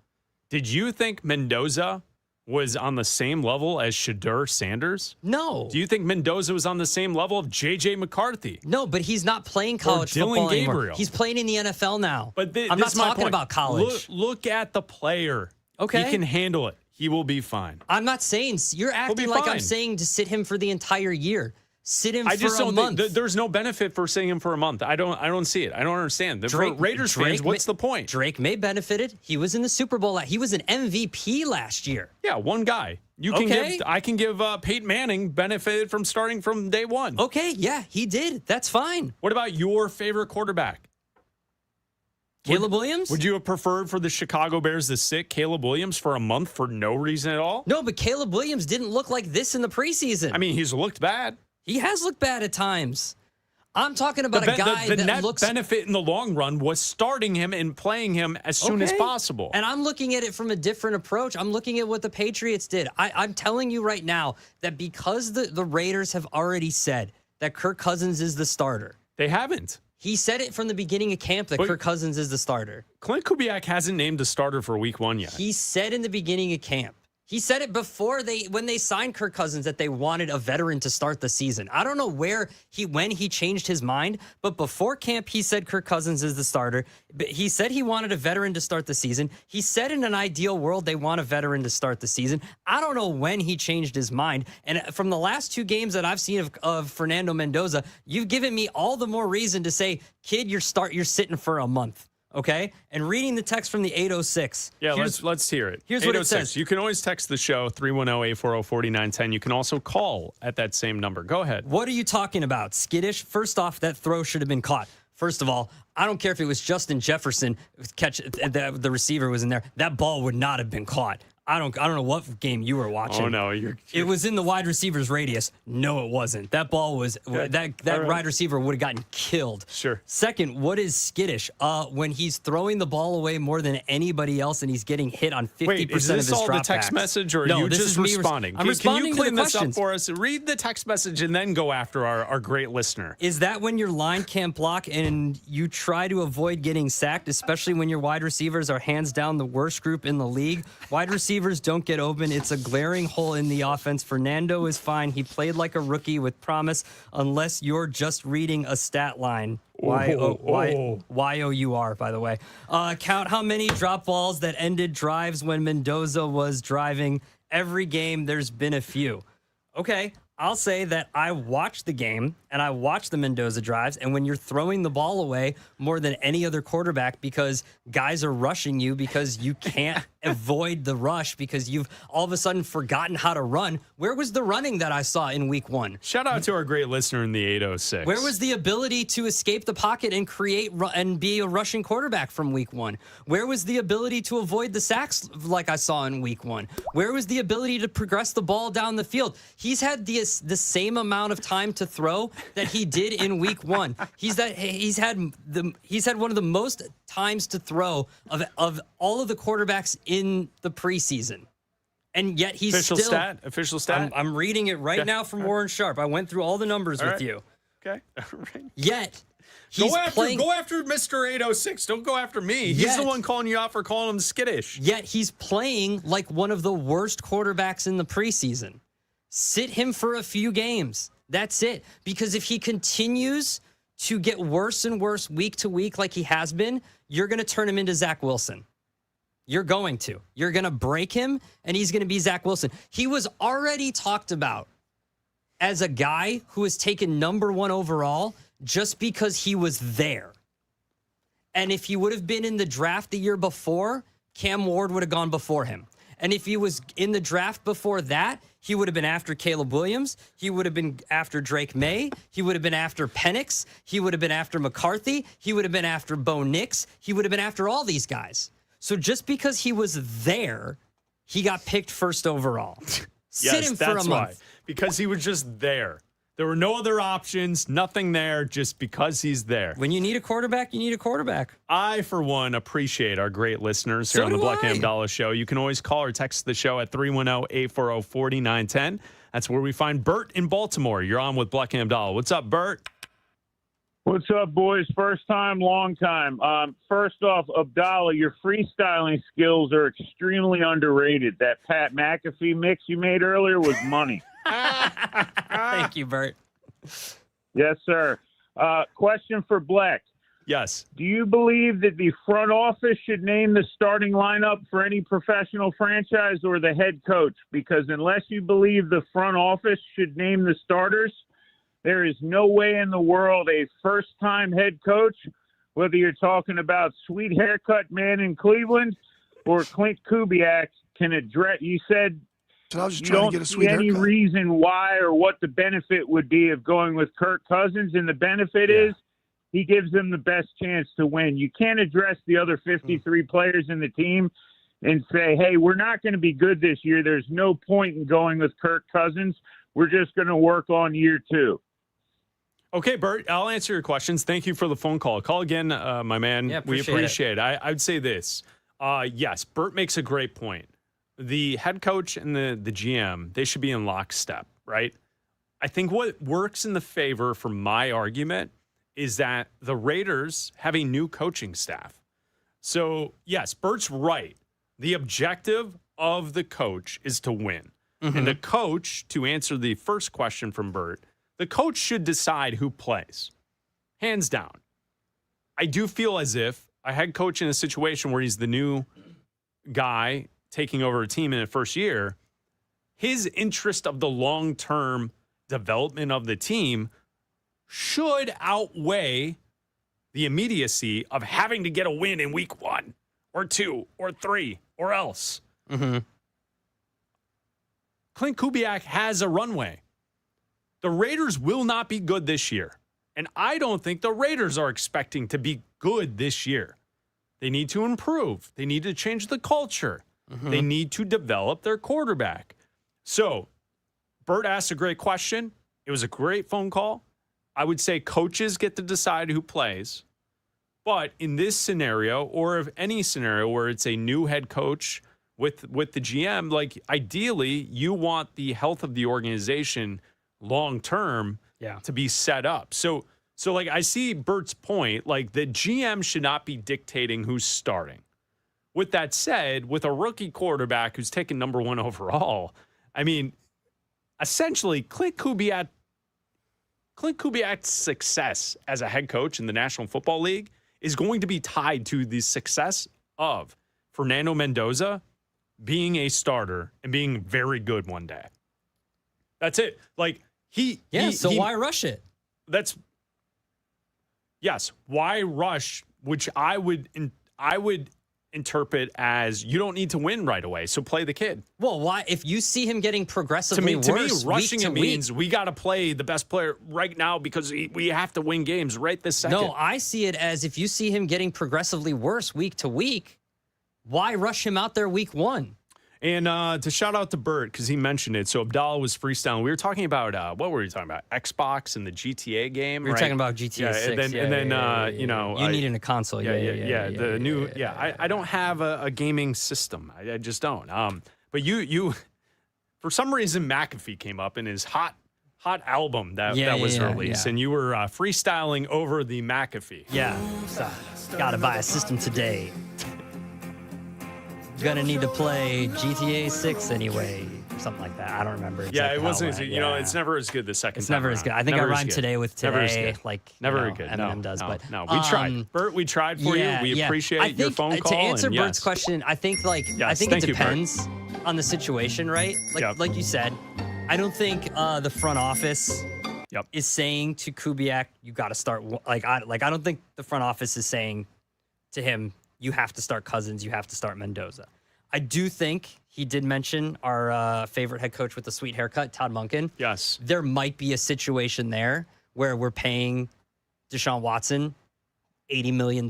did you think Mendoza was on the same level as Shedeur Sanders? No. Do you think Mendoza was on the same level of J.J. McCarthy? No, but he's not playing college football anymore. He's playing in the NFL now. But I'm not talking about college. Look at the player. Okay. He can handle it. He will be fine. I'm not saying you're acting like I'm saying to sit him for the entire year. Sit him for a month. I just don't think there's no benefit for sitting him for a month. I don't see it. I don't understand. For Raiders fans, what's the point? Drake May benefited. He was in the Super Bowl. He was an MVP last year. Yeah, one guy. I can give Peyton Manning benefited from starting from day one. Okay, yeah, he did. That's fine. What about your favorite quarterback? Caleb Williams? Would you have preferred for the Chicago Bears to sit Caleb Williams for a month for no reason at all? No, but Caleb Williams didn't look like this in the preseason. I mean, he's looked bad. He has looked bad at times. I'm talking about a guy the that net looks... benefit in the long run was starting him and playing him as soon as possible. And I'm looking at it from a different approach. I'm looking at what the Patriots did. I'm telling you right now that because the Raiders have already said that Kirk Cousins is the starter. They haven't. He said it from the beginning of camp that Kirk Cousins is the starter. Clint Kubiak hasn't named a starter for week 1 yet. He said in the beginning of camp. He said it before when they signed Kirk Cousins that they wanted a veteran to start the season. I don't know when he changed his mind, but before camp, he said Kirk Cousins is the starter. But he said he wanted a veteran to start the season. He said in an ideal world, they want a veteran to start the season. I don't know when he changed his mind. And from the last 2 games that I've seen of Fernando Mendoza, you've given me all the more reason to say, kid, you're sitting for a month. Okay? And reading the text from the 806. Yeah, let's hear it. Here's what it says. You can always text the show, 310-840-4910. You can also call at that same number. Go ahead. What are you talking about? Skittish? First off, that throw should have been caught. First of all, I don't care if it was Justin Jefferson catch the receiver was in there. That ball would not have been caught. I don't know what game you were watching. Oh no, it was in the wide receiver's radius. No, it wasn't. That ball was that wide receiver would have gotten killed. Sure. Second, what is skittish? When he's throwing the ball away more than anybody else, and he's getting hit on 50% Wait, is of this his all the dropbacks. text message, or are no, you this just is me responding? I'm responding Can you to clean the this up questions. for us? Read the text message and then go after our great listener. Is that when your line can't block and you try to avoid getting sacked, especially when your wide receivers are hands down the worst group in the league? Wide receivers don't get open. It's a glaring hole in the offense. Fernando is fine. He played like a rookie with promise, unless you're just reading a stat line. Y-O-U-R, by the way. Count how many drop balls that ended drives when Mendoza was driving. Every game, there's been a few. Okay, I'll say that I watched the game and I watched the Mendoza drives, and when you're throwing the ball away more than any other quarterback because guys are rushing you because you can't avoid the rush because you've all of a sudden forgotten how to run. Where was the running that I saw in week 1? Shout out to our great listener in the 806. Where was the ability to escape the pocket and create and be a rushing quarterback from week 1? Where was the ability to avoid the sacks like I saw in week 1? Where was the ability to progress the ball down the field? He's had the same amount of time to throw that he did in week 1. He's had one of the most times to throw of all of the quarterbacks in the preseason. And yet he's official stat. I'm reading it right now from Warren Sharp. I went through all the numbers with you. Okay. All right. Yet he's playing. Go after Mr. 806. Don't go after me. He's the one calling you out for calling him skittish. Yet he's playing like one of the worst quarterbacks in the preseason. Sit him for a few games. That's it. Because if he continues to get worse and worse week to week like he has been, you're going to turn him into Zach Wilson. You're going to. You're going to break him, and he's going to be Zach Wilson. He was already talked about as a guy who was taken number 1 overall just because he was there. And if he would have been in the draft the year before, Cam Ward would have gone before him. And if he was in the draft before that, he would have been after Caleb Williams. He would have been after Drake May. He would have been after Penix. He would have been after McCarthy. He would have been after Bo Nix. He would have been after all these guys. So just because he was there, he got picked first overall. Sit him for a month. Why. Because he was just there. There were no other options, nothing there, just because he's there. When you need a quarterback, you need a quarterback. I, for one, appreciate our great listeners here on the Bleck Abdalla Show. You can always call or text the show at 310-840-4910. That's where we find Bert in Baltimore. You're on with Bleck Abdalla. What's up, Bert? What's up, boys? First time, long time. First off, Abdalla, your freestyling skills are extremely underrated. That Pat McAfee mix you made earlier was money. Thank you, Bert. Yes, sir. Question for Bleck. Yes. Do you believe that the front office should name the starting lineup for any professional franchise or the head coach? Because unless you believe the front office should name the starters, there is no way in the world a first-time head coach, whether you're talking about sweet haircut man in Cleveland or Clint Kubiak, can address. You said so I was just you trying don't to get a see sweet any haircut. reason why or what the benefit would be of going with Kirk Cousins, and the benefit is he gives them the best chance to win. You can't address the other 53 players in the team and say, hey, we're not going to be good this year. There's no point in going with Kirk Cousins. We're just going to work on year 2. Okay, Bert, I'll answer your questions. Thank you for the phone call. Call again, my man. Yeah, we appreciate it. I'd say this. Yes, Bert makes a great point. The head coach and the GM, they should be in lockstep, right? I think what works in the favor for my argument is that the Raiders have a new coaching staff. So, yes, Bert's right. The objective of the coach is to win. Mm-hmm. And the coach, to answer the first question from Bert, the coach should decide who plays. Hands down. I do feel as if a head coach in a situation where he's the new guy taking over a team in the first year, his interest of the long-term development of the team should outweigh the immediacy of having to get a win in week 1 or 2 or 3 or else. Mm-hmm. Clint Kubiak has a runway. The Raiders will not be good this year. And I don't think the Raiders are expecting to be good this year. They need to improve. They need to change the culture. Mm-hmm. They need to develop their quarterback. So, Bert asked a great question. It was a great phone call. I would say coaches get to decide who plays. But in this scenario, or of any scenario where it's a new head coach with the GM, like ideally you want the health of the organization long term to be set up. So like I see Bert's point, like the GM should not be dictating who's starting. With that said, with a rookie quarterback who's taken number 1 overall, I mean, essentially Clint Kubiak's success as a head coach in the National Football League is going to be tied to the success of Fernando Mendoza being a starter and being very good one day. That's it. Like why rush it? Why rush, which I would interpret as you don't need to win right away, so play the kid. Well, why? If you see him getting progressively worse, to me, rushing week to it means we got to play the best player right now because we have to win games right this second. No, I see it as if you see him getting progressively worse week to week, why rush him out there week 1? And to shout out to Bert, because he mentioned it. So Abdalla was freestyling. We were talking about, what were we talking about? Xbox and the GTA game, We were talking about GTA 6. And then you know. You needing a console. I don't have a gaming system. I just don't. But you, for some reason, McAfee came up in his hot album that was released. And you were freestyling over the McAfee. Yeah. So, gotta buy a system today. Gonna need to play GTA 6 anyway, or something like that. I don't remember exactly. Yeah, it wasn't. It's never as good the second time. It's never as good. I think I rhymed today with today. Never as good. Eminem does. But we tried. Bert, we tried for you. We appreciate your phone call. To answer Bert's question, I think it depends on the situation, right? Like you said, I don't think the front office is saying to Kubiak, you got to start. I don't think the front office is saying to him, you have to start Cousins, you have to start Mendoza. I do think he did mention our favorite head coach with the sweet haircut, Todd Monken. Yes. There might be a situation there where we're paying Deshaun Watson $80 million.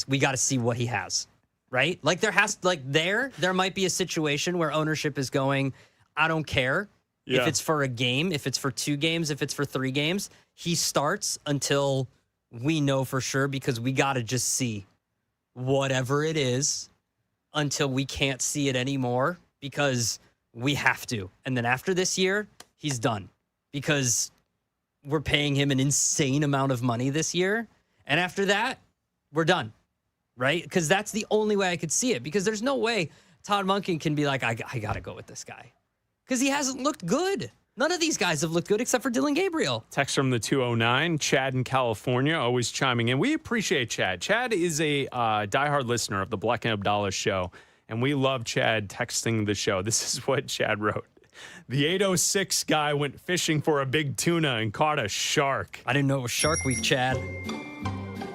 We got to see what he has, right? Like there might be a situation where ownership is going, I don't care if it's for a game, if it's for 2 games, if it's for 3 games. He starts until we know for sure, because we got to just see whatever it is until we can't see it anymore, because we have to. And then after this year, he's done, because we're paying him an insane amount of money this year. And after that, we're done, right? Because that's the only way I could see it, because there's no way Todd Monken can be like, I got to go with this guy, because he hasn't looked good. None of these guys have looked good except for Dillon Gabriel. Text from the 209, Chad in California, always chiming in. We appreciate Chad. Chad is a diehard listener of the Bleck Abdalla show, and we love Chad texting the show. This is what Chad wrote. The 806 guy went fishing for a big tuna and caught a shark. I didn't know it was Shark Week, Chad.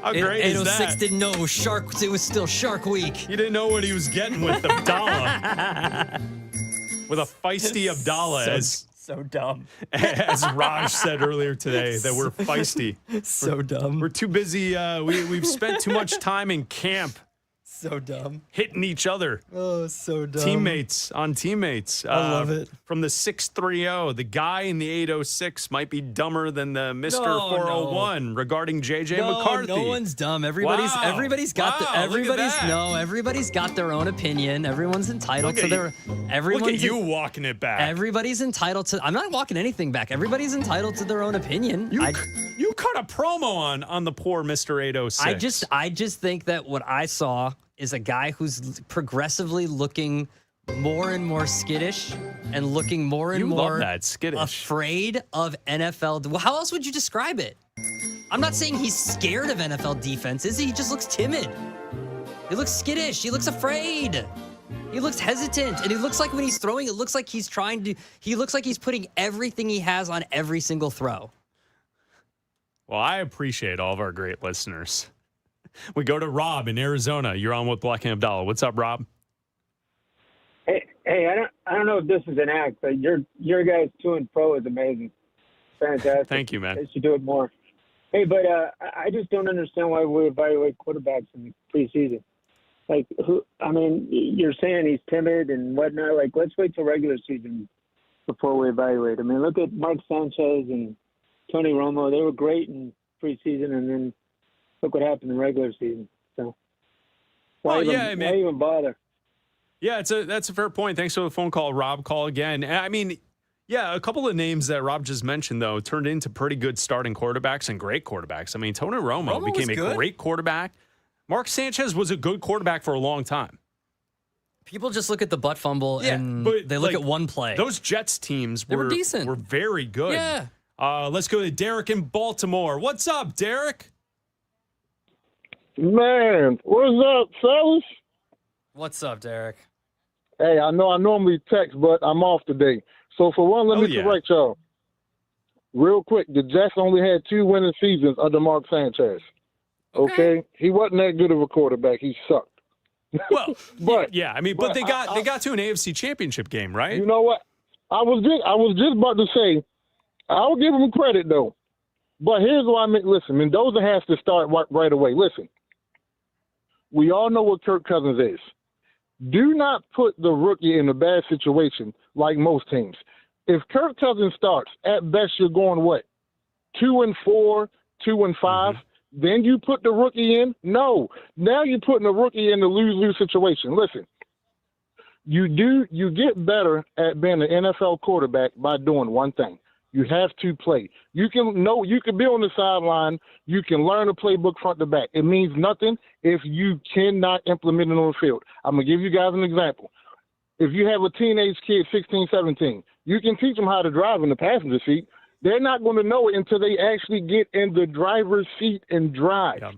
How great is that? 806 didn't know it was Shark. It was still Shark Week. He didn't know what he was getting with Abdalla. With a feisty Abdalla, so dumb. As Raj said earlier today, that we're feisty. So dumb. We're too busy. We've spent too much time in camp. So dumb. Hitting each other. Oh, so dumb. Teammates on teammates. I love it. From the 630, the guy in the 806 might be dumber than the Mr. 401 regarding JJ McCarthy. No one's dumb. Everybody's got their own opinion. Everyone's entitled to their. Look at you walking it back. Everybody's entitled to. I'm not walking anything back. Everybody's entitled to their own opinion. You cut a promo on the poor Mr. 806. I just think that what I saw is a guy who's progressively looking more and more skittish and looking more and more afraid of NFL. Well, how else would you describe it? I'm not saying he's scared of NFL defenses. He just looks timid. He looks skittish. He looks afraid. He looks hesitant. And he looks like when he's throwing, it looks like he's he looks like he's putting everything he has on every single throw. Well, I appreciate all of our great listeners. We go to Rob in Arizona. You're on with Bleck and Abdalla. What's up, Rob? Hey, I don't know if this is an act, but your guys' to and fro is amazing. Fantastic. Thank you, man. They should do it more. Hey, but I just don't understand why we evaluate quarterbacks in the preseason. Like, you're saying he's timid and whatnot. Like, let's wait till regular season before we evaluate. I mean, look at Mark Sanchez and Tony Romo. They were great in preseason, and then look what happened in regular season. So why even bother? Yeah, that's a fair point. Thanks for the phone call, Rob. Call again. I mean, yeah, a couple of names that Rob just mentioned, though, turned into pretty good starting quarterbacks and great quarterbacks. I mean, Tony Romo became a great quarterback. Mark Sanchez was a good quarterback for a long time. People just look at the butt fumble and they look at one play. Those Jets teams were decent. Were very good. Yeah. Let's go to Derek in Baltimore. What's up, Derek? Man, what's up, fellas? What's up, Derek? Hey, I know I normally text, but I'm off today. So for one, let me correct y'all. Real quick, the Jets only had 2 winning seasons under Mark Sanchez. Okay? He wasn't that good of a quarterback. He sucked. Well, but they got to an AFC Championship game, right? You know what? I was just about to say, I'll give him credit though. But here's what I mean. Listen, Mendoza has to start right away. Listen, we all know what Kirk Cousins is. Do not put the rookie in a bad situation like most teams. If Kirk Cousins starts, at best you're going what? 2-4, 2-5. Then you put the rookie in? No. Now you're putting the rookie in a lose-lose situation. Listen, you get better at being an NFL quarterback by doing one thing. You have to play. You can be on the sideline. You can learn a playbook front to back. It means nothing if you cannot implement it on the field. I'm going to give you guys an example. If you have a teenage kid, 16, 17, you can teach them how to drive in the passenger seat. They're not going to know it until they actually get in the driver's seat and drive. Yeah.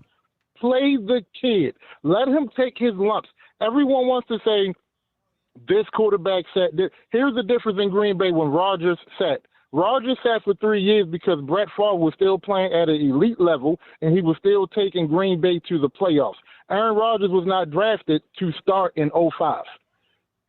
Play the kid. Let him take his lumps. Everyone wants to say, this quarterback sat. Here's the difference in Green Bay when Rodgers sat. Rodgers sat for 3 years because Brett Favre was still playing at an elite level, and he was still taking Green Bay to the playoffs. Aaron Rodgers was not drafted to start in 2005.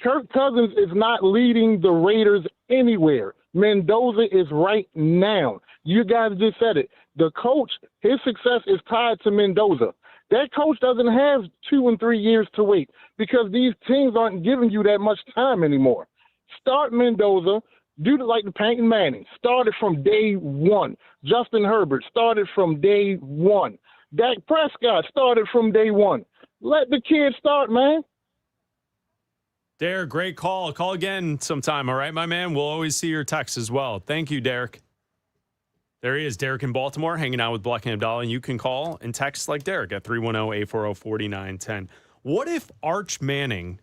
Kirk Cousins is not leading the Raiders anywhere. Mendoza is right now. You guys just said it. The coach, his success is tied to Mendoza. That coach doesn't have 2 and 3 years to wait because these teams aren't giving you that much time anymore. Start Mendoza. Do it like the Peyton Manning. Started from day one. Justin Herbert started from day one. Dak Prescott started from day one. Let the kids start, man. Derek, great call. Call again sometime, all right, my man? We'll always see your texts as well. Thank you, Derek. There he is, Derek in Baltimore, hanging out with Bleck Abdalla, and you can call and text like Derek at 310-840-4910. What if Arch Manning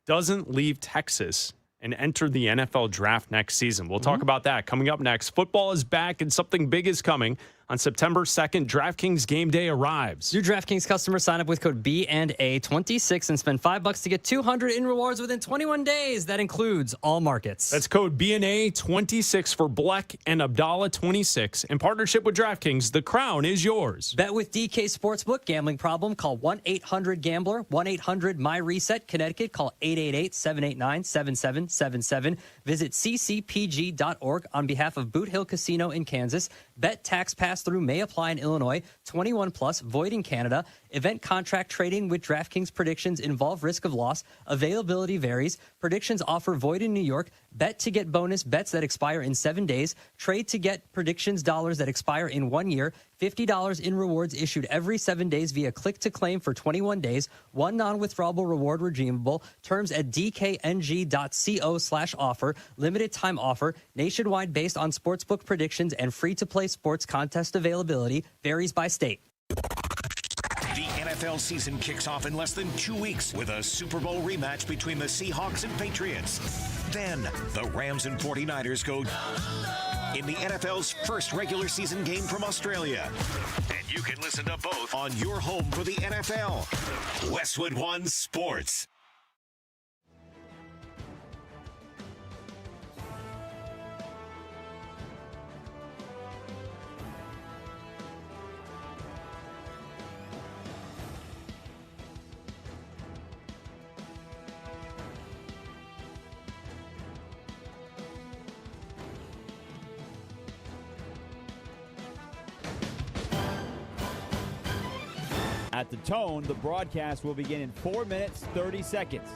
doesn't leave Texas and enter the NFL draft next season? We'll talk about that coming up next. Football is back and something big is coming. On September 2nd, DraftKings Game Day arrives. New DraftKings customers sign up with code B&A26 and spend $5 to get $200 in rewards within 21 days. That includes all markets. That's code B&A26 for Bleck and Abdalla 26. In partnership with DraftKings, the crown is yours. Bet with DK Sportsbook. Gambling problem? Call 1-800-GAMBLER. 1-800-MY-RESET. Connecticut. Call 888-789-7777. Visit ccpg.org on behalf of Boot Hill Casino in Kansas. Bet tax pass-through may apply in Illinois. 21 plus, void in Canada. Event contract trading with DraftKings predictions involve risk of loss. Availability varies. Predictions offer void in New York. Bet to get bonus bets that expire in 7 days. Trade to get predictions dollars that expire in 1 year. $50 in rewards issued every 7 days via click to claim for 21 days. One non-withdrawable reward redeemable. Terms at dkng.co/offer. Limited time offer. Nationwide based on sportsbook predictions and free-to-play sports contest availability. Varies by state. The NFL season kicks off in less than 2 weeks with a Super Bowl rematch between the Seahawks and Patriots. Then the Rams and 49ers go in the NFL's first regular season game from Australia. And you can listen to both on your home for the NFL. Westwood One Sports. At the tone, the broadcast will begin in 4 minutes, 30 seconds.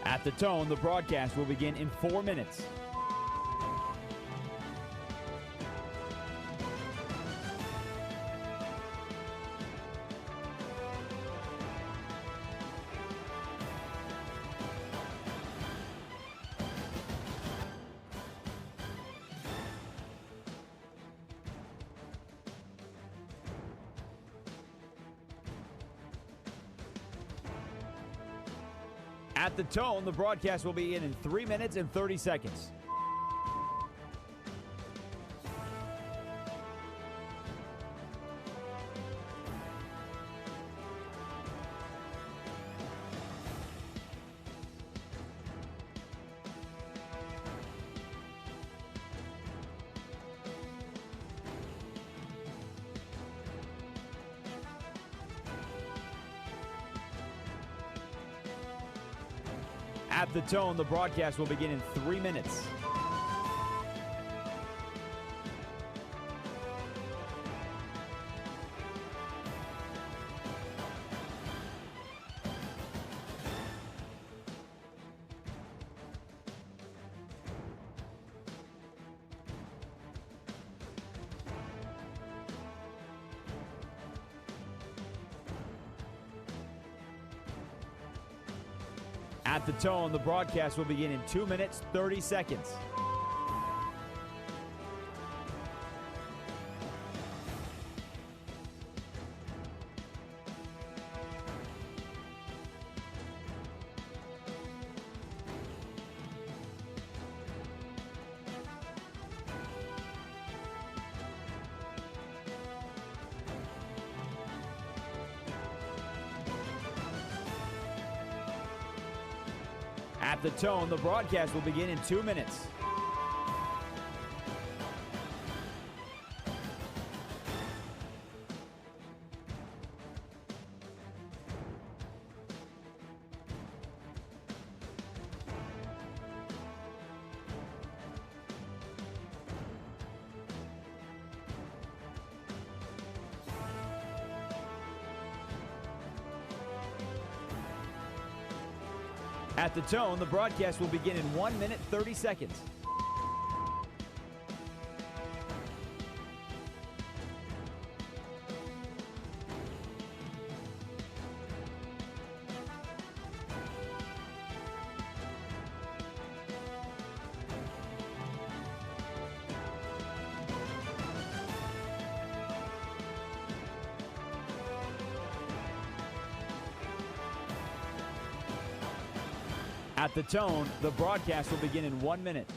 At the tone, the broadcast will begin in 4 minutes. At the tone, the broadcast will begin in 3 minutes and 30 seconds. At the tone, the broadcast will begin in 3 minutes. At the tone, the broadcast will begin in 2 minutes, 30 seconds. At the tone, the broadcast will begin in 2 minutes. At the tone, the broadcast will begin in 1 minute, 30 seconds. At the tone, the broadcast will begin in 1 minute.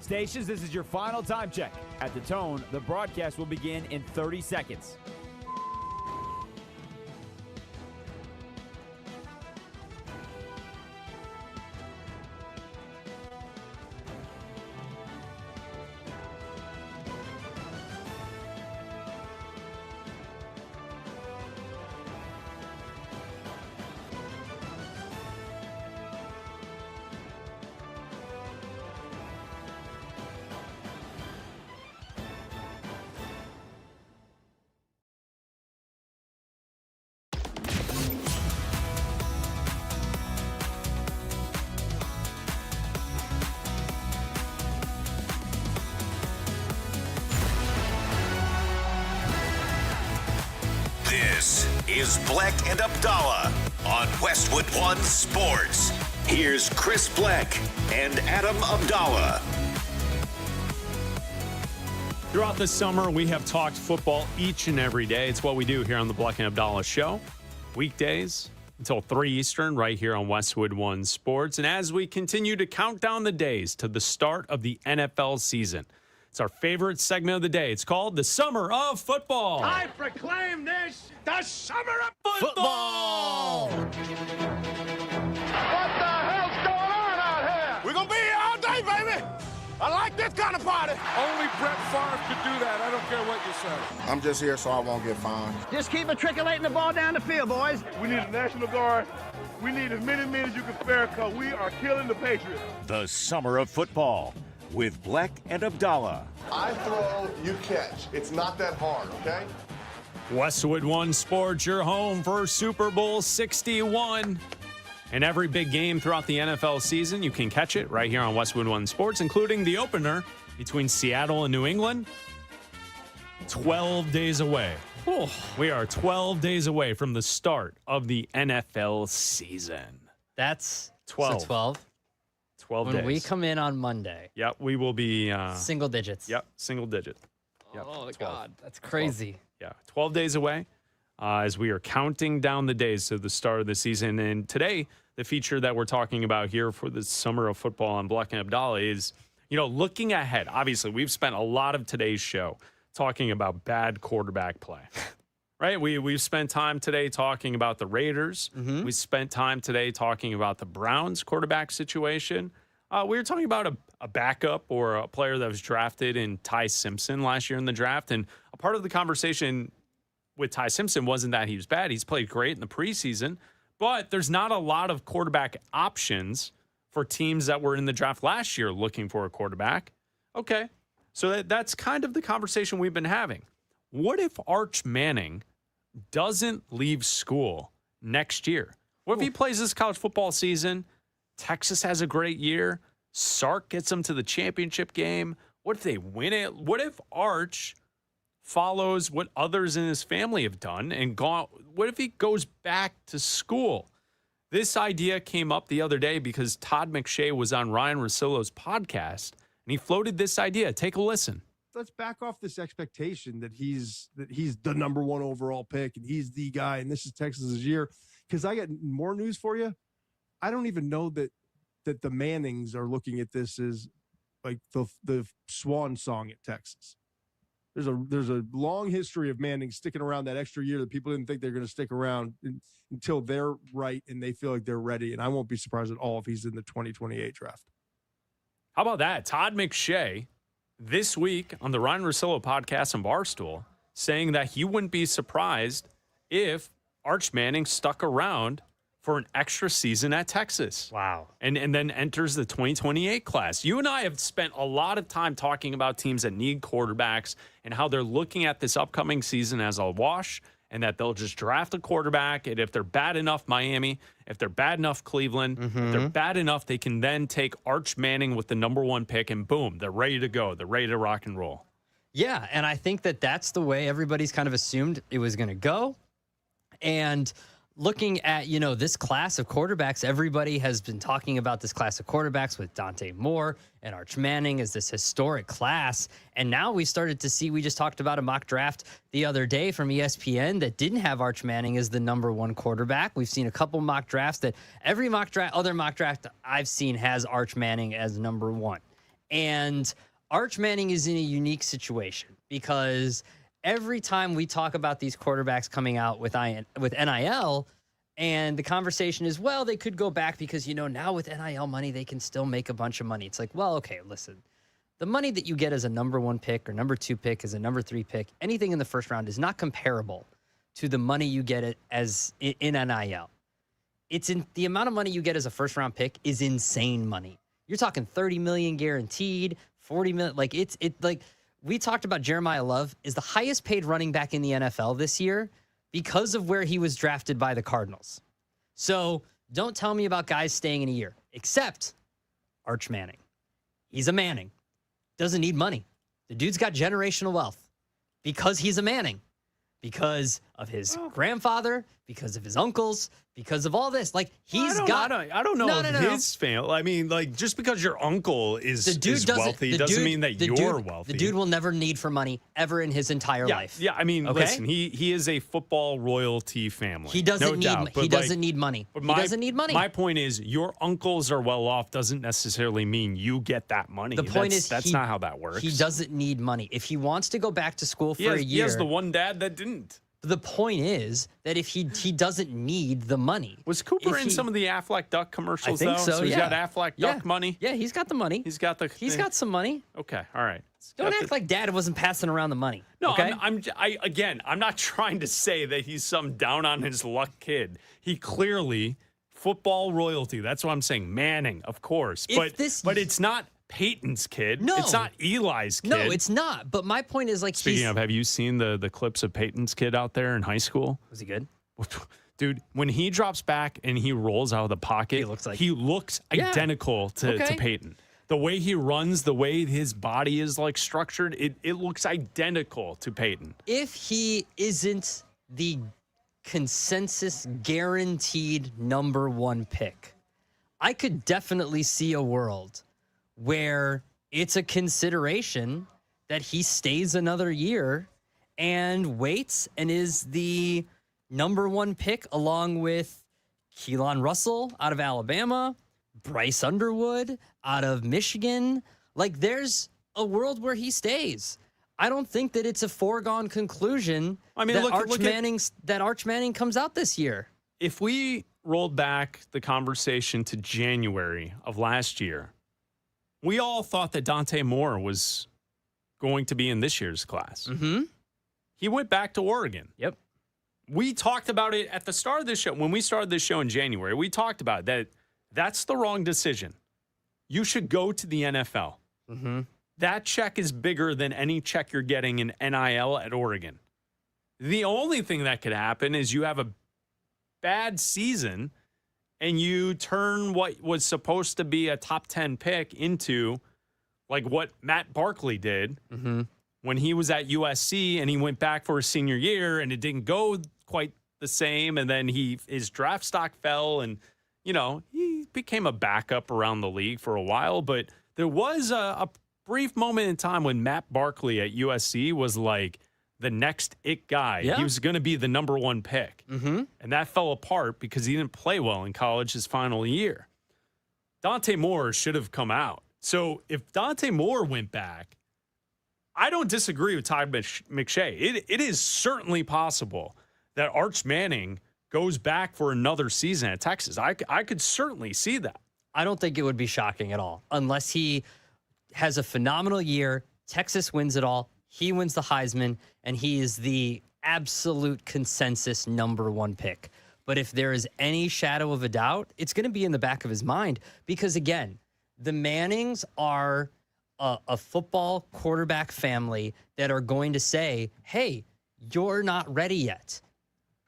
Stations, this is your final time check. At the tone, the broadcast will begin in 30 seconds. This is Bleck and Abdalla on Westwood One Sports. Here's Chris Bleck and Adam Abdalla. Throughout the summer, we have talked football each and every day. It's what we do here on the Bleck Abdalla Show. Weekdays until 3 Eastern right here on Westwood One Sports. And as we continue to count down the days to the start of the NFL season, it's our favorite segment of the day. It's called the Summer of Football. I proclaim this the Summer of Football! What the hell's going on out here? We're going to be here all day, baby! I like this kind of party. Only Brett Favre could do that. I don't care what you say. I'm just here so I won't get fined. Just keep matriculating the ball down the field, boys. We need a National Guard. We need as many men as you can spare because we are killing the Patriots. The Summer of Football with Bleck and Abdalla. I throw, you catch. It's not that hard, okay? Westwood One Sports, your home for Super Bowl 61. And every big game throughout the NFL season, you can catch it right here on Westwood One Sports, including the opener between Seattle and New England. 12 days away. Oh, we are 12 days away from the start of the NFL season. That's 12. So 12. 12 when days. we come in on Monday. Yep, we will be... single digits. Yep, single digit. Yep, oh, God. That's crazy. 12. Yeah, 12 days away as we are counting down the days to the start of the season. And today, the feature that we're talking about here for the Summer of Football on Bleck and Abdalla is, looking ahead. Obviously, we've spent a lot of today's show talking about bad quarterback play. Right? We've spent time today talking about the Raiders. Mm-hmm. We spent time today talking about the Browns quarterback situation. We were talking about a backup or a player that was drafted in Ty Simpson last year in the draft. And a part of the conversation with Ty Simpson wasn't that he was bad. He's played great in the preseason. But there's not a lot of quarterback options for teams that were in the draft last year looking for a quarterback. Okay, so that's kind of the conversation we've been having. What if Arch Manning doesn't leave school next year? What if he plays this college football season? Texas has a great year. Sark gets them to the championship game. What if they win it? What if Arch follows what others in his family have done and gone? What if he goes back to school? This idea came up the other day because Todd McShay was on Ryan Russillo's podcast, and he floated this idea. Take a listen. Let's back off this expectation that he's the number one overall pick and he's the guy and this is Texas's year. Because I got more news for you. I don't even know that the Mannings are looking at this as like the swan song at Texas. There's a long history of Manning sticking around that extra year that people didn't think they're going to stick around until they're right and they feel like they're ready. And I won't be surprised at all if he's in the 2028 draft. How about that? Todd McShay this week on the Ryan Russillo podcast on Barstool saying that he wouldn't be surprised if Arch Manning stuck around for an extra season at Texas. Wow. And then enters the 2028 class. You and I have spent a lot of time talking about teams that need quarterbacks and how they're looking at this upcoming season as a wash and that they'll just draft a quarterback. And if they're bad enough, Miami, if they're bad enough, Cleveland, if they're bad enough, they can then take Arch Manning with the number one pick and boom, they're ready to go. They're ready to rock and roll. Yeah, and I think that's the way everybody's kind of assumed it was going to go. And looking at, this class of quarterbacks, everybody has been talking about this class of quarterbacks with Dante Moore and Arch Manning as this historic class. And now we started to see, we just talked about a mock draft the other day from ESPN that didn't have Arch Manning as the number one quarterback. We've seen a couple mock drafts that every other mock draft I've seen has Arch Manning as number one. And Arch Manning is in a unique situation because every time we talk about these quarterbacks coming out with NIL, and the conversation is, well, they could go back because, now with NIL money, they can still make a bunch of money. It's like, well, okay, listen. The money that you get as a number one pick or number two pick, as a number three pick, anything in the first round is not comparable to the money you get as in NIL. It's in the amount of money you get as a first round pick is insane money. You're talking $30 million guaranteed, $40 million. Like we talked about Jeremiah Love is the highest paid running back in the NFL this year because of where he was drafted by the Cardinals. So don't tell me about guys staying in a year, except Arch Manning. He's a Manning. Doesn't need money. The dude's got generational wealth because he's a Manning, because of his grandfather, because of his uncles, because of all this. Like, I don't know his family. I mean, like, just because your uncle is wealthy doesn't mean that you're wealthy. The dude will never need for money ever in his entire life. Yeah, I mean, listen, he is a football royalty family. He doesn't need money. He doesn't need money. My point is, your uncles are well off doesn't necessarily mean you get that money. The point is, that's not how that works. He doesn't need money. If he wants to go back to school for a year, he has the one dad that didn't. The point is that if he doesn't need the money. Was Cooper in some of the Aflac Duck commercials? I think so. He's got Aflac Duck money. Yeah, he's got the money. He's got some money. Okay, all right. Don't act like Dad wasn't passing around the money. No, okay? I'm not trying to say that he's some down on his luck kid. He clearly football royalty. That's what I'm saying. Manning, of course, but it's not Peyton's kid. No. It's not Eli's kid. No, it's not. But my point is, like, Speaking of, have you seen the clips of Peyton's kid out there in high school? Was he good? Dude, when he drops back and he rolls out of the pocket, he looks identical to Peyton. The way he runs, the way his body is like structured, it looks identical to Peyton. If he isn't the consensus guaranteed number one pick, I could definitely see a world where it's a consideration that he stays another year and waits and is the number one pick along with Keelan Russell out of Alabama, Bryce Underwood out of Michigan. Like, there's a world where he stays. I don't think that it's a foregone conclusion that Arch Manning comes out this year. If we rolled back the conversation to January of last year, we all thought that Dante Moore was going to be in this year's class. Mm-hmm. He went back to Oregon. Yep. We talked about it at the start of this show. When we started this show in January, we talked about that. That's the wrong decision. You should go to the NFL. Mm-hmm. That check is bigger than any check you're getting in NIL at Oregon. The only thing that could happen is you have a bad season and you turn what was supposed to be a top 10 pick into like what Matt Barkley did when he was at USC and he went back for his senior year and it didn't go quite the same. And then his draft stock fell and, he became a backup around the league for a while. But there was a brief moment in time when Matt Barkley at USC was like the next it guy. Yeah. He was going to be the number one pick. Mm-hmm. And that fell apart because he didn't play well in college his final year. Dante Moore should have come out. So if Dante Moore went back, I don't disagree with Todd McShay. It is certainly possible that Arch Manning goes back for another season at Texas. I could certainly see that. I don't think it would be shocking at all unless he has a phenomenal year. Texas wins it all. He wins the Heisman, and he is the absolute consensus number one pick. But if there is any shadow of a doubt, it's going to be in the back of his mind because, again, the Mannings are a football quarterback family that are going to say, hey, you're not ready yet.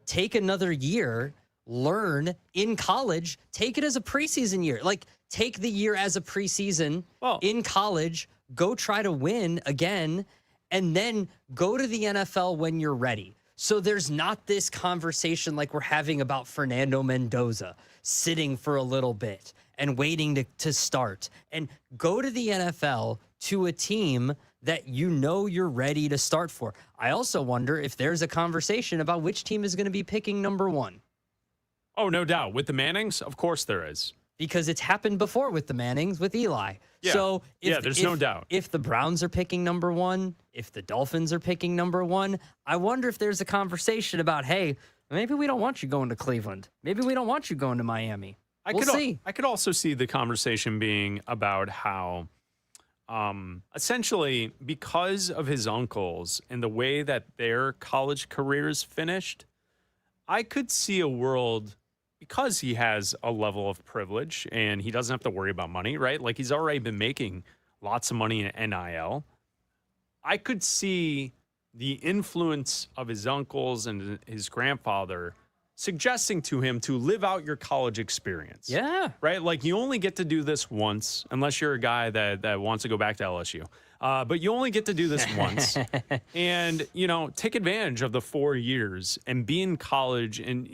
Take another year, learn in college, take it as a preseason year. Like, take the year as a preseason in college, go try to win again, and then go to the NFL when you're ready. So there's not this conversation like we're having about Fernando Mendoza sitting for a little bit and waiting to start. And go to the NFL to a team that you're ready to start for. I also wonder if there's a conversation about which team is going to be picking number one. Oh, no doubt. With the Mannings, of course there is. Because it's happened before with the Mannings, with Eli. Yeah. So there's no doubt. If the Browns are picking number one, if the Dolphins are picking number one, I wonder if there's a conversation about, hey, maybe we don't want you going to Cleveland. Maybe we don't want you going to Miami. We'll see. I could also see the conversation being about how essentially because of his uncles and the way that their college careers finished, I could see a world because he has a level of privilege and he doesn't have to worry about money, right? Like he's already been making lots of money in NIL. I could see the influence of his uncles and his grandfather suggesting to him to live out your college experience. Yeah. Right? Like you only get to do this once unless you're a guy that wants to go back to LSU. But you only get to do this once. And, take advantage of the 4 years and be in college. And,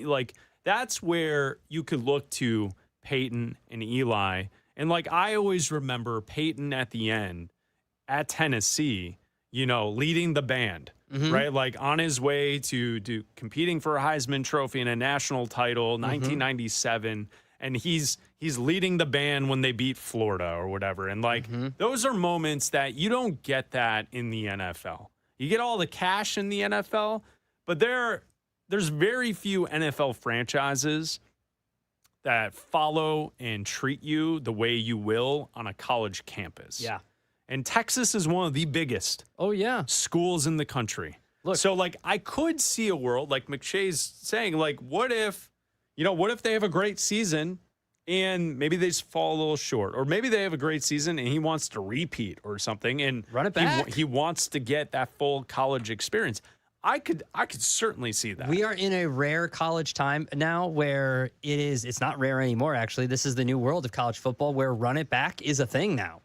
that's where you could look to Peyton and Eli. And, I always remember Peyton at the end at Tennessee, leading the band, right? On his way to competing for a Heisman Trophy and a national title, 1997. And he's leading the band when they beat Florida or whatever. And those are moments that you don't get that in the NFL. You get all the cash in the NFL, but there's very few NFL franchises that follow and treat you the way you will on a college campus. Yeah. And Texas is one of the biggest schools in the country. Look, so I could see a world like McShay's saying, what if they have a great season and maybe they just fall a little short, or maybe they have a great season and he wants to repeat or something and run it back. He wants to get that full college experience. I could certainly see that. We are in a rare college time now where it's not rare anymore, actually. This is the new world of college football where run it back is a thing now.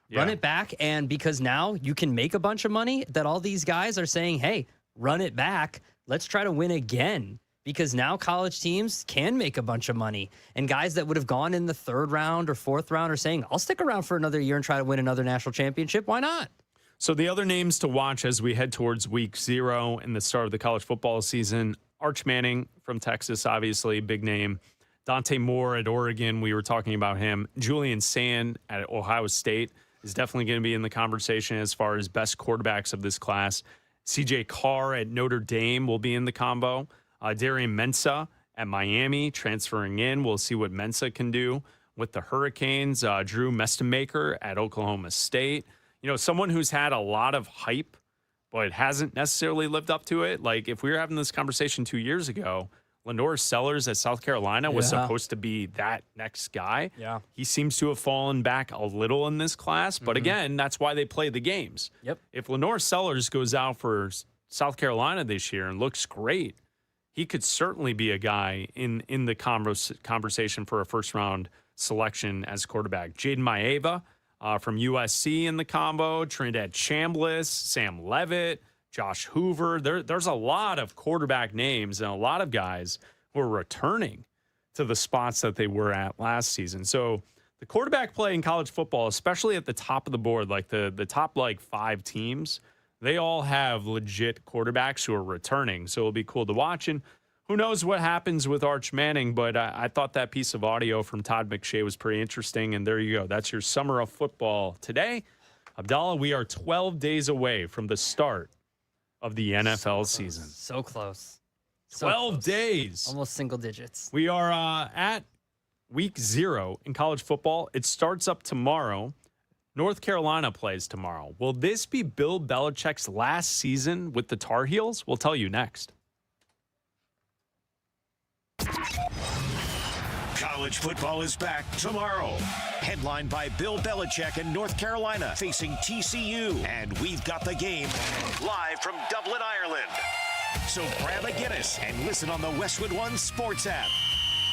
Yeah. Run it back, and because now you can make a bunch of money, that all these guys are saying, hey, run it back. Let's try to win again. Because now college teams can make a bunch of money. And guys that would have gone in the 3rd round or 4th round are saying, I'll stick around for another year and try to win another national championship. Why not? So the other names to watch as we head towards week 0 and the start of the college football season, Arch Manning from Texas, obviously, big name. Dante Moore at Oregon, we were talking about him. Julian Sand at Ohio State is definitely going to be in the conversation as far as best quarterbacks of this class. CJ Carr at Notre Dame will be in the combo. Darian Mensah at Miami transferring in. We'll see what Mensah can do with the Hurricanes. Drew Mestemaker at Oklahoma State. Someone who's had a lot of hype, but hasn't necessarily lived up to it. If we were having this conversation 2 years ago, Lenore Sellers at South Carolina was supposed to be that next guy. Yeah. He seems to have fallen back a little in this class, but again, that's why they play the games. Yep. If Lenore Sellers goes out for South Carolina this year and looks great, he could certainly be a guy in the conversation for a first-round selection as quarterback. Jaden Maeva from USC in the combo, Trinidad Chambliss, Sam Levitt, Josh Hoover. There's a lot of quarterback names and a lot of guys who are returning to the spots that they were at last season. So the quarterback play in college football, especially at the top of the board, the top 5 teams, they all have legit quarterbacks who are returning. So it'll be cool to watch. And who knows what happens with Arch Manning, but I thought that piece of audio from Todd McShay was pretty interesting. And there you go. That's your summer of football today. Abdalla, we are 12 days away from the start of the NFL season. So close. 12 days. Almost single digits. We are at week 0 in college football. It starts up tomorrow. North Carolina plays tomorrow. Will this be Bill Belichick's last season with the Tar Heels? We'll tell you next. College football is back tomorrow. Headlined by Bill Belichick in North Carolina facing TCU. And we've got the game live from Dublin, Ireland. So grab a Guinness and listen on the Westwood One Sports app.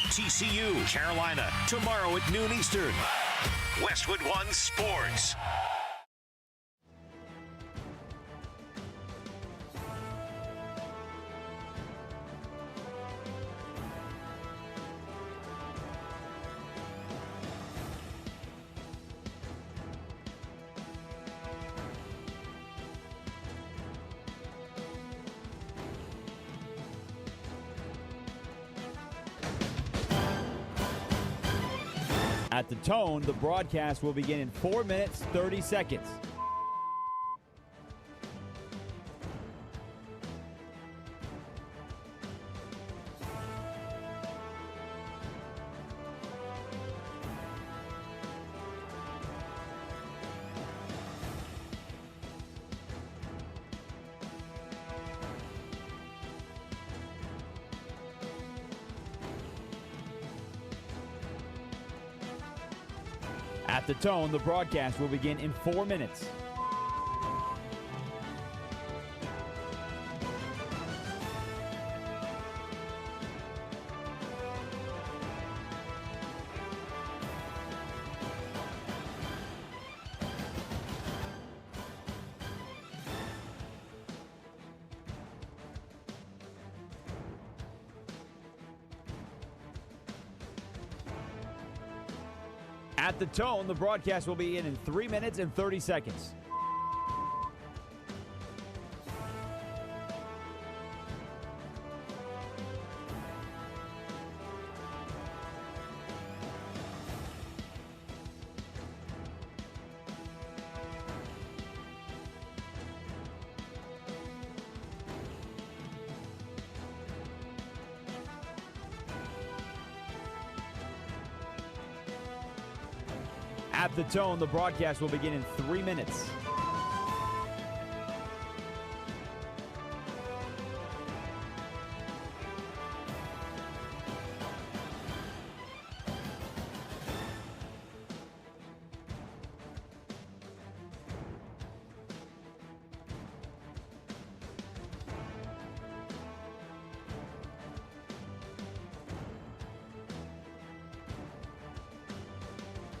TCU, Carolina, tomorrow at noon Eastern. Westwood One Sports. At the tone, the broadcast will begin in 4 minutes, 30 seconds. At the tone, the broadcast will begin in 4 minutes. At the tone, the broadcast will begin in 3 minutes and 30 seconds. At the tone, the broadcast will begin in 3 minutes.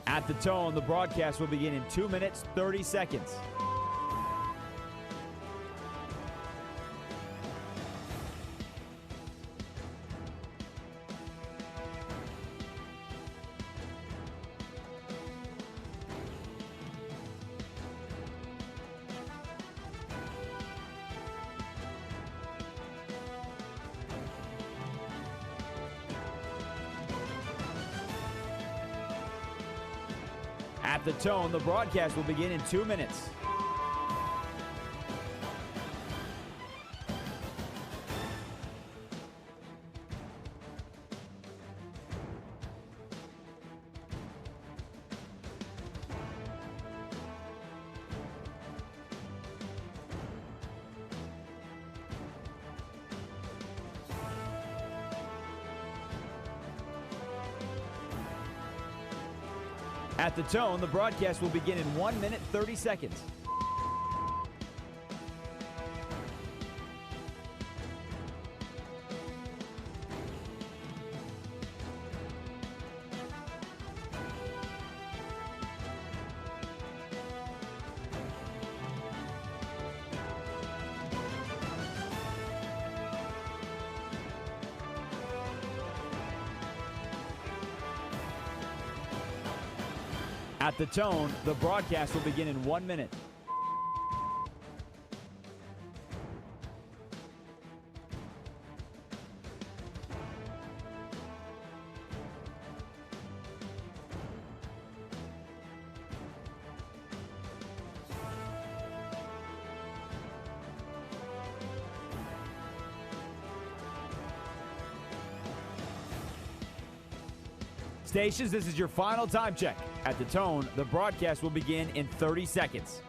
At the tone, the broadcast will begin in 2 minutes, 30 seconds. At the tone, the broadcast will begin in 2 minutes. At the tone, the broadcast will begin in 1 minute, 30 seconds. At the tone, the broadcast will begin in 1 minute. Stations, this is your final time check. At the tone, the broadcast will begin in 30 seconds.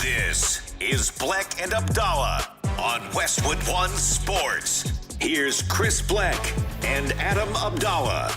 This is Bleck and Abdalla on Westwood One Sports. Here's Chris Bleck and Adam Abdalla.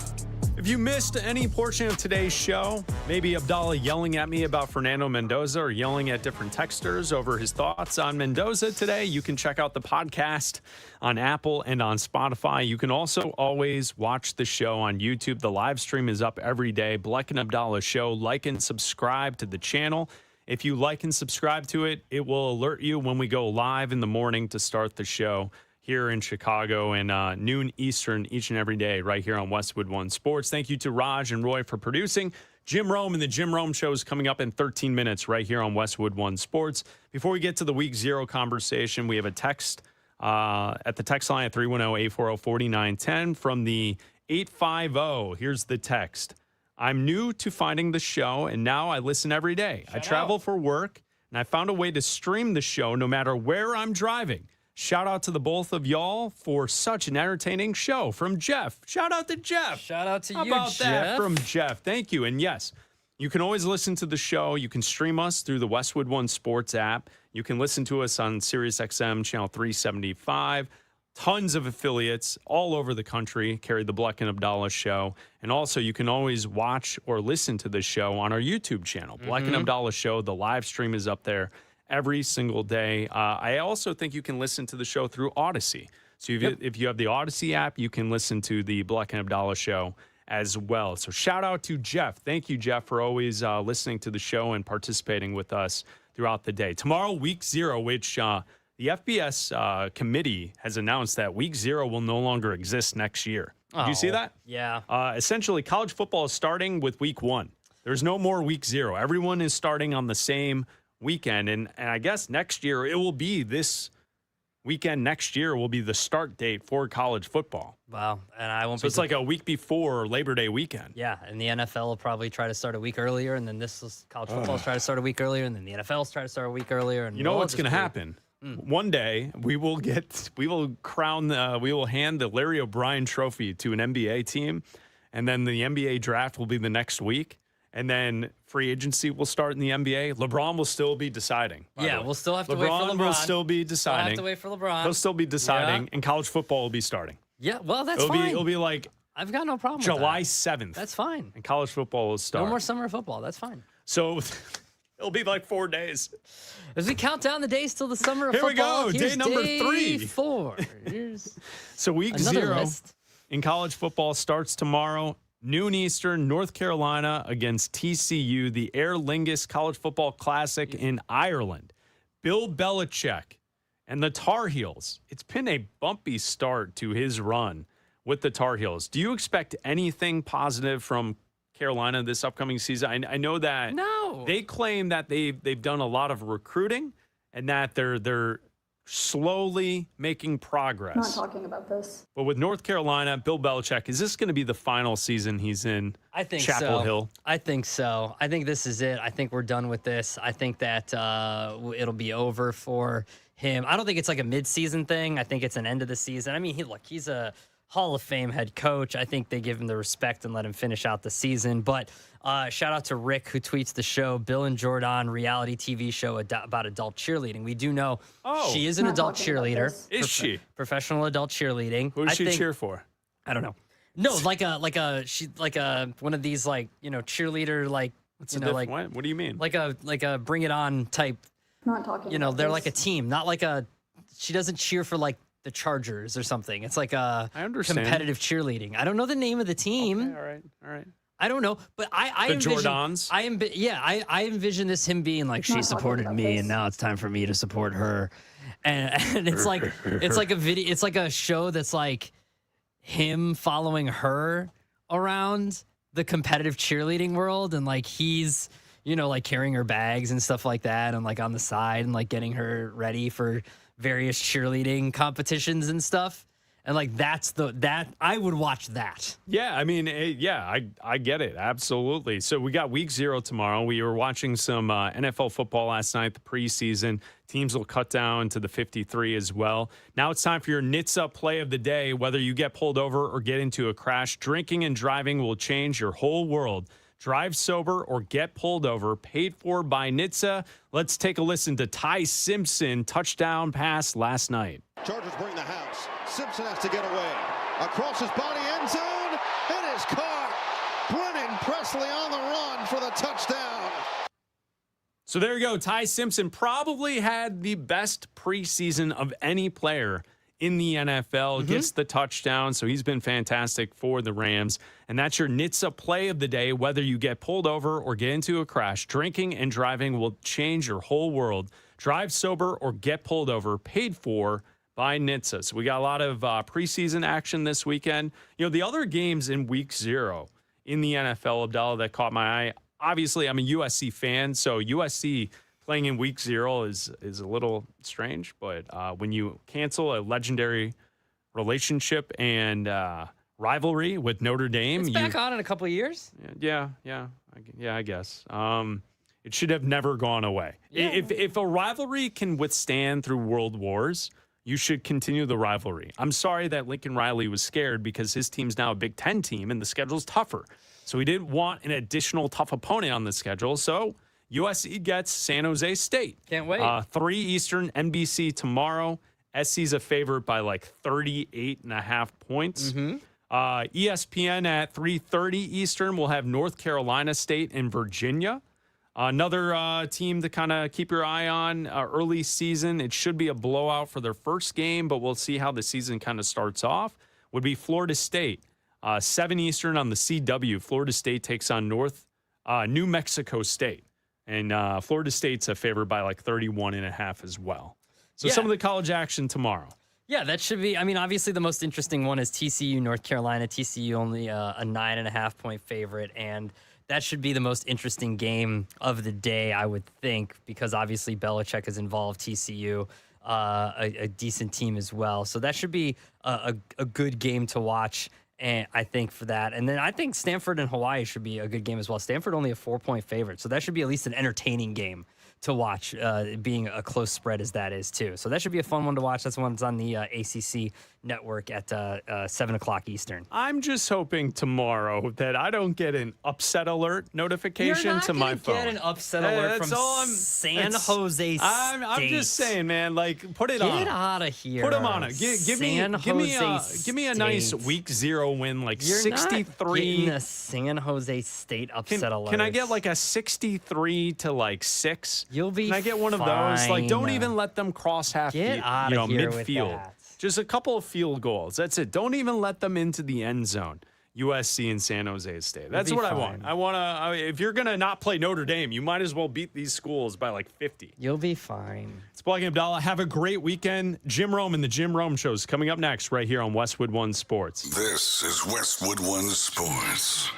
If you missed any portion of today's show, maybe Abdalla yelling at me about Fernando Mendoza or yelling at different texters over his thoughts on Mendoza today, you can check out the podcast on Apple and on Spotify. You can also always watch the show on YouTube. The live stream is up every day. Bleck and Abdalla Show. Like and subscribe to the channel. If you like and subscribe to it, it will alert you when we go live in the morning to start the show here in Chicago and noon Eastern each and every day right here on Westwood One Sports. Thank you to Raj and Roy for producing. Jim Rome and the Jim Rome Show is coming up in 13 minutes right here on Westwood One Sports. Before we get to the Week 0 conversation, we have a text at the text line at 310-840-4910 from the 850. Here's the text. I'm new to finding the show, and now I listen every day. I travel for work, and I found a way to stream the show no matter where I'm driving. shout out to the both of y'all for such an entertaining show. From Jeff. Shout out to Jeff. Shout out to How you, about Jeff. that from Jeff? Thank you. And yes, you can always listen to the show. You can stream us through the Westwood One Sports app. You can listen to us on SiriusXM channel 375. Tons of affiliates all over the country carry the Bleck and Abdalla show. And also, you can always watch or listen to the show on our YouTube channel. Bleck and Abdalla show. The live stream is up there every single day. I also think you can listen to the show through Odyssey. So if you have the Odyssey app, you can listen to the Bleck and Abdalla show as well. So shout out to Jeff. Thank you, Jeff, for always listening to the show and participating with us throughout the day. Tomorrow, week 0, which the FBS committee has announced that week 0 will no longer exist next year. Did you see that? Yeah. Essentially, college football is starting with week 1. There's no more week 0. Everyone is starting on the same weekend. And I guess next year, it will be this weekend next year will be the start date for college football. Wow. And I won't So it's like a week before Labor Day weekend. Yeah, and the NFL will probably try to start a week earlier, and then college football will try to start a week earlier, and then the NFL will try to start a week earlier. And You know what's going to happen? One day we will hand the Larry O'Brien trophy to an NBA team, and then the NBA draft will be the next week, and then free agency will start in the NBA. LeBron will still be deciding. Yeah, we'll still have to wait for LeBron. LeBron will still be deciding. We'll have to wait for LeBron. He'll still be deciding, and college football will be starting. Yeah, well, that's fine. It'll be like I've got no problem July with that. 7th. That's fine. And college football will start. No more summer football. That's fine. So it'll be like 4 days. As we count down the days till the summer of Here football, we go. Day number 3. 4. Here's so week another 0 list. in college football starts tomorrow, noon Eastern, North Carolina against TCU, the Aer Lingus College Football Classic in Ireland. Bill Belichick and the Tar Heels. It's been a bumpy start to his run with the Tar Heels. Do you expect anything positive from Carolina this upcoming season? I know that they claim that they've done a lot of recruiting and that they're slowly making progress. Not talking about this. But with North Carolina, Bill Belichick, is this going to be the final season he's in I think Chapel so. Hill? I think so. I think this is it. I think we're done with this. I think that it'll be over for him. I don't think it's like a mid-season thing. I think it's an end of the season. I mean, he's a Hall of Fame head coach. I think they give him the respect and let him finish out the season. But shout out to Rick, who tweets the show, Bill and Jordan reality TV show about adult cheerleading. We do know she is an adult cheerleader. Is she? Professional adult cheerleading. Who does she cheer for? I don't know. No, like one of these cheerleader What's what do you mean? like a bring it on type. Not talking. They're like a team, not like a. She doesn't cheer for like the Chargers or something. It's like a competitive cheerleading. I don't know the name of the team. Okay, all right. I don't know, but I the envision, Jordans. I envision this him being like, she supported me and now it's time for me to support her, and it's like a video. It's like a show that's like him following her around the competitive cheerleading world, and like he's like carrying her bags and stuff like that, and like on the side and like getting her ready for various cheerleading competitions and stuff. And like that I would watch that. Yeah, I mean, I get it. Absolutely. So we got week 0 tomorrow. We were watching some NFL football last night, the preseason. Teams will cut down to the 53 as well. Now it's time for your NHTSA play of the day. Whether you get pulled over or get into a crash, drinking and driving will change your whole world. Drive sober or get pulled over, paid for by NHTSA. Let's take a listen to Ty Simpson touchdown pass last night. Chargers bring the house. Simpson has to get away. Across his body, end zone, and is caught. Brennan Presley on the run for the touchdown. So there you go. Ty Simpson probably had the best preseason of any player in the NFL, gets the touchdown, so he's been fantastic for the Rams. And that's your NHTSA play of the day. Whether you get pulled over or get into a crash, drinking and driving will change your whole world. Drive sober or get pulled over, paid for by NHTSA. So we got a lot of preseason action this weekend. The other games in week 0 in the NFL, Abdalla, that caught my eye. Obviously, I'm a USC fan, so USC playing in week 0 is a little strange, but when you cancel a legendary relationship and rivalry with Notre Dame, it's back on in a couple of years. Yeah, I guess. It should have never gone away. Yeah. If a rivalry can withstand through world wars, you should continue the rivalry. I'm sorry that Lincoln Riley was scared because his team's now a Big Ten team and the schedule's tougher. So he didn't want an additional tough opponent on the schedule. So USC gets San Jose State. Can't wait. 3 Eastern, NBC tomorrow. SC's a favorite by like 38.5 points. ESPN at 3:30 Eastern will have North Carolina State and Virginia. Another team to kind of keep your eye on early season. It should be a blowout for their first game, but we'll see how the season kind of starts off. Would be Florida State. 7 Eastern on the CW. Florida State takes on New Mexico State. And Florida State's a favorite by like 31.5 as well. So some of the college action tomorrow. Yeah, that should be. I mean, obviously the most interesting one is TCU, North Carolina. TCU only a 9.5 point favorite. And that should be the most interesting game of the day, I would think, because obviously Belichick is involved, TCU, a decent team as well. So that should be a good game to watch. And I think for that. And then I think Stanford and Hawaii should be a good game as well. Stanford only a 4-point favorite. So that should be at least an entertaining game to watch, being a close spread as that is too. So that should be a fun one to watch. That's the one that's on the ACC network at 7 o'clock Eastern. I'm just hoping tomorrow that I don't get an upset alert notification to my phone. You're not get an upset alert from San Jose State. I'm just saying, man, like, put it on. Get out of here. Put them on it. Give me a nice week 0 win, like You're 63. Not getting a San Jose State upset alert. Can I get like a 63 to like 6? You'll be Can I get one of those? Like, don't even let them cross half midfield. Just a couple of field goals. That's it. Don't even let them into the end zone. USC and San Jose State. That's what I want. I want to. If you're gonna not play Notre Dame, you might as well beat these schools by like 50. You'll be fine. It's Bleck Abdalla. Have a great weekend. Jim Rome and the Jim Rome Show is coming up next right here on Westwood One Sports. This is Westwood One Sports.